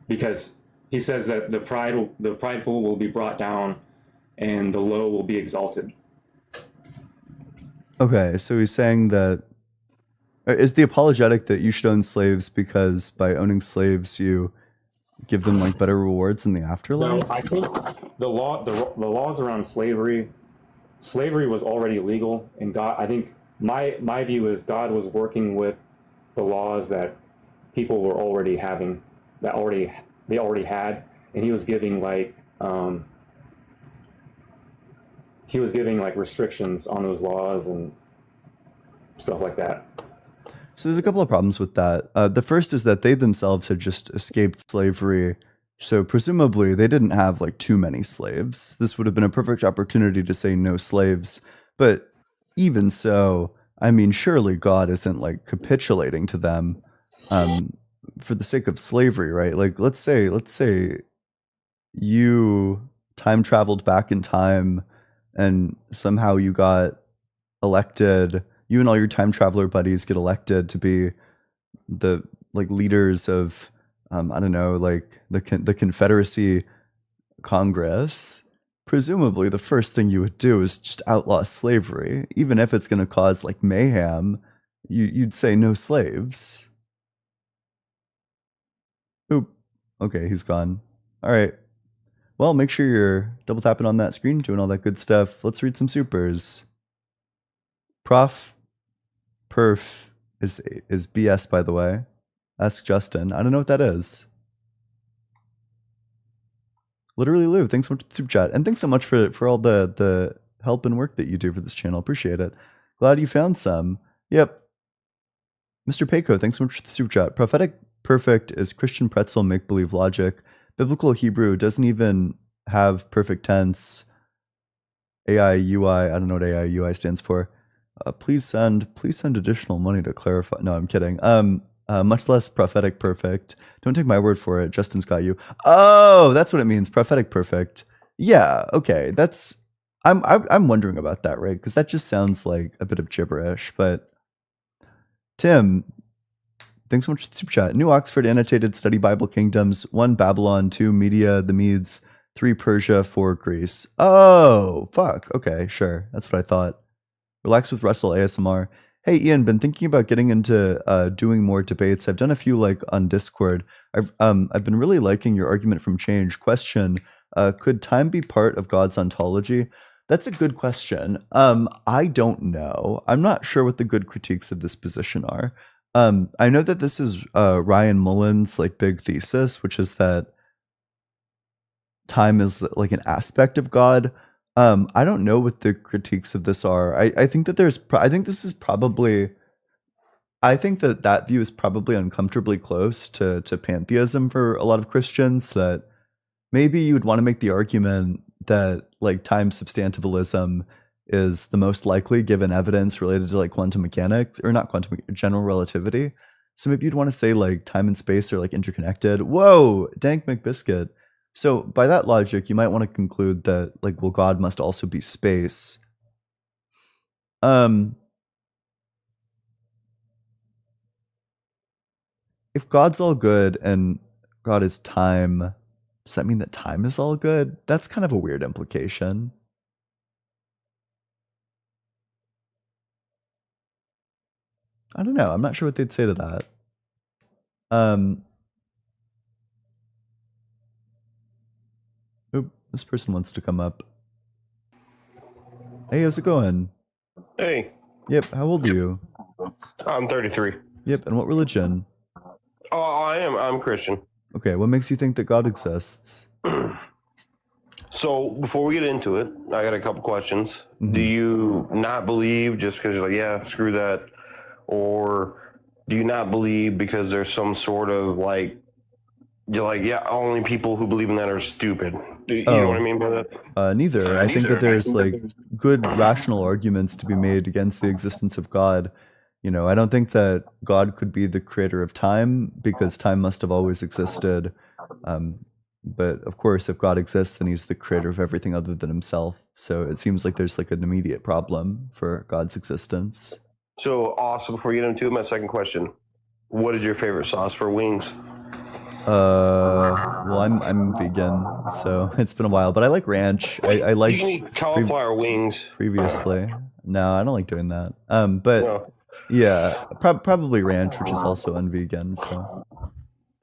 because he says that the prideful will be brought down, and the low will be exalted. Okay, so he's saying that is the apologetic that you should own slaves because by owning slaves you give them like better rewards in the afterlife? No, I think the laws around slavery was already legal, and God. I think my view is God was working with the laws that people were already having, they already had, and He was giving like restrictions on those laws and stuff like that. So there's a couple of problems with that. The first is that they themselves had just escaped slavery, so presumably they didn't have like too many slaves. This would have been a perfect opportunity to say no slaves. But even so, I mean, surely God isn't like capitulating to them for the sake of slavery, right? Like, let's say you time traveled back in time and somehow you got elected. You and all your time traveler buddies get elected to be the like leaders of I don't know, like the Confederacy Congress. Presumably the first thing you would do is just outlaw slavery, even if it's going to cause like mayhem. You'd say no slaves. Oop. Okay, he's gone. All right. Well, make sure you're double tapping on that screen, doing all that good stuff. Let's read some supers. Prof. Perf is BS, by the way. Ask Justin. I don't know what that is. Literally Lou, thanks so much for the super chat. And thanks so much for all the help and work that you do for this channel. Appreciate it. Glad you found some. Yep. Mr. Payco, thanks so much for the super chat. Prophetic perfect is Christian pretzel make-believe logic. Biblical Hebrew doesn't even have perfect tense. AI UI, I don't know what AI UI stands for. Please send additional money to clarify. No, I'm kidding. Much less prophetic perfect. Don't take my word for it. Justin's got you. Oh, that's what it means. Prophetic perfect. Yeah. Okay. I'm wondering about that, right? Because that just sounds like a bit of gibberish. But Tim, thanks so much for the super chat. New Oxford Annotated Study Bible Kingdoms. 1 Babylon, 2 Media, the Medes, 3 Persia, 4 Greece. Oh, fuck. Okay, sure. That's what I thought. Relax with Russell ASMR. Hey Ian, been thinking about getting into doing more debates. I've done a few like on Discord. I've been really liking your argument from Change. Question: could time be part of God's ontology? That's a good question. I don't know. I'm not sure what the good critiques of this position are. I know that this is Ryan Mullen's like big thesis, which is that time is like an aspect of God. I don't know what the critiques of this are. I think that I think that view is probably uncomfortably close to pantheism for a lot of Christians, that maybe you would want to make the argument that like time substantivalism is the most likely given evidence related to like quantum mechanics, or not quantum, general relativity. So maybe you'd want to say like time and space are like interconnected. Whoa, Dank McBiscuit. So by that logic, you might want to conclude that like, well, God must also be space. If God's all good and God is time, does that mean that time is all good? That's kind of a weird implication. I don't know. I'm not sure what they'd say to that. Oop, this person wants to come up. Hey, how's it going? Hey. Yep, how old are you? I'm 33. Yep, and what religion? Oh, I'm Christian. Okay, what makes you think that God exists? So before we get into it, I got a couple questions. Mm-hmm. Do you not believe just because you're like, yeah, screw that? Or do you not believe because there's some sort of like, you're like, yeah, only people who believe in that are stupid? You know what I mean by that? Neither. I think that there's like good rational arguments to be made against the existence of God. You know, I don't think that God could be the creator of time because time must have always existed. But of course, if God exists, then he's the creator of everything other than himself. So it seems like there's like an immediate problem for God's existence. So awesome. Before we get into my second question, what is your favorite sauce for wings? Well, I'm vegan, so it's been a while, but I like ranch. I like you can eat cauliflower wings previously. No, I don't like doing that. But yeah, probably ranch, which is also unvegan. So,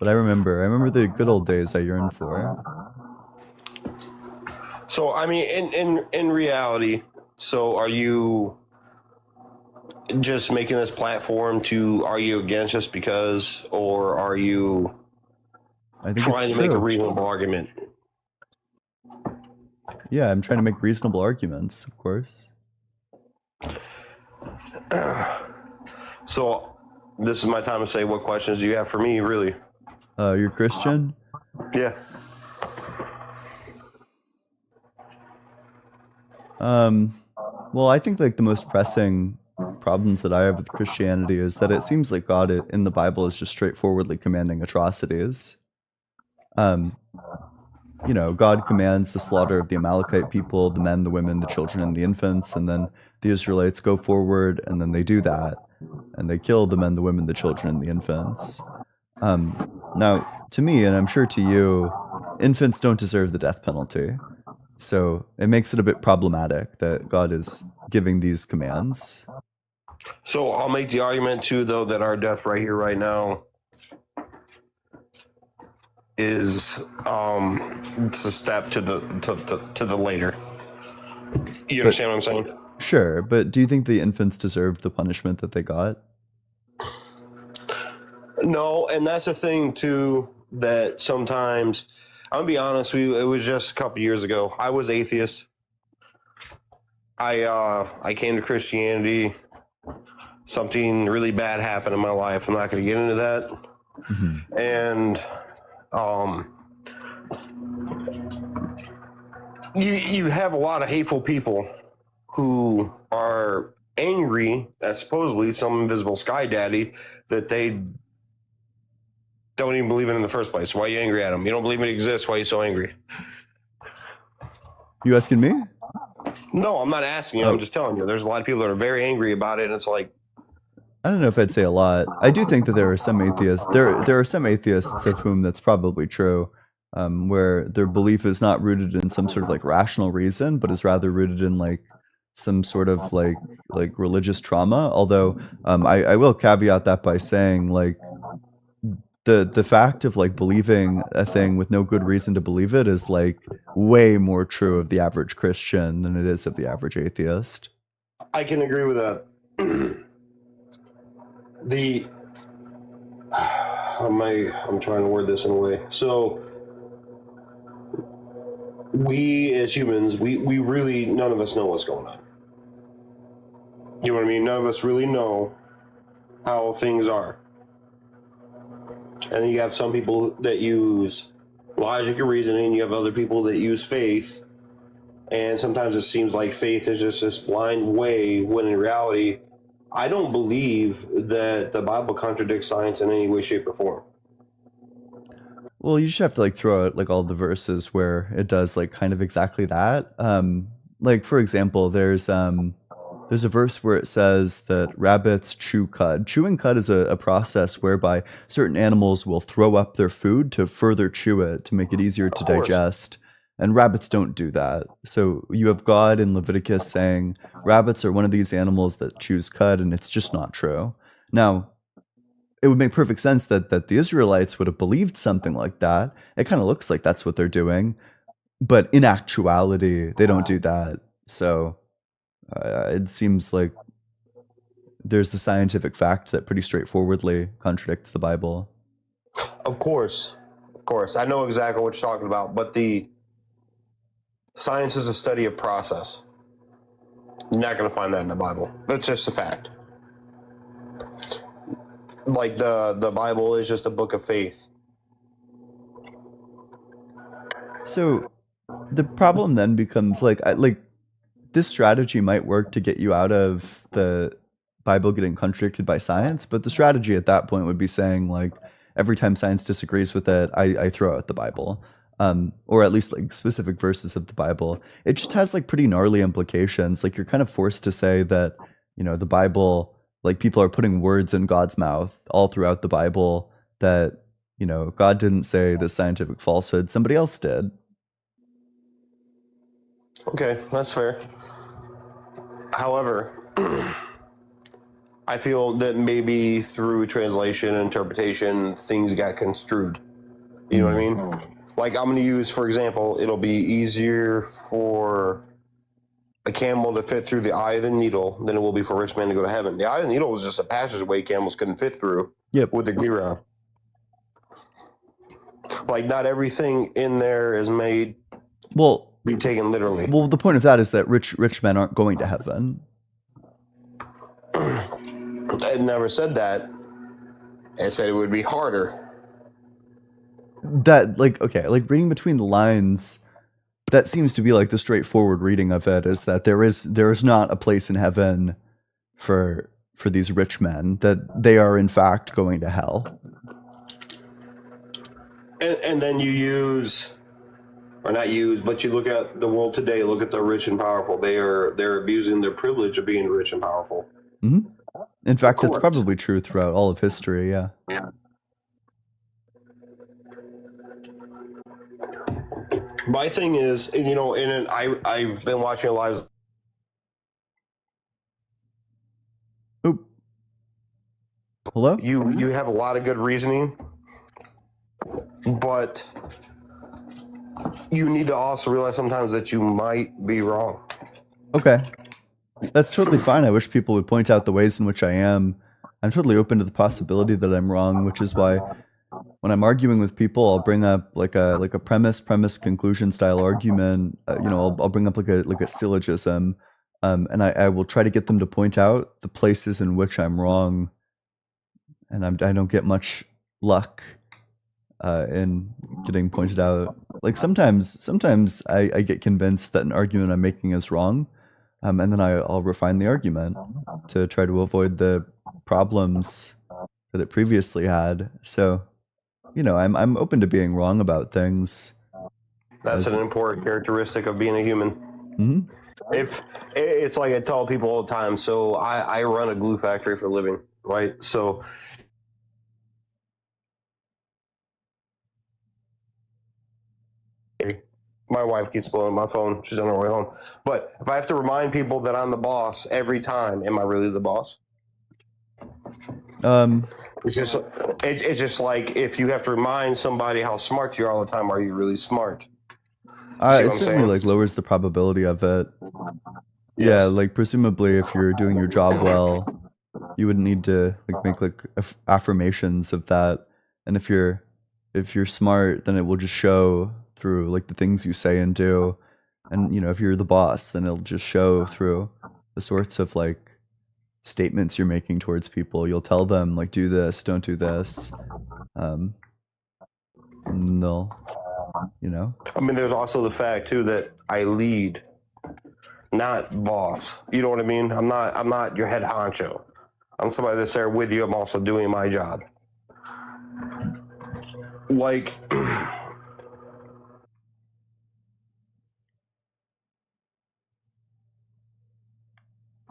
But I remember the good old days I yearned for. So I mean, in reality, so are you just making this platform to argue against just because, or are you trying to make a reasonable argument? Yeah, I'm trying to make reasonable arguments, of course. So this is my time to say, what questions do you have for me, really? You're Christian? Yeah. Well, I think like the most pressing problems that I have with Christianity is that it seems like God in the Bible is just straightforwardly commanding atrocities. You know, God commands the slaughter of the Amalekite people, the men, the women, the children, and the infants, and then the Israelites go forward, and then they do that, and they kill the men, the women, the children, and the infants. Now, to me, and I'm sure to you, infants don't deserve the death penalty. So it makes it a bit problematic that God is giving these commands. So I'll make the argument too, though, that our death right here, right now, is it's a step to the later. You understand what I'm saying? Sure, but do you think the infants deserved the punishment that they got? No, and that's the thing too, that sometimes, I'm gonna be honest with you, it was just a couple years ago. I was atheist. I came to Christianity. Something really bad happened in my life. I'm not gonna get into that. Mm-hmm. And you have a lot of hateful people who are angry at supposedly some invisible sky daddy that they don't even believe in the first place. Why are you angry at him? You don't believe it exists. Why are you so angry? You asking me? No, I'm not asking you. I'm just telling you. There's a lot of people that are very angry about it, and it's like, I don't know if I'd say a lot. I do think that there are some atheists. There are some atheists of whom that's probably true, where their belief is not rooted in some sort of like rational reason, but is rather rooted in like some sort of like religious trauma. Although I will caveat that by saying like the fact of like believing a thing with no good reason to believe it is like way more true of the average Christian than it is of the average atheist. I can agree with that. I'm trying to word this in a way. So we as humans, we really, none of us know what's going on. You know what I mean? None of us really know how things are. And then you have some people that use logic and reasoning. You have other people that use faith. And sometimes it seems like faith is just this blind way, when in reality, I don't believe that the Bible contradicts science in any way, shape, or form. Well, you just have to like throw out like all the verses where it does like kind of exactly that. Like for example, there's a verse where it says that rabbits chew cud. Chewing cud is a process whereby certain animals will throw up their food to further chew it to make it easier to digest. And rabbits don't do that. So you have God in Leviticus saying rabbits are one of these animals that chews cud, and it's just not true. Now, it would make perfect sense that the Israelites would have believed something like that. It kind of looks like that's what they're doing. But in actuality, they don't do that. So it seems like there's a scientific fact that pretty straightforwardly contradicts the Bible. Of course. I know exactly what you're talking about, but the science is a study of process. You're not going to find that in the Bible. That's just a fact. Like the Bible is just a book of faith. So the problem then becomes like this strategy might work to get you out of the Bible getting contradicted by science, but the strategy at that point would be saying like every time science disagrees with it, I throw out the Bible. Or at least like specific verses of the Bible. It just has like pretty gnarly implications. Like you're kind of forced to say that, you know, the Bible, like people are putting words in God's mouth all throughout the Bible that, you know, God didn't say this scientific falsehood, somebody else did. Okay, that's fair. However, I feel that maybe through translation and interpretation, things got construed. You know what I mean? Like, I'm going to use, for example, it'll be easier for a camel to fit through the eye of the needle than it will be for a rich man to go to heaven. The eye of the needle was just a passageway camels couldn't fit through with the gira. Like, not everything in there is made be taken literally. Well, the point of that is that rich men aren't going to heaven. I never said that. I said it would be harder. That, like, okay, like reading between the lines, that seems to be like the straightforward reading of it, is that there is not a place in heaven for these rich men, that they are in fact going to hell. And then you use, or not use, but you look at the world today, look at the rich and powerful. They're abusing their privilege of being rich and powerful. Mm-hmm. In fact, that's probably true throughout all of history, yeah. My thing is, you know, I've been watching a lot of... Oop. Hello? You have a lot of good reasoning, but you need to also realize sometimes that you might be wrong. Okay. That's totally fine. I wish people would point out the ways in which I am. I'm totally open to the possibility that I'm wrong, which is why when I'm arguing with people, I'll bring up like a premise conclusion style argument. You know, I'll bring up like a syllogism, and I will try to get them to point out the places in which I'm wrong, and I don't get much luck in getting pointed out. Like sometimes I get convinced that an argument I'm making is wrong, and then I'll refine the argument to try to avoid the problems that it previously had. So, you know, I'm open to being wrong about things. That's an important characteristic of being a human. Mm-hmm. If it's like I tell people all the time, so I run a glue factory for a living, right? So my wife keeps blowing my phone. She's on her way home. But if I have to remind people that I'm the boss every time, am I really the boss? It's just like if you have to remind somebody how smart you are all the time, are you really smart? It certainly like lowers the probability of it. Yes. Yeah, like presumably if you're doing your job well, you wouldn't need to like make like affirmations of that. And if you're smart, then it will just show through like the things you say and do. And you know, if you're the boss, then it'll just show through the sorts of like statements you're making towards people. You'll tell them like, do this, don't do this. And they'll, you know. I mean, there's also the fact too that I lead, not boss. You know what I mean? I'm not your head honcho. I'm somebody that's there with you. I'm also doing my job. Like,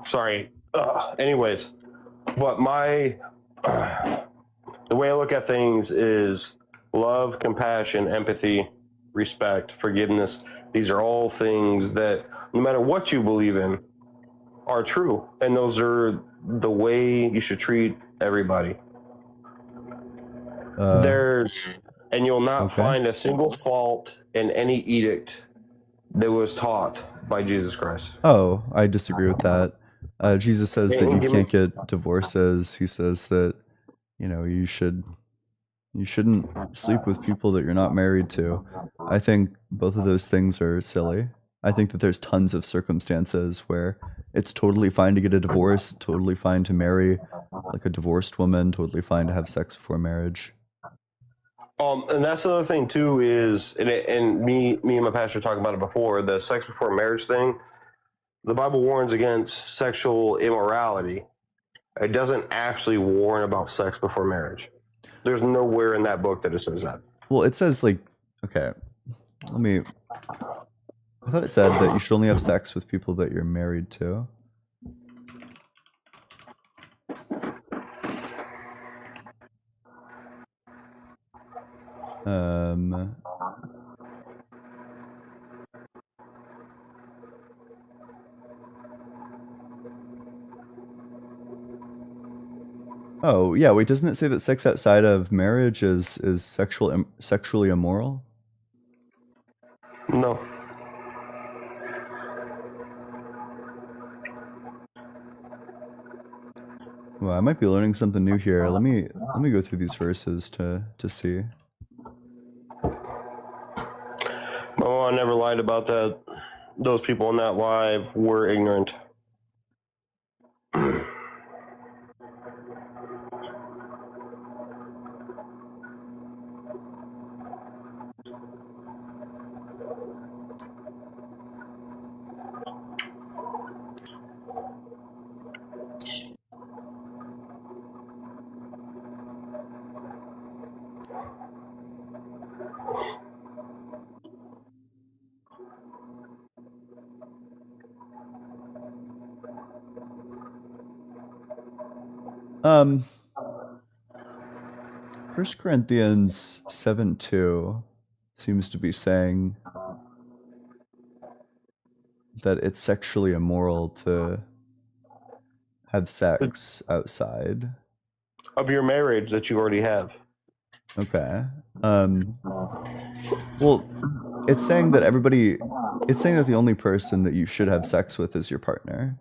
sorry. Anyways, but the way I look at things is love, compassion, empathy, respect, forgiveness. These are all things that, no matter what you believe in, are true. And those are the way you should treat everybody. And you'll not find a single fault in any edict that was taught by Jesus Christ. Oh, I disagree with that. Jesus says that you can't get divorces. He says that, you know, you shouldn't sleep with people that you're not married to. I think both of those things are silly. I think that there's tons of circumstances where it's totally fine to get a divorce, totally fine to marry like a divorced woman, totally fine to have sex before marriage. And that's another thing too is, and me and my pastor talked about it before, the sex before marriage thing. The Bible warns against sexual immorality. It doesn't actually warn about sex before marriage. There's nowhere in that book that it says that. Well, it says like, okay, I thought it said that you should only have sex with people that you're married to. Oh, yeah, wait, doesn't it say that sex outside of marriage is sexually immoral? No. Well, I might be learning something new here. Let me go through these verses to see. My mom never lied about that. Those people in that live were ignorant. Um, 1 Corinthians 7:2 seems to be saying that it's sexually immoral to have sex outside of your marriage that you already have. Okay. Well, it's saying that the only person that you should have sex with is your partner.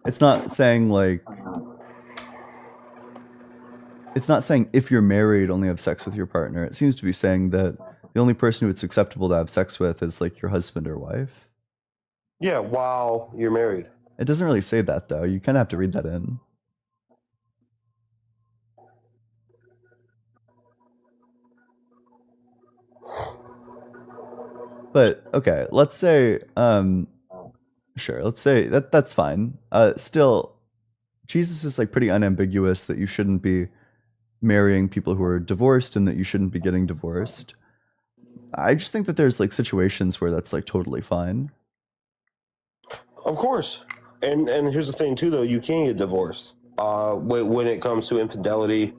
It's not saying if you're married, only have sex with your partner. It seems to be saying that the only person who it's acceptable to have sex with is like your husband or wife. Yeah, while you're married. It doesn't really say that though. You kind of have to read that in. But okay, let's say sure, let's say that's fine. Still Jesus is like pretty unambiguous that you shouldn't be marrying people who are divorced and that you shouldn't be getting divorced. I just think that there's like situations where that's like totally fine. Of course. And here's the thing too though, you can get divorced. When it comes to infidelity,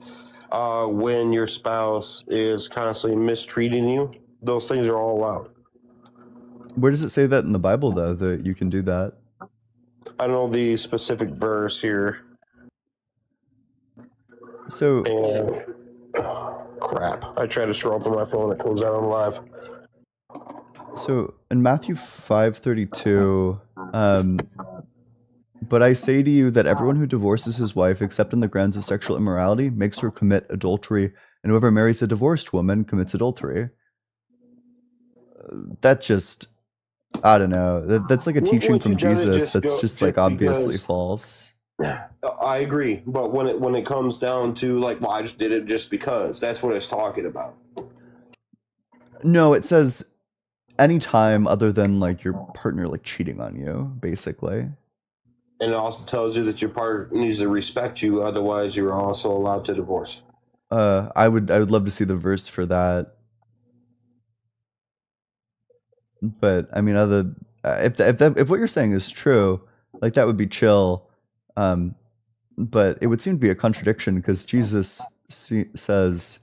when your spouse is constantly mistreating you, those things are all allowed. Where does it say that in the Bible though, that you can do that? I don't know the specific verse here. So crap. I try to scroll up on my phone, it goes out on live. So in Matthew 5:32, but I say to you that everyone who divorces his wife except on the grounds of sexual immorality makes her commit adultery, and whoever marries a divorced woman commits adultery. That just, I don't know. That's like a teaching from Jesus that's just like obviously false. I agree, but when it comes down to like, well, I just did it just because, that's what it's talking about. No, it says any time other than like your partner like cheating on you, basically. And it also tells you that your partner needs to respect you, otherwise you're also allowed to divorce. I would love to see the verse for that. But I mean, if what you're saying is true, like that would be chill. But it would seem to be a contradiction because Jesus says,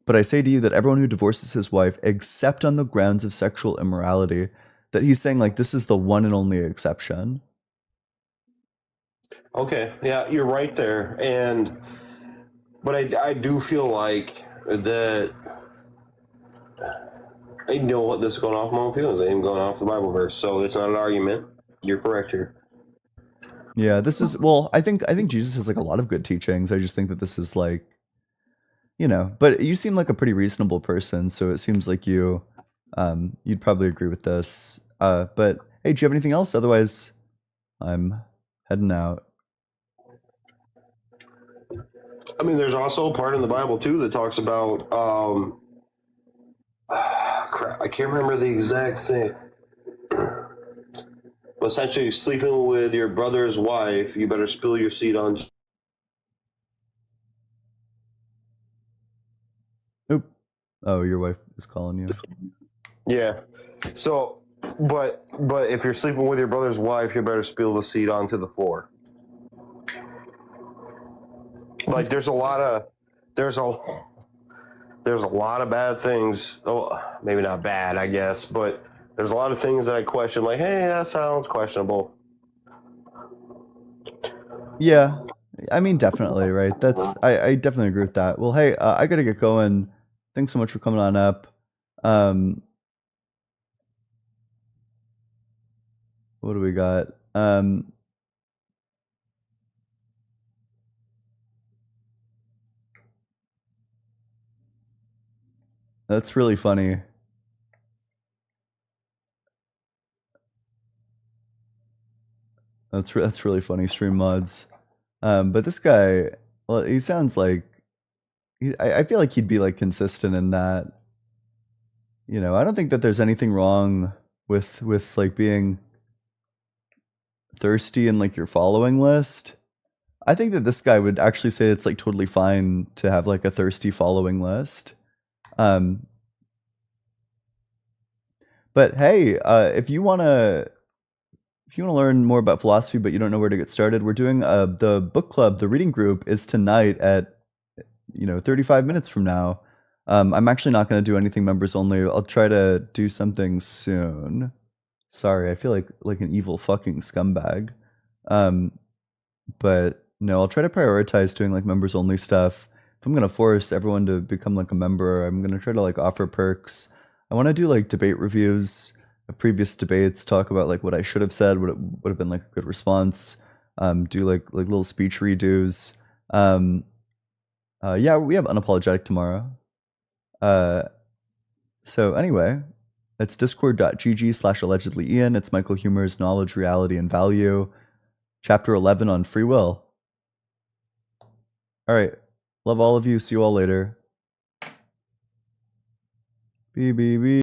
"But I say to you that everyone who divorces his wife, except on the grounds of sexual immorality," that he's saying like this is the one and only exception. Okay, yeah, you're right there, but I do feel like that. I know what this is going off my own feelings. I ain't going off the Bible verse, so it's not an argument. You're correct here. Yeah, this is I think Jesus has like a lot of good teachings. I just think that this is like, but you seem like a pretty reasonable person, so it seems like you'd probably agree with this. But hey, do you have anything else? Otherwise, I'm heading out. I mean, there's also a part in the Bible too that talks about crap, I can't remember the exact thing. But essentially, sleeping with your brother's wife, you better spill your seed on. Oop. Oh, your wife is calling you. Yeah. So, but if you're sleeping with your brother's wife, you better spill the seed onto the floor. Like there's a lot of bad things. Oh, maybe not bad, I guess, but there's a lot of things that I question. Like, hey, that sounds questionable. Yeah, I mean, definitely, right? I definitely agree with that. Well, hey, I gotta get going. Thanks so much for coming on up. What do we got? That's really funny. That's really funny, stream mods. But this guy, well, he sounds like I feel like he'd be like consistent in that. You know, I don't think that there's anything wrong with like being thirsty in like your following list. I think that this guy would actually say it's like totally fine to have like a thirsty following list. But hey, if you wanna learn more about philosophy but you don't know where to get started, we're doing the book club. The reading group is tonight at 35 minutes from now. I'm actually not going to do anything members only. I'll try to do something soon. Sorry, I feel like an evil fucking scumbag. But no, I'll try to prioritize doing like members only stuff. If I'm going to force everyone to become like a member, I'm going to try to like offer perks. I want to do like debate reviews of previous debates, talk about like what I should have said, what it would have been like a good response. Do like little speech redos. Yeah, we have unapologetic tomorrow. So anyway, it's discord.gg/allegedlyian. It's Michael Humer's Knowledge, Reality, and Value, chapter 11 on free will. All right, love all of you. See you all later. BBB.